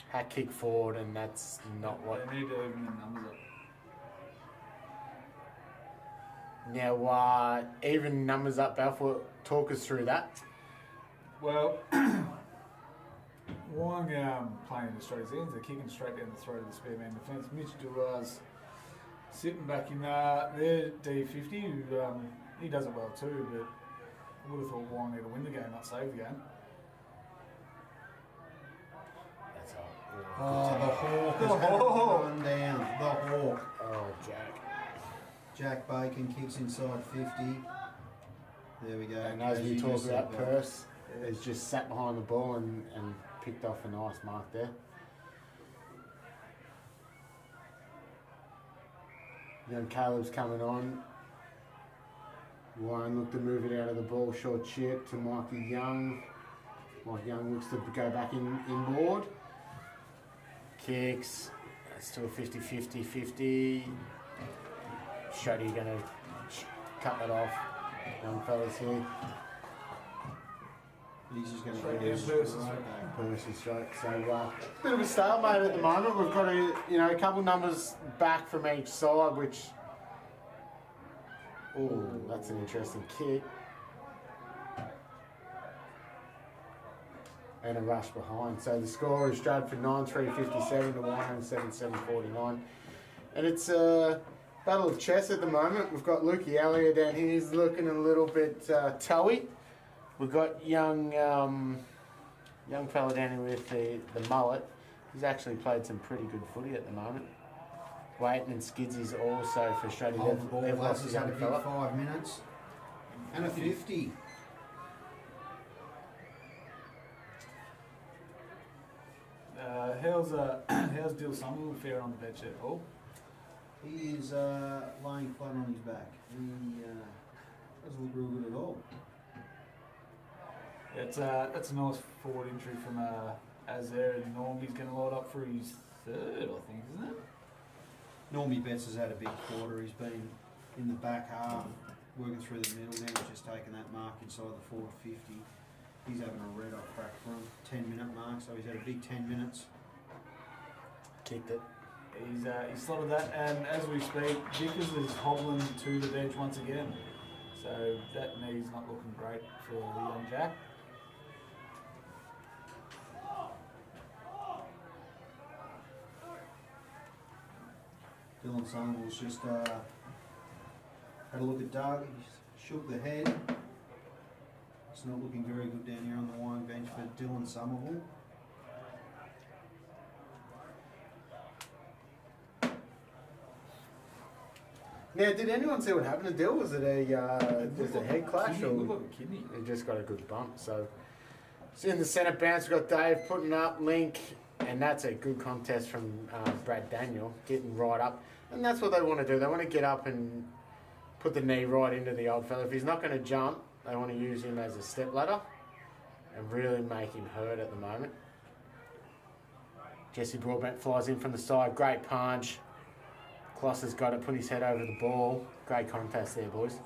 hat kick forward, and that's not what. They need to even the numbers up. Now, even numbers up, Balfour, talk us through that. Well, Wong playing in the straight ends, they're kicking straight down the throat of the spare man defence. Mitch Duraz sitting back in their D50, who he does it well too, but I would have thought Wong need to win the game, not save the game. That's all. Oh, the Hawk has had it run down. The Hawk. Oh, Jack. Jack Bacon kicks inside 50. There we go. And as we you talk just about said, Purse, he's just sat behind the ball and picked off a nice mark there. Then Caleb's coming on. Warren looked to move it out of the ball, short chip to Mikey Young. Mikey Young looks to go back inboard. Kicks. It's still 50-50-50. Shuddy going to cut that off. Young fellas here. He's just going to Straight go down straight Purse's back. Percy stroke. So bit of a stalemate at the moment. We've got a couple numbers back from each side, which that's an interesting kick. And a rush behind. So the score is Stratford 9-3-57 to Wyong 7-7-49. And it's a battle of chess at the moment. We've got Lukey Elliott down here. He's looking a little bit toey. We've got young fella down here with the mullet. He's actually played some pretty good footy at the moment. Waiting and Skidsy's also frustrated. Hold the ball, They've lads. lost He's a had a young big fella. 5 minutes. And a 50. How's Dill Summerville faring on the bed sheet, Paul? He is laying flat on his back. He doesn't look real good at all. That's a nice forward entry from Azare and Norm. He's going to light up for his third, I think, isn't it? Normie Betts has had a big quarter. He's been in the back half, working through the middle. Now he's just taken that mark inside the forward 50. He's having a red hot crack for him. 10-minute mark, so he's had a big 10 minutes. Kicked it. He's slotted that, and as we speak, Vickers is hobbling to the bench once again. So that knee's not looking great for the young Jack. Dylan Somerville's just had a look at Doug. He shook the head. It's not looking very good down here on the wine bench for Dylan Somerville. Now, did anyone see what happened to Dill? Was it a head clash Kidney, or looked like a kidney. he just got a good bump? So in the centre bounce, we've got Dave putting up Link, and that's a good contest from Brad Daniel, getting right up. And that's what they want to do. They want to get up and put the knee right into the old fella. If he's not going to jump, they want to use him as a step ladder and really make him hurt at the moment. Jesse Broadbent flies in from the side. Great punch. Kloss has got it, put his head over the ball. Great contest there, boys.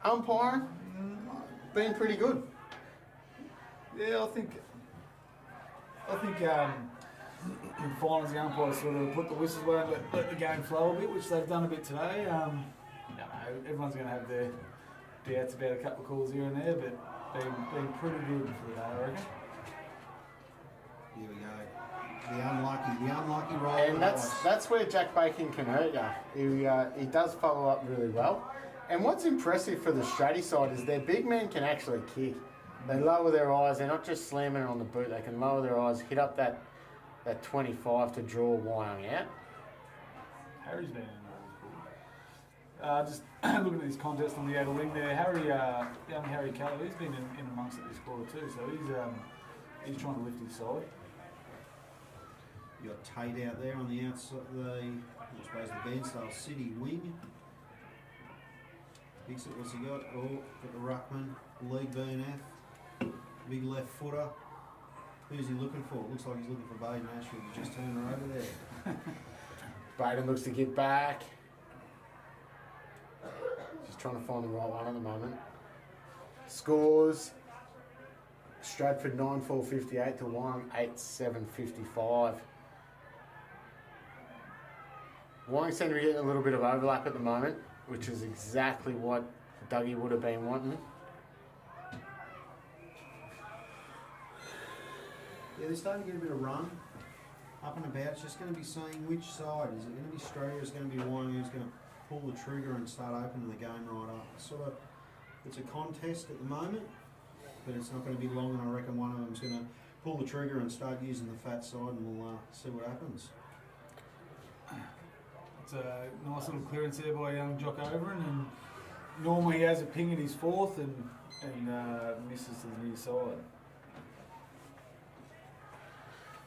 Umpiring, been pretty good. Yeah, I think in finals the umpires sort of put the whistles away and let the game flow a bit, which they've done a bit today. Everyone's going to have their doubts about a couple of calls here and there, but been pretty good for the day, I reckon. Here we go. The unlucky roll. And that's where Jack Bacon can hurt you. He does follow up really well. And what's impressive for the Stratty side is their big men can actually kick. They lower their eyes. They're not just slamming it on the boot. They can lower their eyes, hit up that 25 to draw Wyong out. Harry's been in just looking at this contest on the outer wing there. Young Harry Keller, he's been in amongst it this quarter too, so he's trying to lift his side. You got Tate out there on the outside, I suppose the Bairnsdale City wing. Picks it, what's he got? Oh, got the Ruckman, league BNF, big left footer. Who's he looking for? Looks like he's looking for Baden Ashfield. He just turned her over there. Baden looks to get back. Just trying to find the right one at the moment. Scores: Stratford 9-4-58 to Wyong 8-7-55. Wyong seem to be getting a little bit of overlap at the moment, which is exactly what Dougie would have been wanting. Yeah, they're starting to get a bit of run up and about. It's just going to be seeing which side. Is it going to be Australia or is it going to be Wyong who's going to pull the trigger and start opening the game right up? It's a contest at the moment, but it's not going to be long, and I reckon one of them's going to pull the trigger and start using the fat side, and we'll see what happens. It's a nice little clearance there by young Jock Overend, and normally he has a ping at his fourth and misses to the near side.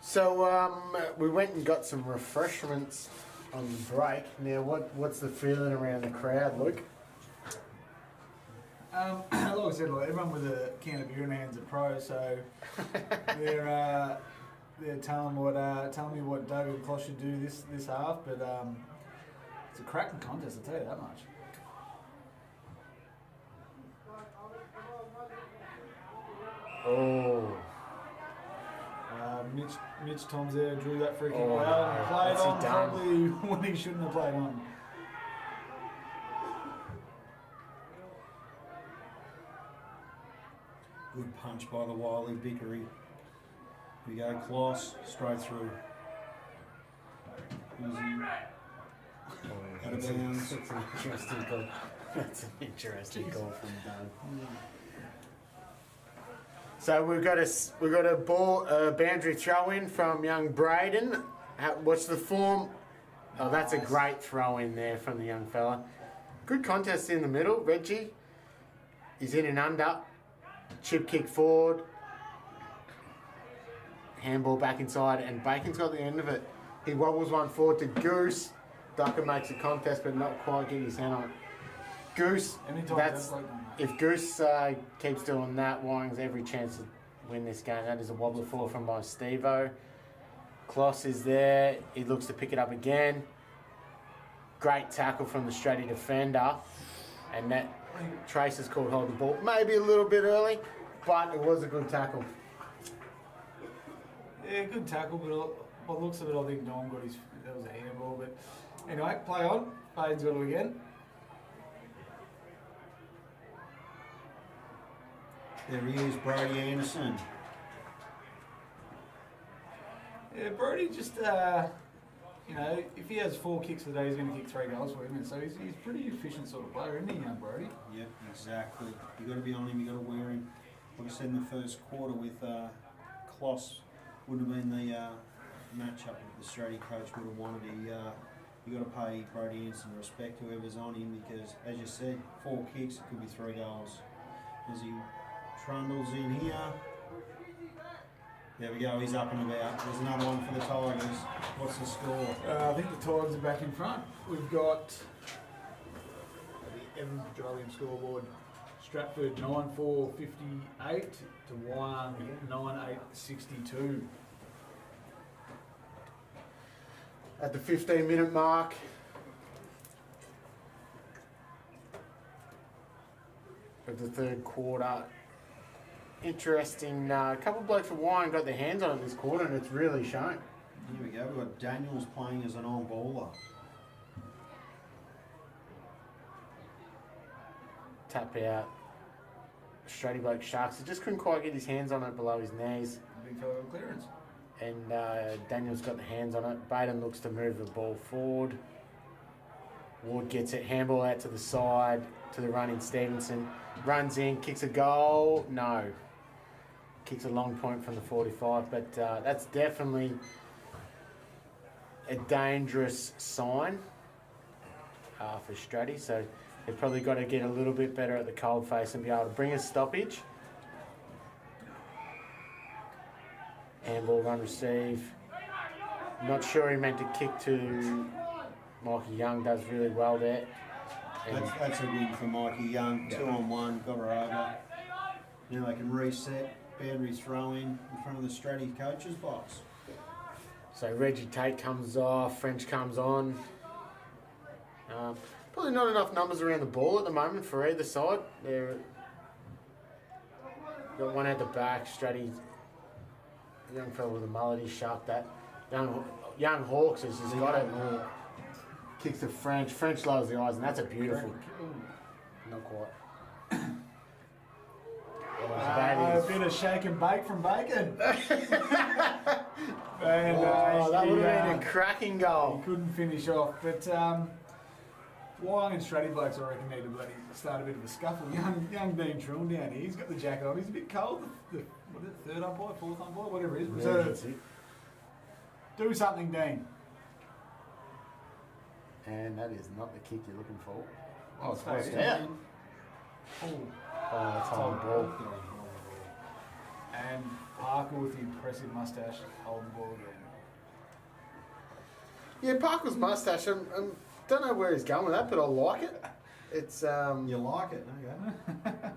So we went and got some refreshments on the break. Now, what's the feeling around the crowd, Luke? Like I said, everyone with a can of beer in hand's a pro, so they're telling me what David and Kloss should do this half, but it's a cracking contest, I'll tell you that much. Oh. Mitch Toms there drew that free kick Oh, well and played what's he on done? probably when he shouldn't have played on. Good punch by the wily Vickery. We go Kloss, straight through. Easy. Out of bounds. That's an interesting goal. That's an interesting goal from Doug. So we've got a ball boundary throw in from young Braden. What's the form? Oh, that's a great throw in there from the young fella. Good contest in the middle. Reggie, he's in and under. Chip kick forward. Handball back inside, and Bacon's got the end of it. He wobbles one forward to Goose. Ducker makes a contest, but not quite get his hand on it. Goose, if Goose keeps doing that, Wyong's every chance to win this game. That is a wobbler forward from by Steve-O. Kloss is there. He looks to pick it up again. Great tackle from the Stratty defender. And that Trace is called hold the ball. Maybe a little bit early, but it was a good tackle. Yeah, good tackle, but by the looks of it, I think Norm got that was a handball. But anyway, play on. Baden's got it again. There he is, Brody Anderson. Yeah, Brody just, if he has 4 kicks a day, he's going to kick 3 goals for him. And so he's a pretty efficient sort of player, isn't he, young Brody? Yep, exactly. You got to be on him. You got to wear him. Like I said in the first quarter with Kloss, would have been the matchup that the Stratty coach would have wanted. You got to pay Brody Anderson respect, whoever's on him, because as you said, 4 kicks, it could be 3 goals. As he trundles in here. There we go, he's up and about. There's another one for the Tigers. What's the score? I think the Tigers are back in front. We've got the Evan Petroleum scoreboard. Stratford 9-4-58 to Wyong 9-8-62. At the 15-minute mark, of the third quarter. Interesting. A couple of blokes from Wyong got their hands on it this quarter, and it's really shown. Here we go. We've got Daniels playing as an on-baller. Tap out. Stratty bloke Sharks. He just couldn't quite get his hands on it below his knees. Big fella with clearance. And Daniels got the hands on it. Baden looks to move the ball forward. Ward gets it. Handball out to the side to the running Stevenson. Runs in, kicks a goal. No. Kicks a long point from the 45. But that's definitely a dangerous sign for Stratty. So they've probably got to get a little bit better at the cold face and be able to bring a stoppage. Handball, run, receive. Not sure he meant to kick to Mikey Young. Does really well there. That's a win for Mikey Young. 2-on-1, got her over. Now they can reset. Boundary throw in front of the Stratty coach's box. So Reggie Tate comes off. French comes on. Probably not enough numbers around the ball at the moment for either side. They're Got one at the back, Stratty, young fellow with a mullet, he sharp that. Young Hawks has just got it. Kicks the French. French lowers the eyes, and that's a beautiful. Not quite. A bit of shake and bake from Bacon. And That would have been he a cracking goal. couldn't finish off. But Wyong and Stratty blokes, I reckon, need to bloody start a bit of a scuffle. Young Dean Trillin down here, he's got the jacket on. He's a bit cold. What is it, third umpire, fourth umpire, whatever it is. Reserve. Do something, Dean. And that is not the kick you're looking for. Oh, it's close close out. down. Oh, that's on the ball. And Parker with the impressive moustache holding the ball again. Yeah, Parker's moustache. I don't know where he's going with that, but I like it. It's You like it, okay?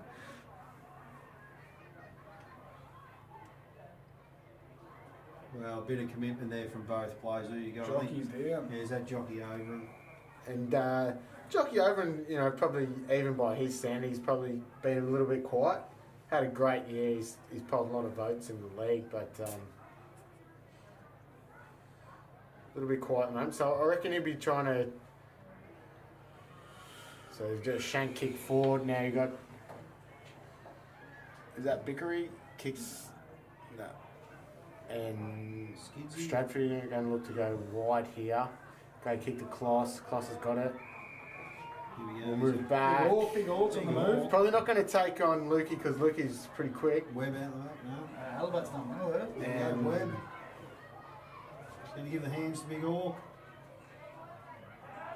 Well, a bit of commitment there from both players. There you go. I think Jockey's down. Yeah, is that jockey over? and Jockey Oven, you know, probably even by his standard, he's probably been a little bit quiet. Had a great year. He's pulled a lot of votes in the league, but a little bit quiet at the moment. So I reckon he'll be trying to. So he's just shank kick forward. Now you got. Is that Bickery? Kicks. No. And Skidsy? Stratford are going to look to go wide here. Go kick to Kloss. Kloss has got it. Here we go. We'll move back. Big Orts on the move. Probably not going to take on Lukey because Lukey's pretty quick. Webb out the back, no. Haliburton's done well there. There you go, Webb. Going to give the hands to Big Orc.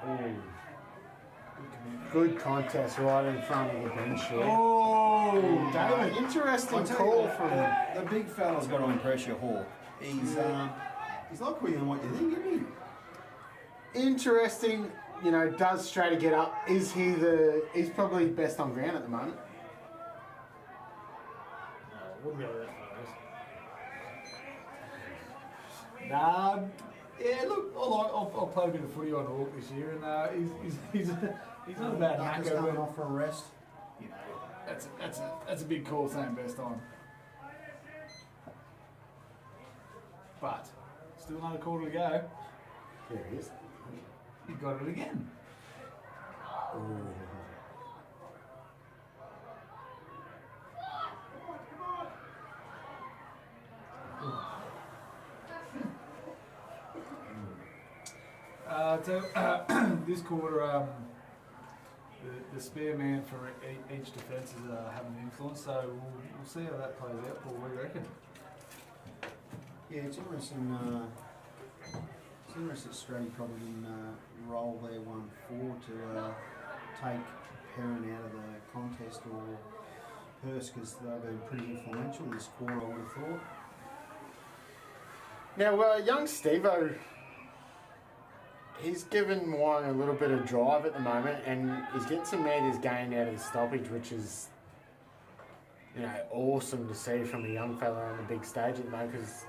Ooh. Good contest right in front of the bench here. Oh, David. Interesting I'll tell you call what, from. the big fella's got to impress your Hawk. He's not quicker than what you think, isn't he? Interesting, you know, does Strader get up? Is he he's probably best on ground at the moment. Wouldn't go that far. Nah, yeah, look, I'll play a bit of footy on Hawk this year, and he's not a bad Ducker's knacker, coming but off for a rest. you know, that's a big call saying best on. But still another quarter to go. There he is. He got it again. This quarter, the spare man for each defence is having an influence, so we'll see how that plays out. Paul, what do you reckon? Yeah, it's interesting. It's interesting Stratty probably didn't roll their 1-4 to take Perrin out of the contest or Hurst because they've been pretty influential this quarter, I would have thought. Now, young Steve-O, he's given Wong a little bit of drive at the moment, and he's getting some metres gained out of the stoppage, which is, you know, awesome to see from a young fella on the big stage at the moment because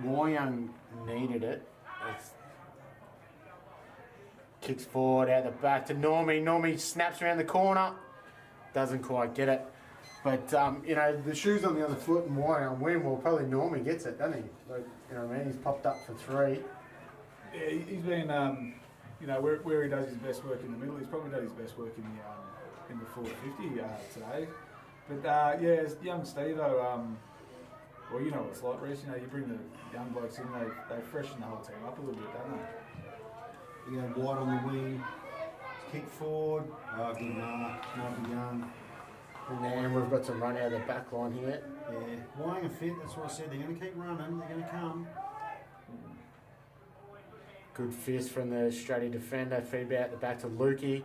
Young needed it. It's kicks forward out the back to Normie. Normie snaps around the corner, doesn't quite get it. But, you know, the shoe's on the other foot and Young win. Well, probably Normie gets it, doesn't he? Like, you know what I mean? He's popped up for 3. Yeah, he's been, you know, where he does his best work in the middle. He's probably done his best work in the 450 today. But yeah, young Steve-O, well, you know what it's like, Reece. You know, you bring the young blokes in, they freshen the whole team up a little bit, don't they? We go wide on the wing, kick forward. Oh, good mark. Michael Young. And we've got some run out of the back line here. Yeah, Wyong are fit. That's what I said. They're going to keep running. They're going to come. Good fist from the Stratty defender. Feedback at the back to Lukey.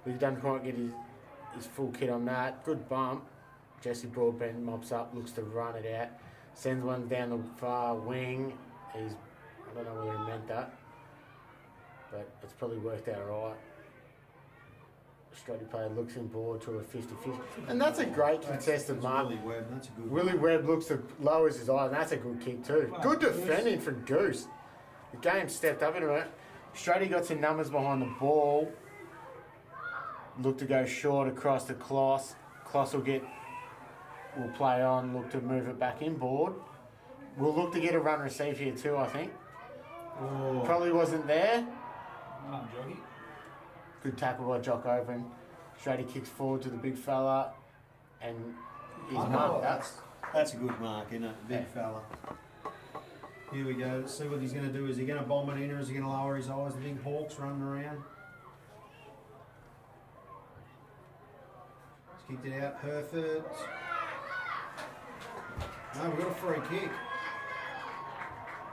He doesn't quite get his full kit on that. Good bump. Jesse Broadbent mops up, looks to run it out. Sends one down the far wing. I don't know whether he meant that, but it's probably worked out alright. Stratty player looks in board to a 50-50. And that's a great contested mark. Willie Webb. That's a good Willie Webb looks to lowers his eye, and that's a good kick too. Good defending from Goose. The game stepped up in a minute. Stratty got some numbers behind the ball. Looked to go short across to Kloss. Kloss will get will play on, look to move it back inboard. We'll look to get a run receive here too, I think. Oh. Probably wasn't there. Joggy. Good tackle by Jock Open. Straight kicks forward to the big fella, and he's marked. That's a good mark, isn't it? Big fella. Here we go. Let's see what he's going to do. Is he going to bomb it in, or is he going to lower his eyes? The big Hawks running around. He's kicked it out. Herford. No, we've got a free kick.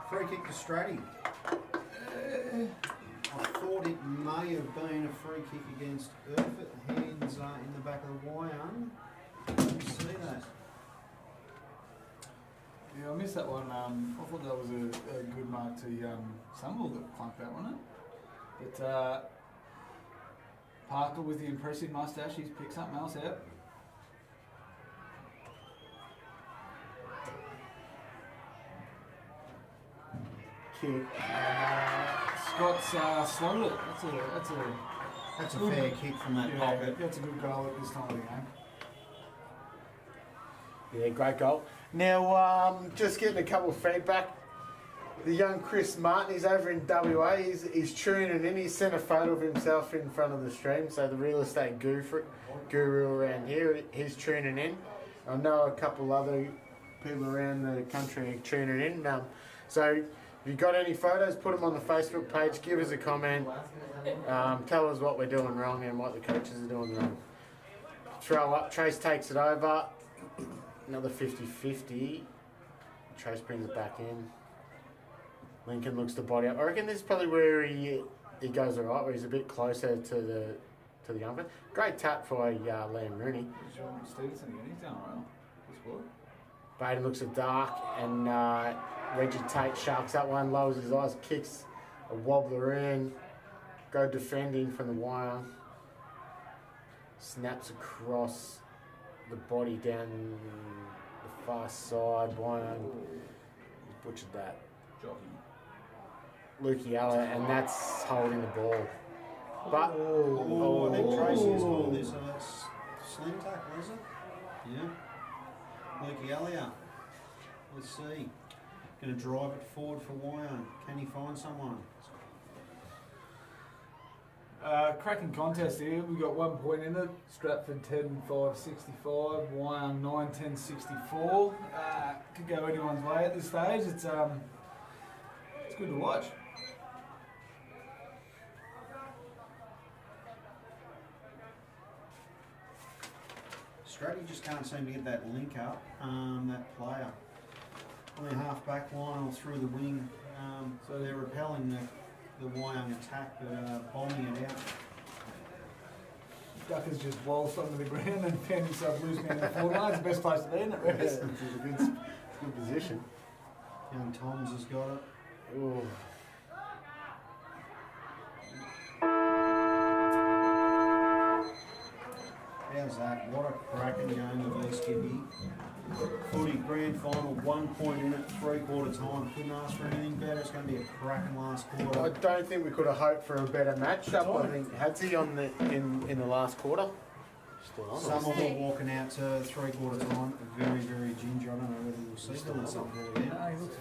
Free kick to Stratty. I thought it may have been a free kick against Herford. Hands in the back of the wire. Didn't see that. Yeah, I missed that one. I thought that was a good mark to Summerall that clunked that one. But Parker with the impressive moustache, he's picked something else out. Kick. Scott's slowed it. That's a fair kick from that pocket. That's a good goal at this time of the game. Yeah, great goal. Now, just getting a couple of feedback. The young Chris Martin, he's over in WA. He's tuning in. He sent a photo of himself in front of the stream. So the real estate guru around here, he's tuning in. I know a couple other people around the country are tuning in. So if you've got any photos, put them on the Facebook page. Give us a comment. Tell us what we're doing wrong and what the coaches are doing wrong. Throw up. Trace takes it over. Another 50-50. Trace brings it back in. Lincoln looks to body up. I reckon this is probably where he goes alright, where he's a bit closer to the umpire. Great tap for Liam Rooney. Stevenson again, he's done well. This boy. Baden looks at Dark, and Reggie Tate sharks that one, lowers his eyes, kicks a wobbler in. Go defending from the wire. Snaps across the body down the far side. Wyong butchered that. Jockey. Luciella, and that's holding the ball. But I think Tracy is calling this a sling tackle, is it? Yeah. Luciella. Let's see. Going to drive it forward for Wyong. Can he find someone? Cracking contest here. We've got 1 point in it. Stratford 10-5-65. Wyong 9-10-64. Could go anyone's way at this stage. It's good to watch. Stratty just can't seem to get that link up, that player. On their half back line or through the wing. So they're repelling the Wyong attack, but bombing it out. Ducker's just waltzed onto the ground and found himself loose down the forward line. It's the best place to be, isn't it, Revis? It's a good position. Young Toms has got it. Ooh. How's that? What a cracking game of East Kippy. Footy grand final, 1 point in it, 3/4 time. Couldn't ask for anything better. It's going to be a cracking last quarter. I don't think we could have hoped for a better matchup. I think Hadsy on in the last quarter. Still on. Somerville walking out to 3/4 time. Very, very ginger. I don't know whether we'll see them or something. No, he looks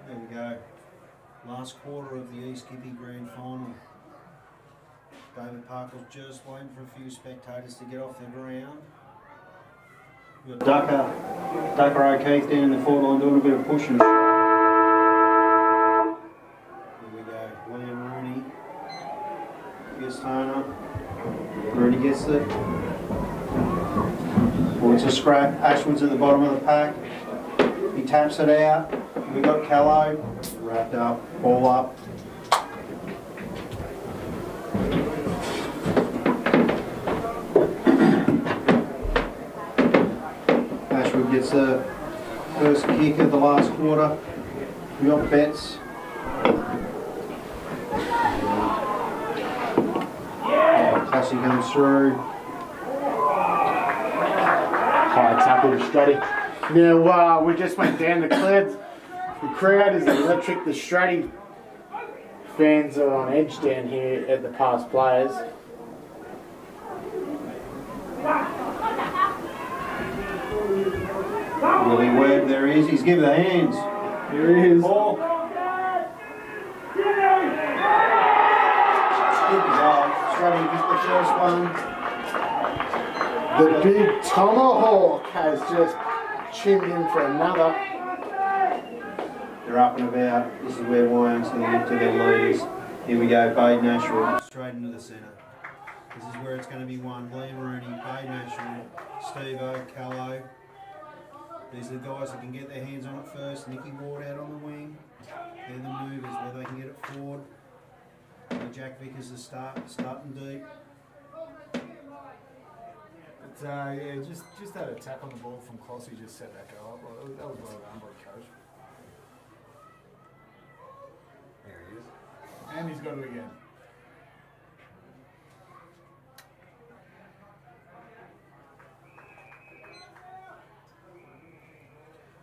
There we go. Last quarter of the East Gippy Grand Final. David Parker's just waiting for a few spectators to get off the ground. We've got Ducker O'Keefe down in the forward line doing a bit of pushing. Here we go. Liam Rooney gets Turner. Rooney gets it. Well, it's a scrap. Ashwood's at the bottom of the pack. He taps it out. We've got Callow wrapped up, ball up. Ashwood gets the first kick of the last quarter. We've got Betts. Classy comes through. High tackle to Stratty. Now, we just went down the clouds. The crowd is electric. The Stratty fans are on edge down here at the past players. Willie Webb, there he is. He's giving the hands. Here he is. Ball. Good goal. Stratty gets the first one. The big tomahawk has just chinned in for another. They're up and about. This is where Wyong's going to get to their leaders. Here we go, Baden Ashwood. Straight into the centre. This is where it's going to be won. Liam Rooney, Baden Ashwood, Steve-O, Callow. These are the guys that can get their hands on it first. Nicky Ward out on the wing. They're the movers where they can get it forward. Jack Vickers is starting deep. But, yeah, just that attack on the ball from Clossy just set that go up. Well, that was well done by the coach. There he is. And he's got it again.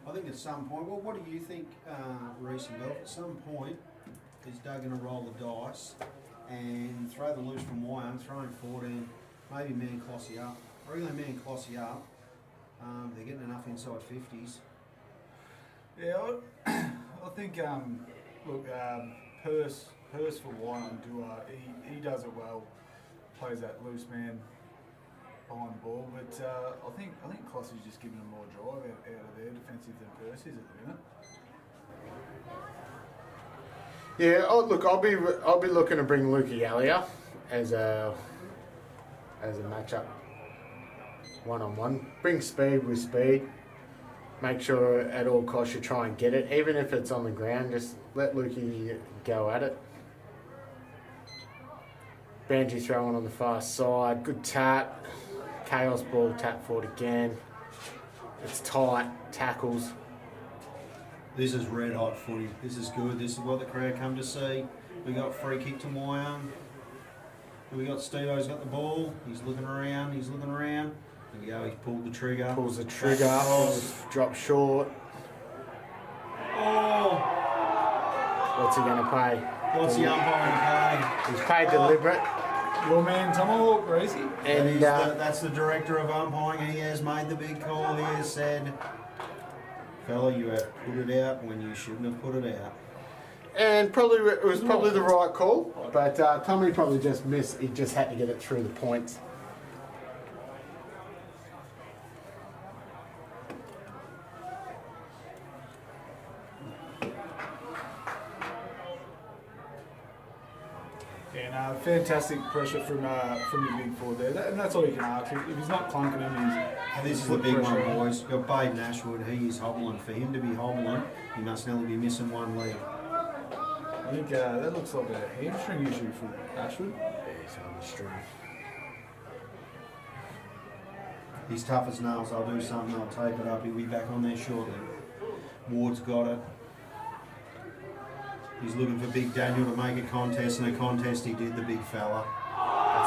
I think at some point, well, what do you think, Reese and Dolph? At some point, is Doug going to roll the dice and throw the loose from Wyong, throw him forward and maybe man Clossy up? I reckon they man Clossy up. They're getting enough inside 50s. Yeah, I think, look, Purse for Wyong, he does it well, plays that loose man behind the ball, but I think Clossy's just giving them more drive out of their defensive than Purse is at the minute. Yeah, look, I'll be looking to bring Lukey Elliott as a matchup, one-on-one. Bring speed with speed. Make sure at all costs you try and get it, even if it's on the ground. Just let Lukey go at it. Banji throwing on the far side. Good tap. Chaos ball, tap forward again. It's tight. Tackles. This is red hot footy. This is good. This is what the crowd come to see. We got free kick to Wyong. We got Steve-O's got the ball. He's looking around. He's looking around. There we go. He's pulled the trigger. Pulls the trigger. Drop short. Oh! What's he going to pay? What's the umpire He's paid deliberate. Your man Tomahawk, Gracie. pay? And That's the director of umpiring. He has made the big call. He has said, fella, you have put it out when you shouldn't have put it out. And probably it was probably the right call, but Tommy probably just missed. He just had to get it through the points. And fantastic pressure from your big forward there, and that's all you can ask. If he's not clunking him, And this is the big one, boys. You've got Baden Ashwood. He is hobbling. For him to be hobbling, he must nearly be missing one leg. I think that looks like a hamstring issue for Ashwood. Yeah, he's on the string. He's tough as nails. I'll do something. I'll tape it up. He'll be back on there shortly. Ward's got it. He's looking for Big Daniel to make a contest, and a contest he did, the big fella.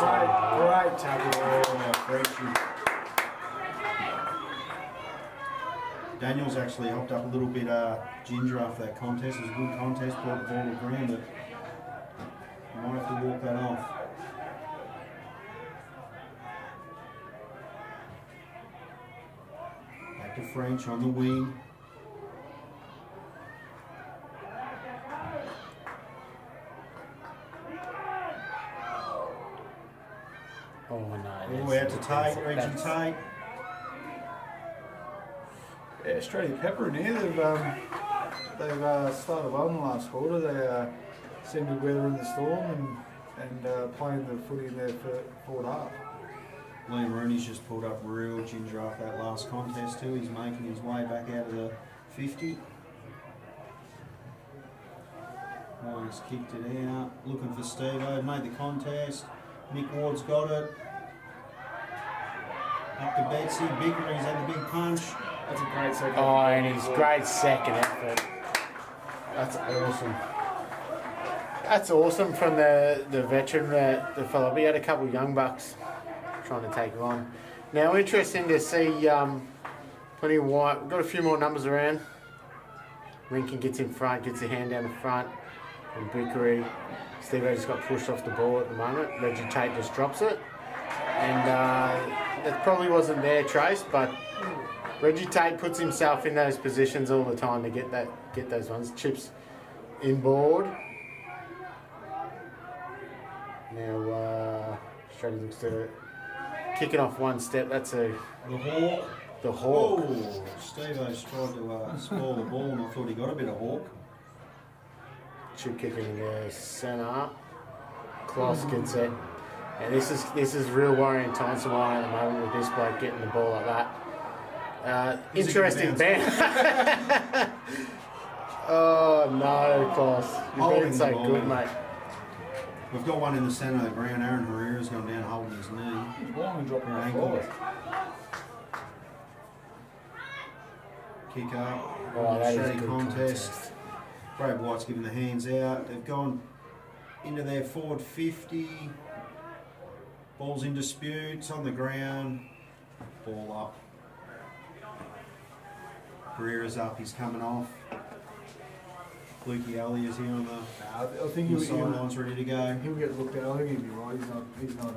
Great tackle. Oh, appreciate. Daniel's actually hopped up a little bit ginger after that contest. It was a good contest, brought the ball to ground, but you might have to walk that off. Back to French on the wing. Oh, out to Tate, Reggie Tate. Yeah, Australia Pepper in here. They've started well in the last quarter. They seem to be weathering the storm and playing the footy in their forward half. Liam Rooney's just pulled up real ginger after that last contest too. He's making his way back out of the 50. Oh, he's kicked it out. Looking for Steve-O. Made the contest. Nick Ward's got it. Up to Betsy. Bickering's had the big punch. That's a great second. Oh, and his great second effort. That's awesome. That's awesome from the veteran, the fellow. We had a couple of young bucks trying to take him on. Now, interesting to see plenty of white. We've got a few more numbers around. Lincoln gets in front, gets a hand down the front. And Bickery, Steve-O just got pushed off the ball at the moment. Reggie Tate just drops it. And that probably wasn't their trace, but Reggie Tate puts himself in those positions all the time to get those ones. Chips inboard. Now Australia looks to kick it off one step. That's The Hawk. the Hawk. Oh, Steve-O's tried to spoil the ball and I thought he got a bit of Hawk. Chip kicking in the centre. Kloss gets it. And this is real worrying times for mine at the moment with this bloke getting the ball like that. He's a Interesting good ban. Oh no, Kloss. You've Holding been the so ball. good, mate. We've got one in the centre of the ground. Aaron Herrera's gone down holding his knee. He's long and dropping Or the ankle. forward. Kick up. Oh, that is Australia good contest. Brad White's giving the hands out. They've gone into their forward 50. Ball's in dispute. It's on the ground. Ball up. Pereira's up. He's coming off. Lukey Ali is here on I think the he'll sidelines, ready to go. get looked at. I think he'll be right. He's not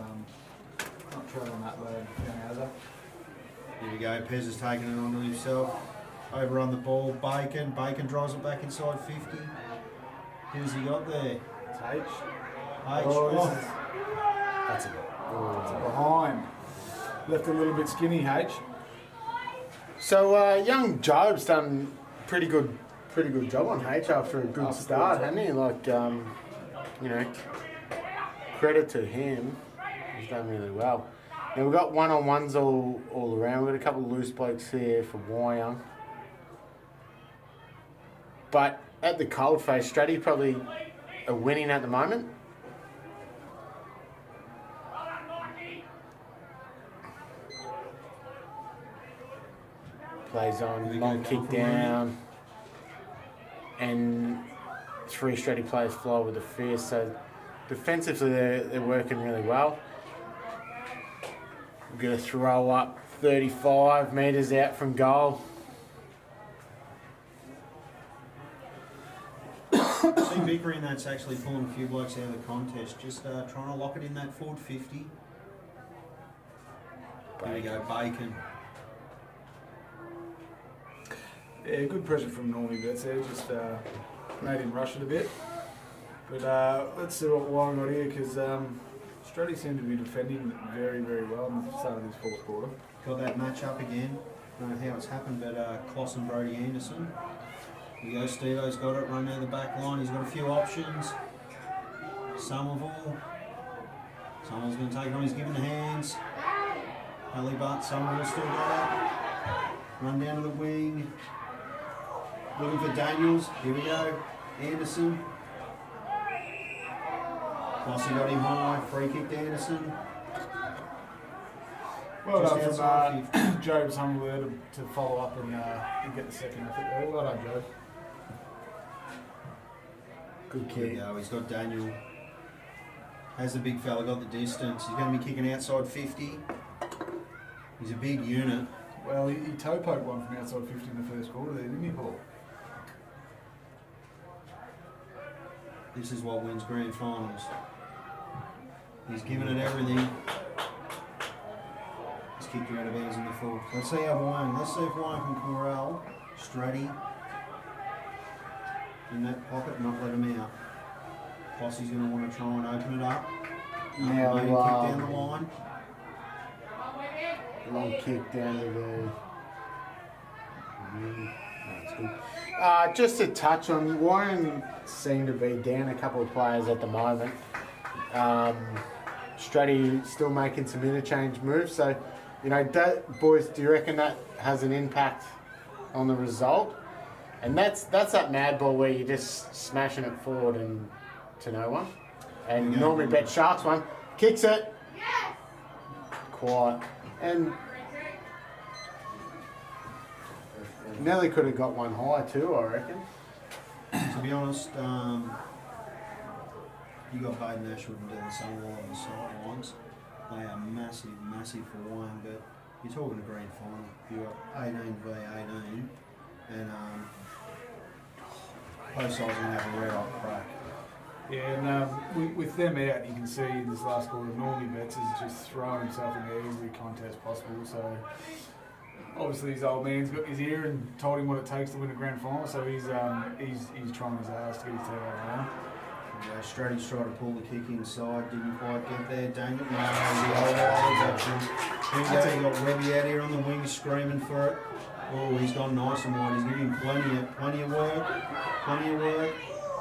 travelling that low down Hazard. Here we go. Pez has taken it onto himself. Over on the ball. Bacon. Bacon drives it back inside 50. Who's he got there? H. It's H. Oh. That's a Behind. Left a little bit skinny, H. So young Job's done pretty good job on H after a good start, hasn't he? Like you know, credit to him. He's done really well. Now we've got one-on-ones all around. We've got a couple of loose blokes here for Wyong. But at the coldface, Stratty probably are winning at the moment. Plays on, long kick down. And 3 Stratty players fly with the fierce. So defensively they're working really well. We're going to throw up 35 metres out from goal. See Bickering, that's actually pulling a few blokes out of the contest. Just trying to lock it in that forward 50. There we go, Bacon. Yeah, good pressure from Normie Betts there. Just made him rush it a bit. But let's see what Warren got here, because Stratty seemed to be defending very, very well in the start of this fourth quarter. Got that match up again. I don't know how it's happened, but Kloss and Brody Anderson. Here we go, Steve-O's got it, run down the back line. He's got a few options. Somerville. Somerville's going to take it on. He's giving the hands. Hallibutt, Somerville's still got it. Run down to the wing. Looking for Daniels. Here we go. Anderson. Klossy got him high. Free kick to Anderson. Well Just done outside from Job Somerville there to follow up and get the second effort there. Well done, Job. Good Here we kick. go. He's got Daniel. Has the big fella got the distance? He's going to be kicking outside 50. He's a big unit. Well, he toe poked one from outside 50 in the first quarter there, didn't he, Paul? This is what wins grand finals. He's given it everything. He's kicked her out of bounds in the full. Let's see how Wyong. Let's see if Wyong can corral Stratty in that pocket and not let him out. Posse's going to want to try and open it up. Now, Maybe kick down the line. long kick down to the. That's good. Just to touch on, Warren seem to be down a couple of players at the moment. Stratty still making some interchange moves, so boys, do you reckon that has an impact on the result? And that's that mad ball where you're just smashing it forward and to no one. And normally bet Sharks one, kicks it, quiet, and Nelly could have got one high too, I reckon. To be honest, you got Bairnsdale and down Sunwell on the sidelines. They are massive, massive for one, but you're talking a grand final. You got 18 v 18, and both sides are going to have a red hot crack. Yeah, and with them out, you can see in this last quarter, Normie Betts has just thrown himself in every contest possible. So obviously his old man's got his ear and told him what it takes to win a grand final. So he's trying his hardest to get his team around. Yeah, Stratty's tried to pull the kick inside, didn't quite get there. Daniel, no, he got Webby out here on the wing screaming for it. Oh, he's gone nice and wide. He's giving plenty of work.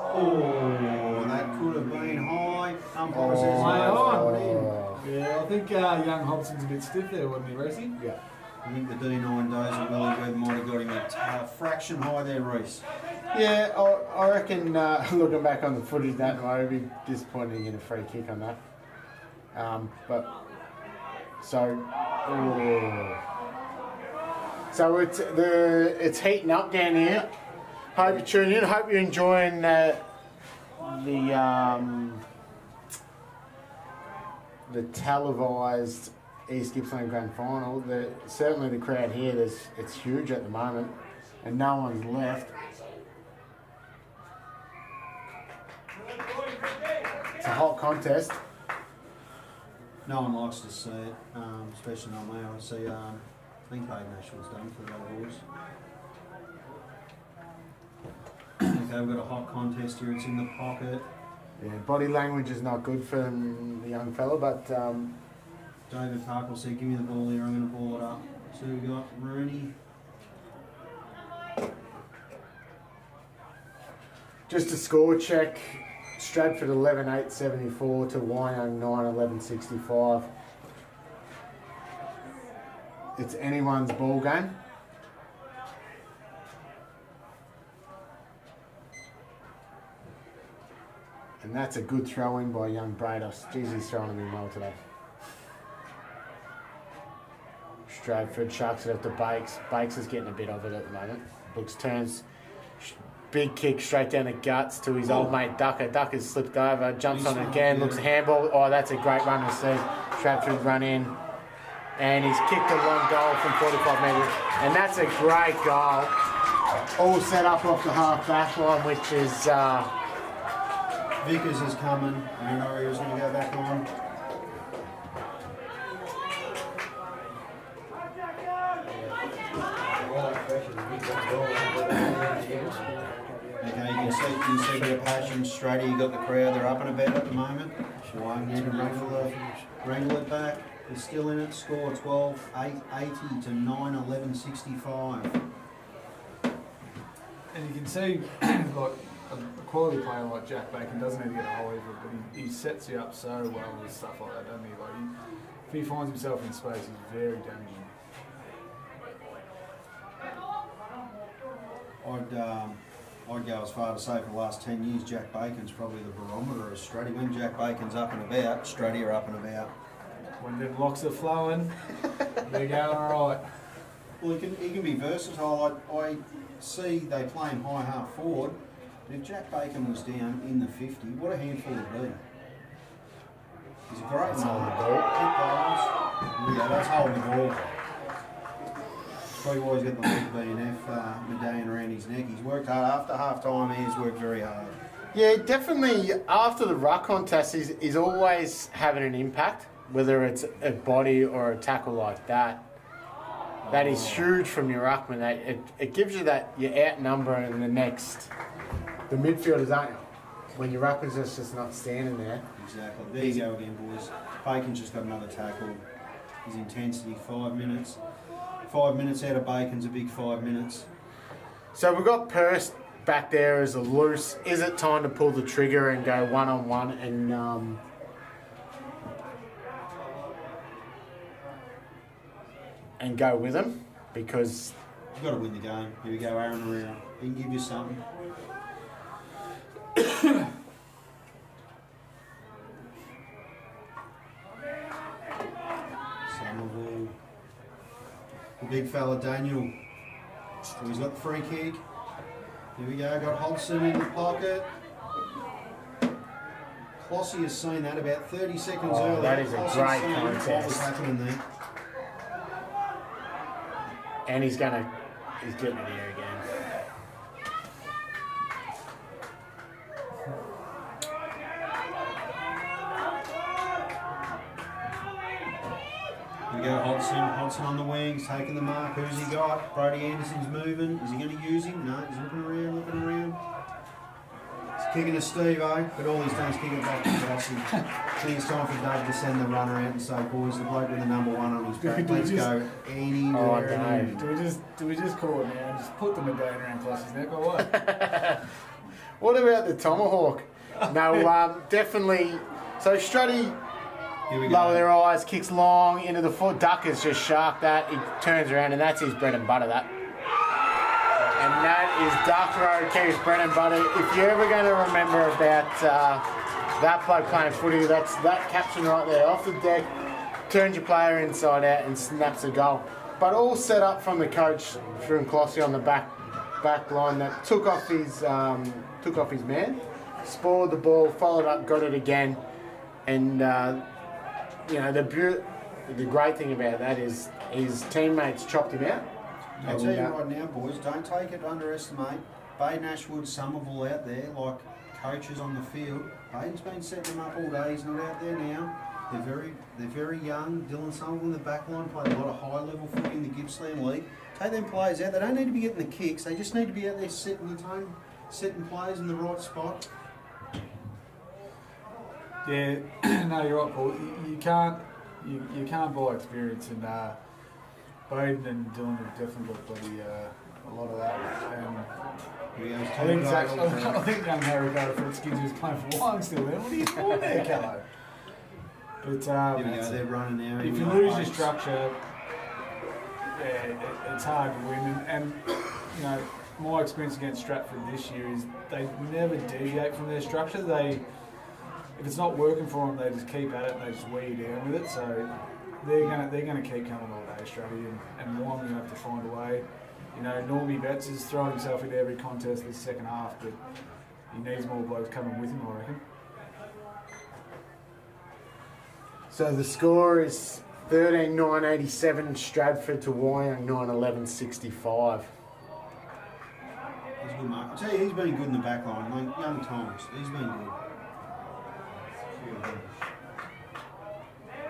Oh, that could have been high. Umpire says Yeah, I think young Hobson's a bit stiff there, wasn't he, Reese? Yeah. I think the D9 days of Willie Webb might have got him a fraction high there, Reese. Yeah, I reckon looking back on the footage, that might be disappointing in a free kick on that. So it's heating up down here. Hope you tune in. Hope you're enjoying the televised East Gippsland Grand Final. Certainly the crowd here, it's huge at the moment, and no one's left. It's a hot contest. No one likes to see it, especially not me. I see, I think Bairnsdale's done for the boys. Okay, we've got a hot contest here. It's in the pocket. Yeah, body language is not good for the young fella, but David Park will say, give me the ball here, I'm going to ball it up. So we've got Rooney. just a score check. Stratford 11-8-74 to Wyong 9-11-65. It's anyone's ball game. And that's a good throw in by young Brados. Jeez, he's throwing him in well today. Stratford sharks it up to Bakes. Bakes is getting a bit of it at the moment. Brooks turns. Big kick straight down the guts to his old mate Ducker. Ducker's slipped over, jumps on it again, looks a handball. Oh, that's a great run to see. Stratford run in. And he's kicked a long goal from 45 metres. And that's a great goal. All set up off the half back line, which is... Vickers is coming. Minoria going to go back on. Okay, you can see a bit of passion straight. You got the crowd, they're up and about at the moment. Wyong need to wrangle it back. They're still in it. Score 12-8-80 to 9-11-65. And you can see, like a quality player like Jack Bacon doesn't need to get a hole either, but he sets you up so well with stuff like that, doesn't he? Like if he finds himself in space, he's very damaging. I'd go as far to say for the last 10 years, Jack Bacon's probably the barometer of Stratty. When Jack Bacon's up and about, Stratty are up and about. When the locks are flowing, they're going all right. Well, he can be versatile. I see they play him high half forward. But if Jack Bacon was down in the 50, what a handful it'd be. He's a great That's man. holding the ball. Hit goals. Yeah, that's holding the ball. Probably why he's got the lead BNF medallion around his neck. He's worked hard. After half time, he's worked very hard. Yeah, definitely after the ruck contest, he's always having an impact, whether it's a body or a tackle like that. That is huge from your ruckman. It gives you that you're outnumbering the midfielders, aren't you? When your ruckman's just not standing there. Exactly. There you go again, boys. Bacon's just got another tackle. his intensity. 5 minutes. 5 minutes out of Bacon's a big 5 minutes. So we've got Purse back there as a loose. Is it time to pull the trigger and go one-on-one and go with him? Because You've got to win the game. Here we go, Aaron Herrera. He can give you something. Somerville. The big fella, Daniel. So he's got the free kick. Here we go, got Hodgson in the pocket. Clossy has seen that about 30 seconds earlier. That is a Clossy great seen what was contest. happening there. and he's getting it here again. Here we go, Hodgson on the wings, taking the mark. Who's he got? Brody Anderson's moving. Is he going to use him? No, he's looking around. He's kicking to Steve-O, but all he's done is kick it back to Rossi. I think it's time for Doug to send the runner out and say, boys, the bloke with the number one on his back, let's go anywhere. Do we just call it now and just put the medallion around Closs's neck or what? What about the tomahawk? No, definitely. So Strutty, Here we go. lower their eyes, kicks long into the foot. Duckers just shark that. He turns around and that's his bread and butter, that. And that is Duck Road Keith's bread and butter. If you're ever going to remember about that bloke playing footy, that's that caption right there. Off the deck, turns your player inside out and snaps a goal. But all set up from the coach, from Clossy on the back line that took off his man, spoiled the ball, followed up, got it again. And, the great thing about that is his teammates chopped him out. I'll tell you right now, boys, don't take it to underestimate. Baden Ashwood, Somerville out there, like coaches on the field. Baden's been setting them up all day. He's not out there now. They're very young. Dylan Somerville in the back line played a lot of high-level footy in the Gippsland League. Take them players out. They don't need to be getting the kicks. They just need to be out there setting players in the right spot. Yeah, no, you're right, Paul. You can't buy experience, and Baden and Dylan have definitely got bloody a lot of that. I think young Harry Garfield who's playing for Wyong still there. What are you doing there, Callow? But Here we go. They're running now. if you lose your structure, it's hard to win. And my experience against Stratford this year is they never deviate from their structure. If it's not working for them, they just keep at it and they just wear you down with it. So they're gonna keep coming all day, Stratty, and Wyong gonna have to find a way. Normie Betts has thrown himself into every contest this second half, but he needs more blokes coming with him, I reckon. So the score is 13-9-87 Stratford to Wyong 9-11-65. He's a good mark. I tell you, he's been good in the back line. Like young Thomas, he's been good.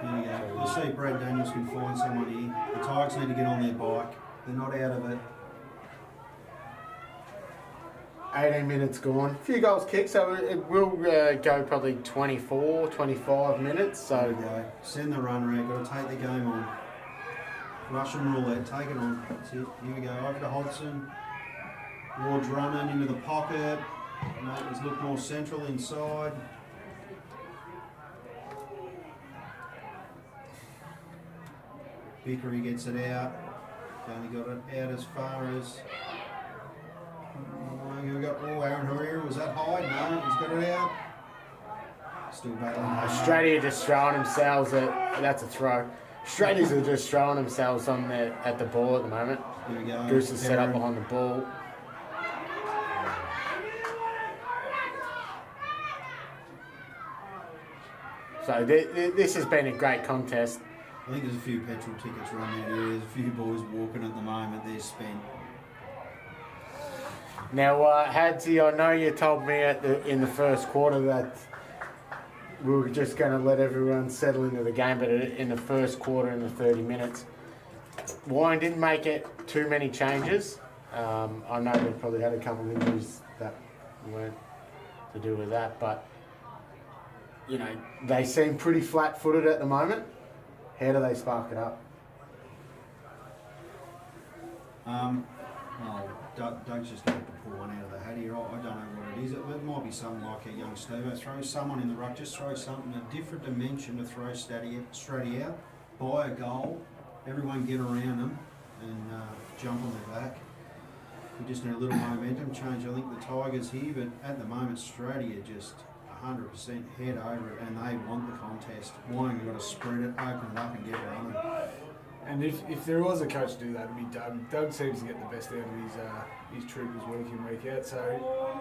Here we go. We'll see if Brad Daniels can find someone here. The Tigers need to get on their bike. They're not out of it. 18 minutes gone. A few goals kicked, so it will go probably 24, 25 minutes. There So we go. Send the runner out. Got to take the game on. Russian roulette. Take it on. That's it. Here we go. Over to Hodgson. Ward's running into the pocket. He's looked more central inside. Vickery gets it out. Only got it out as far as. We got Aaron Herrera. Was that high? No, he's got it out. Still battling. Australia just throwing themselves that's a throw. Australians are just throwing themselves at the ball at the moment. Here we go. Goose is set up behind the ball. So this has been a great contest. I think there's a few petrol tickets running out here. There's a few boys walking at the moment. They're spent. Now, Hadsy, I know you told me in the first quarter that we were just going to let everyone settle into the game, but in the first quarter, in the 30 minutes, Wyong didn't make it too many changes. I know they probably had a couple of injuries that weren't to do with that, but they seem pretty flat-footed at the moment. How do they spark it up? Well, Doug's just going to pull one out of the hat here. I don't know what it is. It might be something like a young Stevo. Throw someone in the ruck, just throw something, a different dimension to throw Stratty out, buy a goal, everyone get around them and jump on their back. We just need a little momentum change. I think the Tigers here, but at the moment Stratty are just 100% head over it and they want the contest. Wyong, you've got to spread it, open it up and get running. And if there was a coach to do that, it'd be Doug. Doug seems to get the best out of his troopers week in, week out. So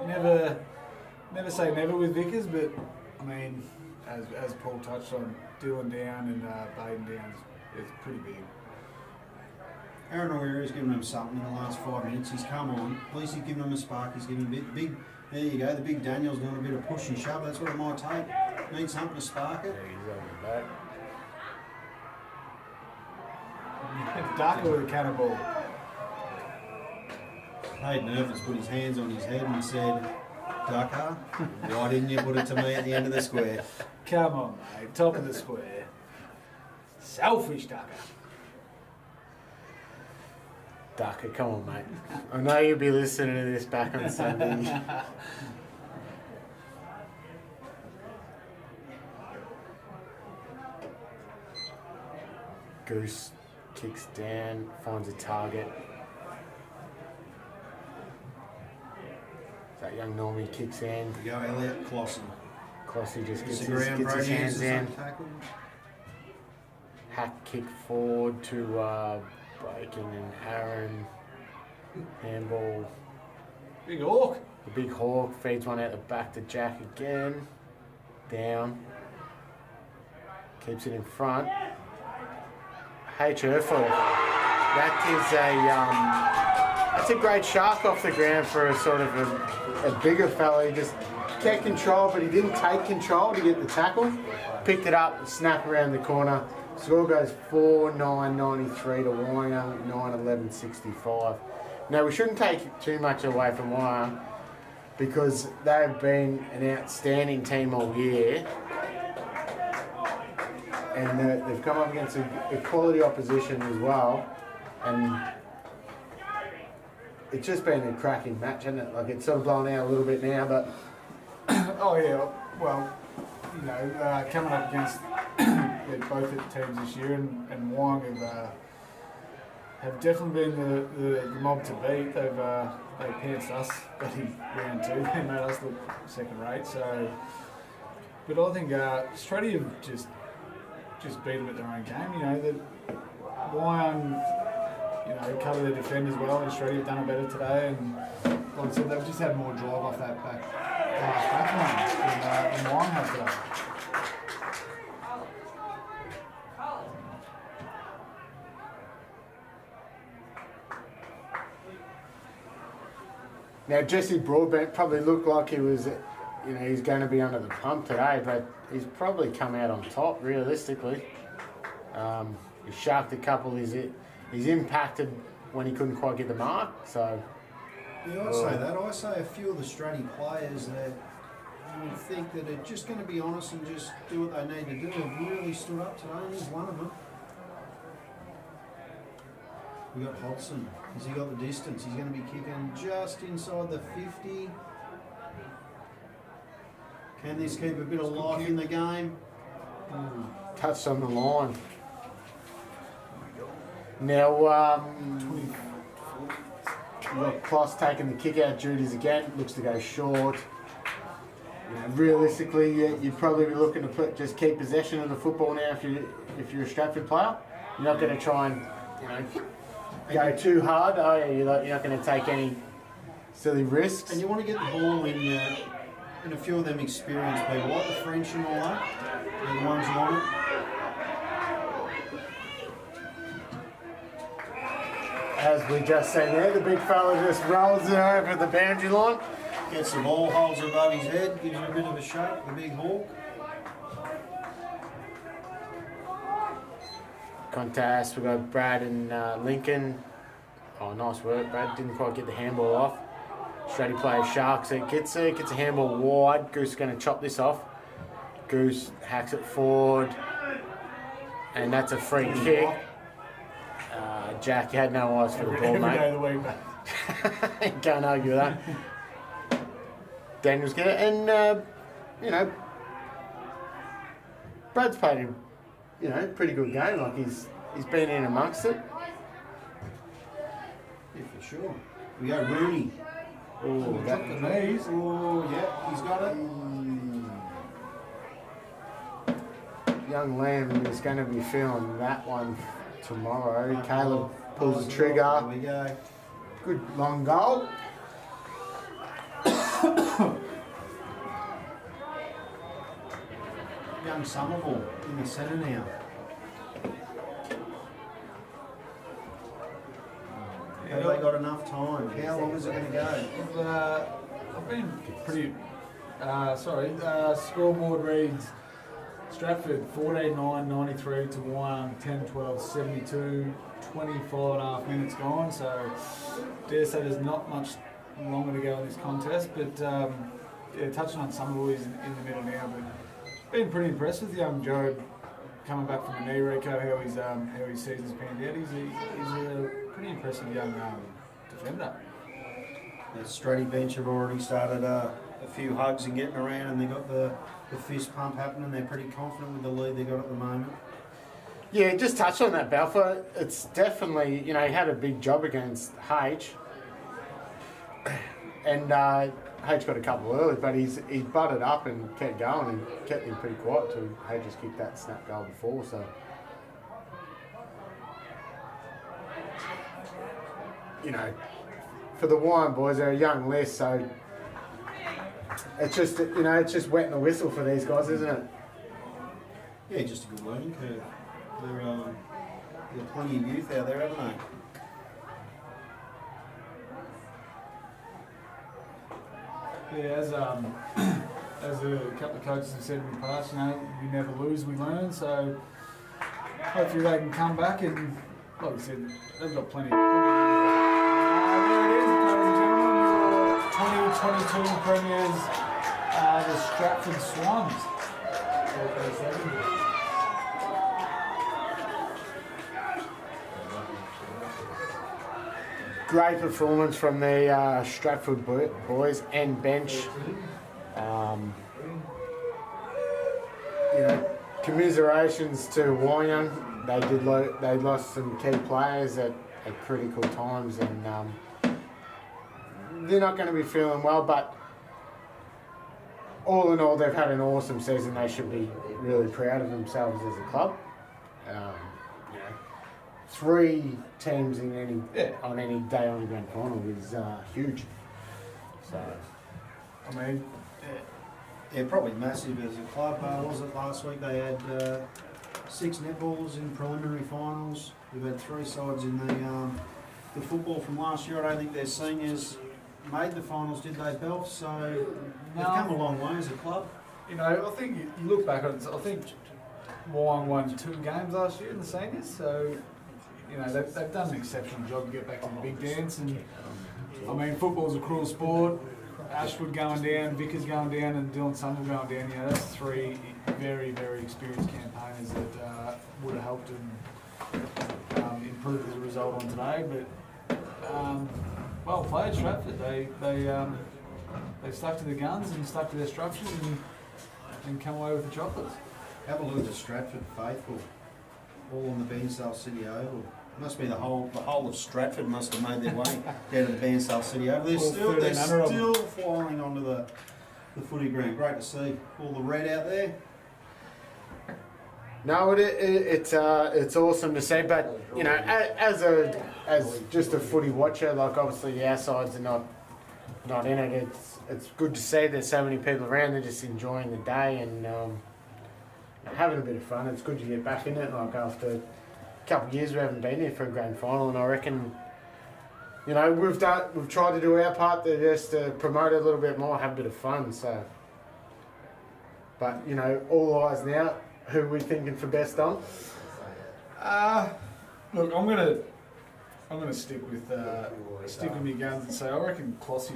never say never with Vickers, but I mean, as Paul touched on, Dylan down and Baden down is pretty big. Aaron O'Hara's given them something in the last 5 minutes. He's come on. At least he's given them a spark. He's given a big. There you go. The big Daniel's doing a bit of push and shove. That's what it might take. Need something to spark it. Yeah, he's on the back. Darker with a cannonball. Hayden Irvins put his hands on his head and said, "Ducker, why didn't you put it to me at the end of the square?" Come on, mate. Top of the square. Selfish Ducker. Ducker, come on, mate. I know you'll be listening to this back on Sunday. Goose kicks down, finds a target. That young Normie kicks in. You go, Elliot, Clossy. Clossy just Gets gets the ground, his hands in. tackle. Hack kick forward to Bacon and Aaron. Handball. Big Hawk. The big Hawk feeds one out the back to Jack again. Down. Keeps it in front. Herford. That's a great shark off the ground for a sort of a bigger fella. He just kept control, but he didn't take control to get the tackle. Picked it up, snap around the corner. Score goes 4-9-93 to Wyong, 9-11-65. Now we shouldn't take too much away from Wyong because they've been an outstanding team all year. And they've come up against a quality opposition as well. And it's just been a cracking match, hasn't it? Like, it's sort of blown out a little bit now, but... Oh, yeah. Well, you know, coming up against both of the teams this year, and Wyong have definitely been the mob to beat. They pantsed us, but in round 2, they made us look second rate. So, but I think Stratty have just beat them at their own game. You know, that Wyong, you know, cover their defenders well, and Stratty have done it better today. And like I said, they've just had more drive off that back line than Wyong have today. Now, Jesse Broadbent probably looked like he was, you know, he's going to be under the pump today, but he's probably come out on top, realistically. He sharked a couple. He's impacted when he couldn't quite get the mark, so... Yeah, I'd say that. I say a few of the Stratty players that you would think that are just going to be honest and just do what they need to do have really stood up today, and he's one of them. We got Hodgson. Has he got the distance? He's going to be kicking just inside the 50. Can this keep a bit of life in the game? Touched on the line. Now, we've got Kloss taking the kick out duties again. Looks to go short. You know, realistically, you'd probably be looking to just keep possession of the football now if you're a Stratford player. You're not going to try and, you know, go too hard, are you? You're not going to take any silly risks. And you want to get the ball in a few of them experienced people, like the French and all that. They're the ones you want it. As we just said there, the big fella just rolls it over the boundary line. Gets the ball, holds it above his head, gives you a bit of a shake, the big hawk. Contest, we've got Brad and Lincoln. Oh, nice work, Brad. Didn't quite get the handball off. Stratty player Sharks. It gets a handball wide. Goose is going to chop this off. Goose hacks it forward. and that's a free kick. Jack, you had no eyes for the ball, Every mate. day of the week, mate. Can't argue with that. Daniel's good, and you know, Brad's played him, you know, pretty good game. Like he's been in amongst it. Yeah, for sure. We go Rooney. Oh, Drop the knees. Oh, yeah, he's got it. young Lamb is going to be feeling that one tomorrow. Caleb pulls the trigger. There we go. Good long goal. Young Somerville in the centre now. Have they got enough time? How long is it going to go? I've been pretty. Scoreboard reads Stratford 14-9, 93 to 1, 10-12, 72, 25.5 minutes gone. So, dare say there's not much longer to go in this contest. But touching on Somerville is in the middle now. But been pretty impressed with young Joe coming back from the knee reco. How his season's panned out. He's a pretty impressive young defender. The Stratty bench have already started a few hugs and getting around, and they got the fist pump happening. They're pretty confident with the lead they got at the moment. Yeah, just touch on that, Balfour. It's definitely, he had a big job against H. And H got a couple early, but he butted up and kept going and kept him pretty quiet till H just kicked that snap goal before. So, for the Wine boys, they're a young list, so it's just, it's just wetting the whistle for these guys, isn't it? Yeah, just a good learning curve. There's plenty of youth out there, haven't they? Yeah, as a couple of coaches have said in the past, we never lose, we learn. So hopefully they can come back and, like we said, they've got plenty. There it is, ladies and gentlemen, your 2022 premiers, the Stratford Swans. Great performance from the Stratford boys and bench. Commiserations to Wyong. They lost some key players at critical times, and they're not going to be feeling well. But all in all, they've had an awesome season. They should be really proud of themselves as a club. 3 teams on any day on the grand final is huge. So, Yeah, probably massive as a club. Was it last week they had 6 netballs in preliminary finals. We've had 3 sides in the football from last year. I don't think their seniors made the finals, did they, Belf? So they've come a long way as a club. I think you look back on it, I think Wyong won 2 games last year in the seniors, so they've done an exceptional job to get back in the big dance. And football's a cruel sport. Ashwood going down, Vickers going down, and Dylan Somerville going down. That's 3 very, very experienced campaigners that would have helped and improved as a result on today. But well played, Stratford. They stuck to their guns and stuck to their structures and come away with the chocolates. Have a look at the Stratford faithful, all on the Bairnsdale City Oval. Must be the whole of Stratford must have made their way down to the Bairnsdale City Oval. They're still flying onto the footy ground. Great to see all the red out there. No, it's awesome to see. But as just a footy watcher, like obviously our sides are not in it. It's good to see there's so many people around. They're just enjoying the day and having a bit of fun. It's good to get back in it. Like after a couple of years we haven't been here for a grand final, and I reckon we've tried to do our part to just promote it a little bit more, have a bit of fun. So, but all eyes now. Who are we thinking for best on? Look, I'm gonna stick with my guns and say I reckon Clossy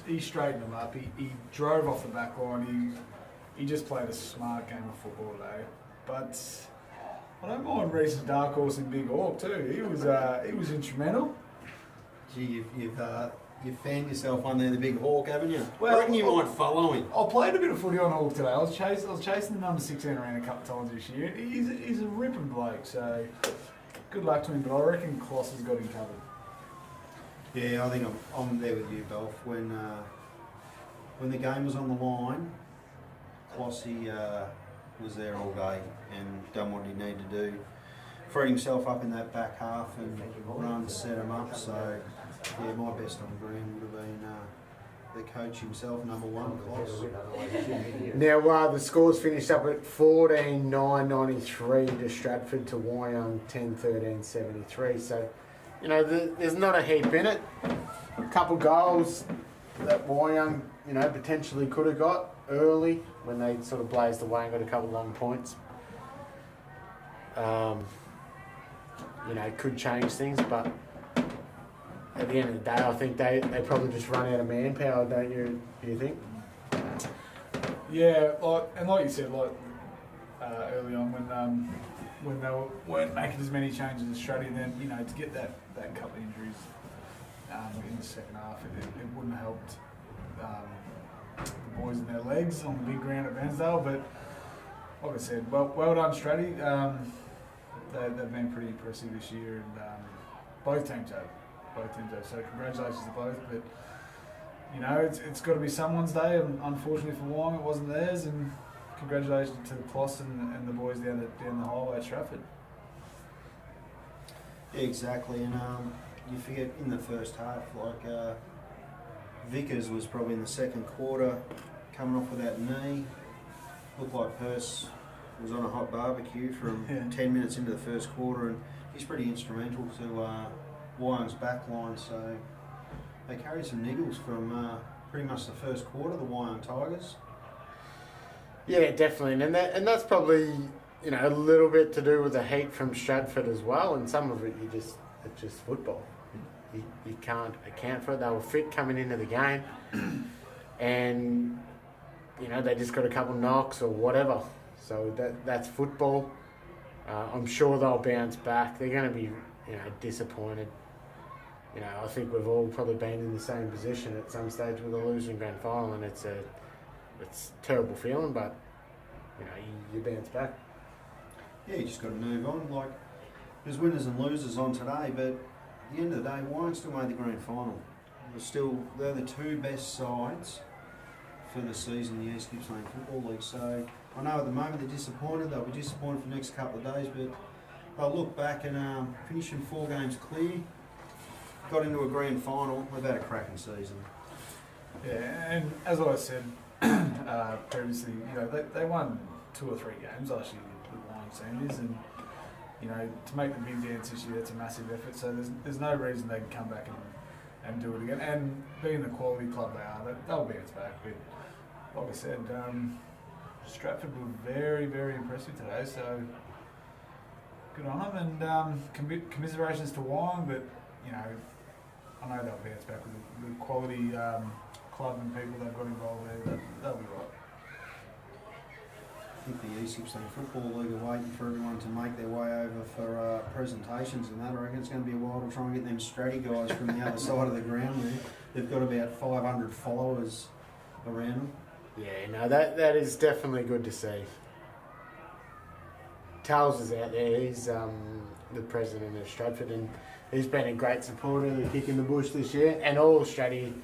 he straightened them up. He drove off the back line. He just played a smart game of football today. But I don't mind Reese's dark horse in Big Hawk too. He was instrumental. Gee, you've fanned yourself on there, the big hawk, haven't you? Well, I reckon you might follow him. I played a bit of footy on Hawk today. I was chasing the number 16 around a couple of times this year. He's a ripping bloke, so good luck to him. But I reckon Kloss has got him covered. Yeah, I think I'm there with you, Belf. When the game was on the line, Klossy was there all day and done what he needed to do. Freed himself up in that back half and run, set him up. So, yeah, my best on the ground would have been the coach himself, number one, Kloss. Now, the scores finished up at 14-9-93 to Stratford to Wyong 10-13-73. So, you know, there's not a heap in it. A couple goals that Wyong, you know, potentially could have got early when they sort of blazed away and got a couple long points. You know, could change things, but at the end of the day, I think they probably just run out of manpower, don't you? Do you think? Yeah, like you said, early on when they weren't making as many changes as Stratty, then you know to get that couple of injuries in the second half, it wouldn't have helped the boys in their legs on the big ground at Bairnsdale. But like I said, well done, Stratty. They've been pretty impressive this year, and both teams have. So congratulations to both. But you know, it's got to be someone's day, and unfortunately for Wyong, it wasn't theirs. And congratulations to the Kloss and the boys down the highway at Stratford. Yeah, exactly. And you forget in the first half, Vickers was probably in the second quarter coming off with that knee. Looked like Perce was on a hot barbecue from 10 minutes into the first quarter, and he's pretty instrumental to Wyong's back line. So they carried some niggles from pretty much the first quarter, the Wyong Tigers. Yeah, definitely, and that's probably, you know, a little bit to do with the heat from Stratford as well, and some of it it's just football. You can't account for it. They were fit coming into the game, and you know they just got a couple knocks or whatever. So that's football. I'm sure they'll bounce back. They're going to be, you know, disappointed. You know, I think we've all probably been in the same position at some stage with a losing grand final, and it's a terrible feeling, but you know, you bounce back. Yeah, you just got to move on. Like, there's winners and losers on today, but at the end of the day, Wyong still made the grand final. They're the two best sides for the season in the East Gippsland Football League. So I know at the moment they're disappointed. They'll be disappointed for the next couple of days, but they'll look back and finishing 4 games clear, got into a grand final. They've had a cracking season. Yeah, and as I said previously, you know, they won 2 or 3 games last year with Wyong Seniors, and you know, to make the big dance this year, that's a massive effort. So there's no reason they can come back and do it again. And being the quality club they are, they'll bounce back. But like I said, Stratford were very, very impressive today. So good on them, and commiserations to Wyong. But you know, I know they'll bounce back with the quality club and people they've got involved there. They'll be right. I think the East Gippsland Football League are waiting for everyone to make their way over for presentations and that. I reckon it's going to be a while to try and get them Stratty guys from the other side of the ground there. They've got about 500 followers around them. Yeah, no, that is definitely good to see. Tales is out there. He's the president of Stratford, and he's been a great supporter of the Kick in the Bush this year, and all Stratty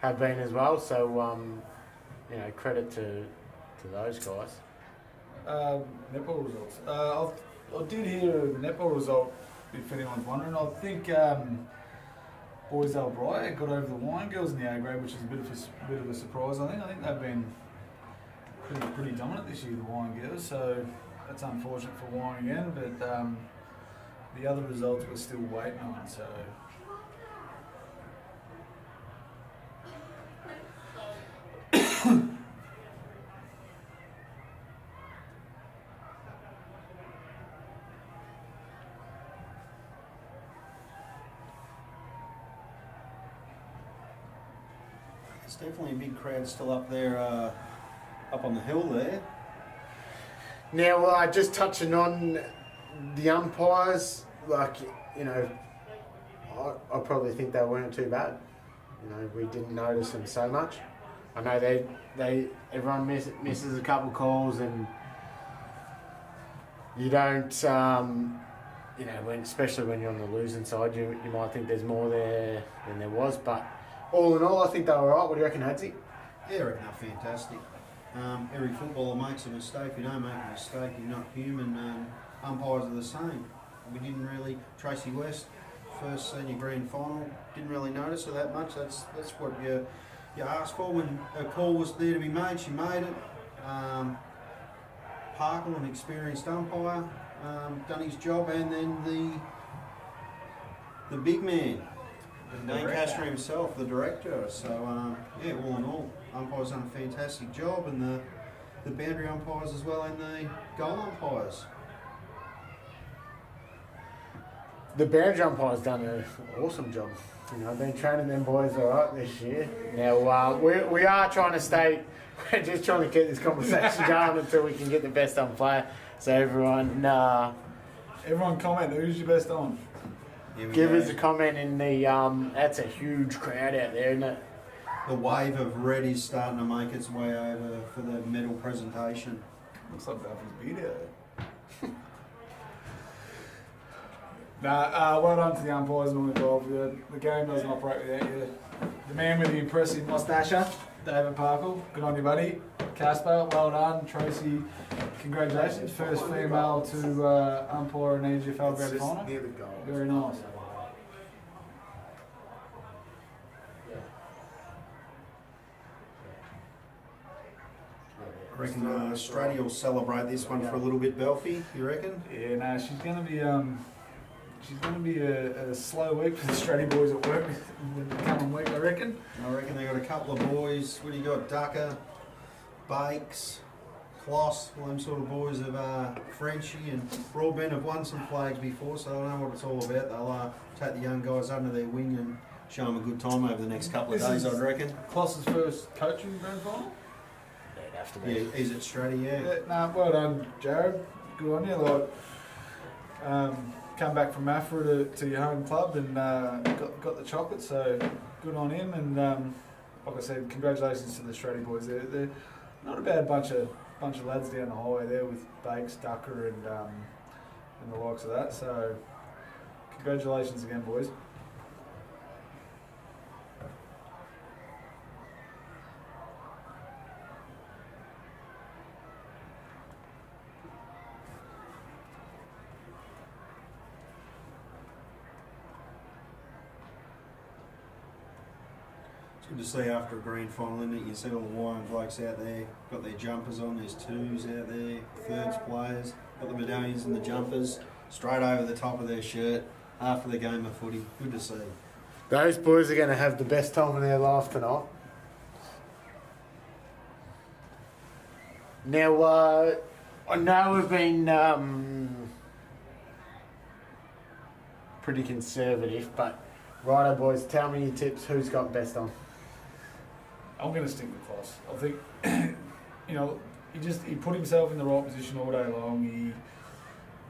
have been as well. So, you know, credit to those guys. Netball results. I did hear a netball result, if anyone's wondering. I think Bairnsdale Bright got over the Wyong girls in the A grade, which is a bit of a surprise. I think they've been pretty dominant this year, the Wyong girls. So that's unfortunate for Wyong again, but the other results we're still waiting on. So. There's definitely a big crowd still up there, up on the hill there. Now, just touching on the umpires, like, you know, I probably think they weren't too bad. You know, we didn't notice them so much. I know everyone misses a couple calls, and you don't, you know, especially when you're on the losing side, you might think there's more there than there was. But all in all, I think they were right. What do you reckon, Hadsy? Yeah, I reckon they're fantastic. Every footballer makes a mistake. If you don't make a mistake, you're not human. Umpires are the same. We didn't really. Tracy West, first senior grand final, didn't really notice her that much. That's what you asked for when a call was there to be made. She made it. Parkle, an experienced umpire, done his job, and then the big man, Dane Castro himself, the director. So yeah, all in all, umpires done a fantastic job, and the boundary umpires as well, and the goal umpires. The boundary umpires done an awesome job. You know, I've been training them boys all right this year. Now we are trying to stay. We're just trying to keep this conversation going until we can get the best on player. So everyone comment. Who's your best on? Give us a comment in the. That's a huge crowd out there, isn't it? The wave of red is starting to make its way over for the medal presentation. Looks like Balfour's beat it. Well done to the umpires and all involved. The game doesn't operate without you. The man with the impressive moustache, David Parkle. Good on you, buddy. Casper, well done. Tracy, congratulations. First female to umpire an EGFL grand final. Very nice. I reckon Strady will celebrate this one for a little bit, Belfie. You reckon? Yeah, no, she's going to be a slow week for the Strady boys at work the coming week, I reckon. I reckon they got a couple of boys. What do you got? Ducker, Bakes, Kloss, all them sort of boys of Frenchie and Broadbent have won some flags before, so I know what it's all about. They'll take the young guys under their wing and show them a good time over the next couple of days, I'd reckon. Kloss's first coaching grand final? It'd have to be. Yeah, he's at Strady, Well done, Jared. Good on you. Come back from Afra to your home club and got the chocolate, so good on him. And like I said, congratulations to the Strady boys. They're not a bad bunch of lads down the highway there with Bakes, Ducker, and the likes of that. So congratulations again, boys. It's good to see after a grand final, isn't it? You see all the Wyong blokes out there, got their jumpers on, there's twos out there, thirds players, got the medallions and the jumpers straight over the top of their shirt after the game of footy. Good to see. Those boys are going to have the best time of their life tonight. Now, I know we've been pretty conservative, but righto, boys, tell me your tips. Who's got best on? I'm going to stick with Kloss. I think, he put himself in the right position all day long.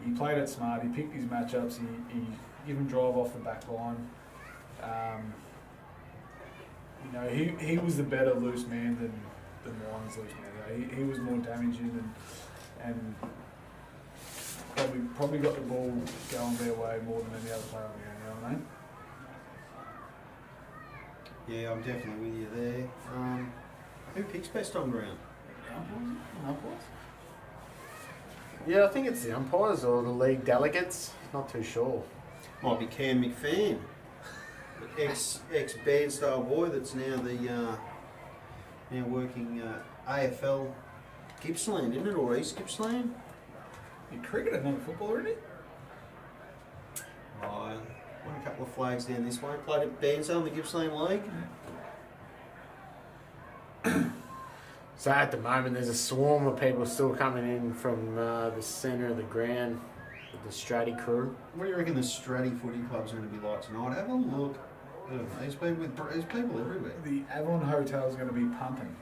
He played it smart. He picked his matchups. He gave him drive off the back line. He was the better loose man than Wyong's loose man. He was more damaging and probably got the ball going their way more than any other player on the game. You know what I mean? Yeah, I'm definitely with you there. Who picks best on ground? Umpires? Yeah, I think it's the umpires or the league delegates. Not too sure. Might be Cam McPhee, ex Bairnsdale boy that's now now working AFL Gippsland, isn't it, or East Gippsland? You cricketer, not a footballer, isn't he? Won a couple of flags down this way. Played at Bairnsdale in the Gippsland League. So at the moment, there's a swarm of people still coming in from the centre of the ground with the Stratty crew. What do you reckon the Stratty Footy Club's going to be like tonight? Have a look. There's people everywhere. The Avalon Hotel is going to be pumping.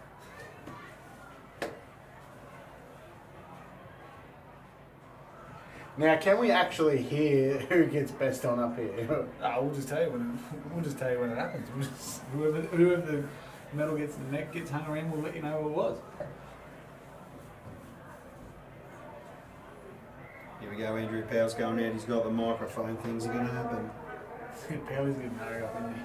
Now, can we actually hear who gets best on up here? We'll just tell you when it happens. Whoever the medal gets in the neck gets hung around, we'll let you know who it was. Here we go, Andrew Powell's going out. He's got the microphone. Things are going to happen. Powell's getting hurry up, isn't he?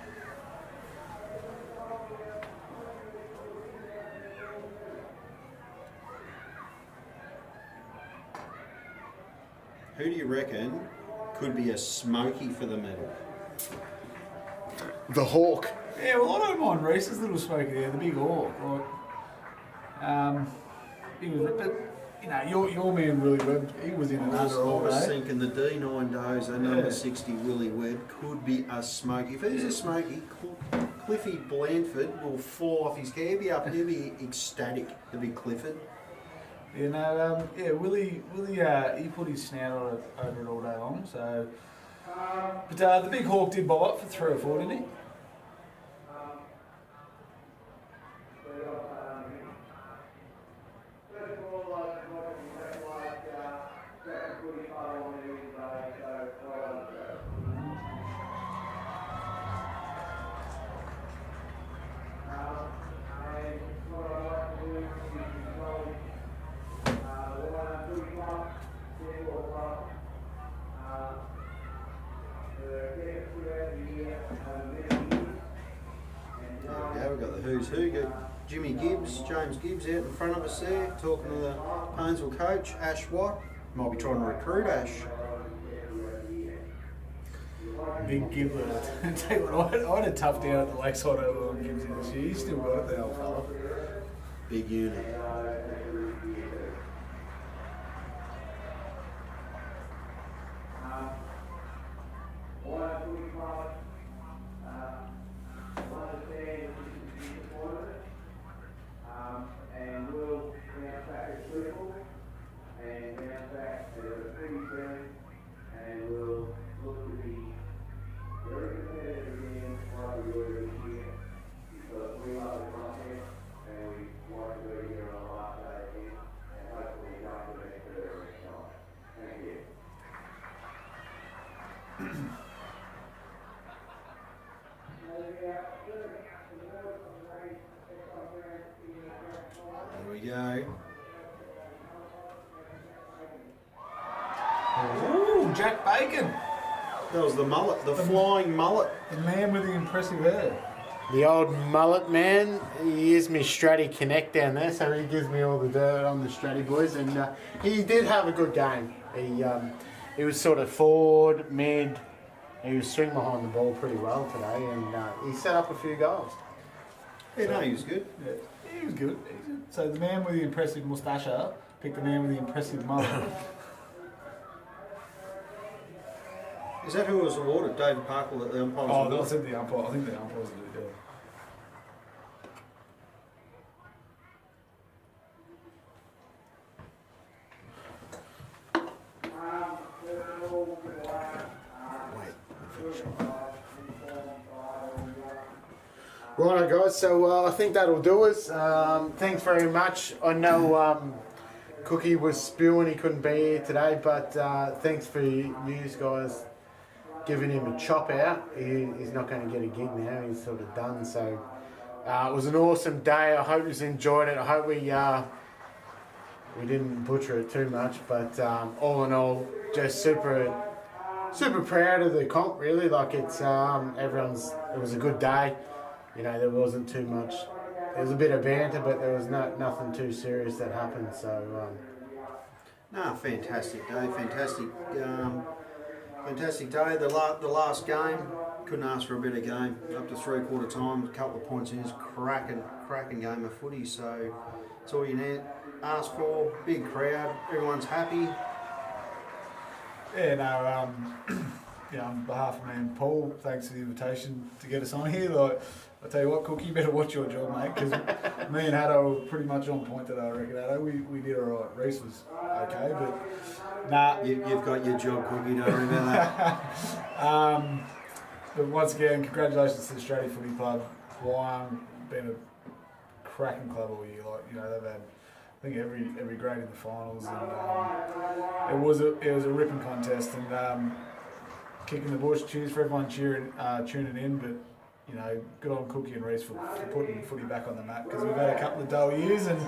Who do you reckon could be a smoky for the medal? The Hawk. Yeah, well, I don't mind Reese's little smoky there, the big hawk. He was, but you know, your man Willie Webb, he was in another all I was day. thinking the D9 Dozer, number 60, Willie Webb, could be a smoky. If he's a smoky, Cliffy Blandford will fall off his cab. He'll be ecstatic, the big Clifford. You know, Willie, he put his snout over it all day long. So, but the big hawk did bob up for 3 or 4, didn't he? Yeah, we've got the who's who. Got Jimmy Gibbs, James Gibbs out in front of us there, talking to the Bairnsdale coach, Ash Watt. Might be trying to recruit Ash. Big Gibbler. Tell you what, I had a tough day at the Lakeside over on Gibbs this year. He's still got it, the old fella. Big unit. There we go. Ooh, Jack Bacon. That was the mullet, the flying mullet. The man with the impressive hair. The old mullet man. He is my Stratty Connect down there, so he gives me all the dirt on the Stratty boys. And he did have a good game. He was sort of forward, mid. He was swinging behind the ball pretty well today, and he set up a few goals. Yeah, no, he was good. Yeah, he was good. So the man with the impressive moustache picked the man with the impressive mullet. Is that who was awarded? David Parker at the umpires? I said the umpire. I think the umpires did, yeah. Righto, guys. So I think that'll do us. Thanks very much. I know Cookie was spewing; he couldn't be here today, but thanks for you guys giving him a chop out. He's not going to get a gig now. He's sort of done. So it was an awesome day. I hope you enjoyed it. I hope we didn't butcher it too much, but all in all, just super proud of the comp. Really, like it's It was a good day. You know, there wasn't too much. There was a bit of banter, but there was nothing too serious that happened. So, fantastic day, fantastic day. The last game, couldn't ask for a better game. Up to 3/4 time, a couple of points in. It's cracking game of footy. So that's all you need. Ask for. Big crowd. Everyone's happy. Yeah, no. On behalf of me and Paul, thanks for the invitation to get us on here. Like, I tell you what, Cookie, you better watch your job, mate, because me and Haddo were pretty much on point today, I reckon. Haddo, we did all right. Reece was okay, but nah. You've got your job, Cookie, don't worry about that. But once again, congratulations to the Stratford Footy Club. Wyong, been a cracking club all year. Like, you know, they've had I think every grade in the finals, and it was a ripping contest, and kicking the bush. Cheers for everyone tuning in, but you know, good on Cookie and Reese for putting footy back on the map, because we've had a couple of dull years, and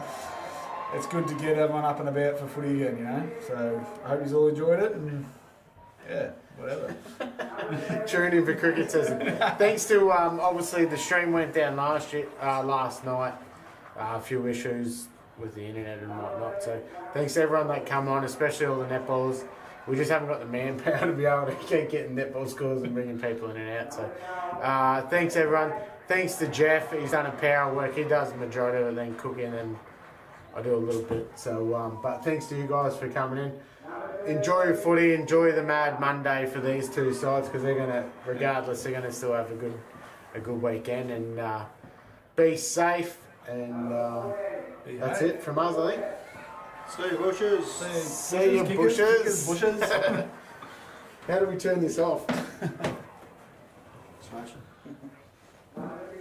it's good to get everyone up and about for footy again, you know. So I hope you all enjoyed it, and yeah, whatever. Tune in for cricket season. Thanks to obviously the stream went down last night. A few issues with the internet and whatnot. So thanks to everyone that come on, especially all the netballs. We just haven't got the manpower to be able to keep getting netball scores and bringing people in and out. So thanks everyone. Thanks to Jeff. He's done a power work. He does the majority of it, then cooking, and then I do a little bit. So, but thanks to you guys for coming in. Enjoy your footy. Enjoy the Mad Monday for these two sides, because they're gonna, regardless, they're gonna still have a good weekend, and be safe. And that's it from us, I think. See you, bushes. See you, bushes. How do we turn this off? Smash it.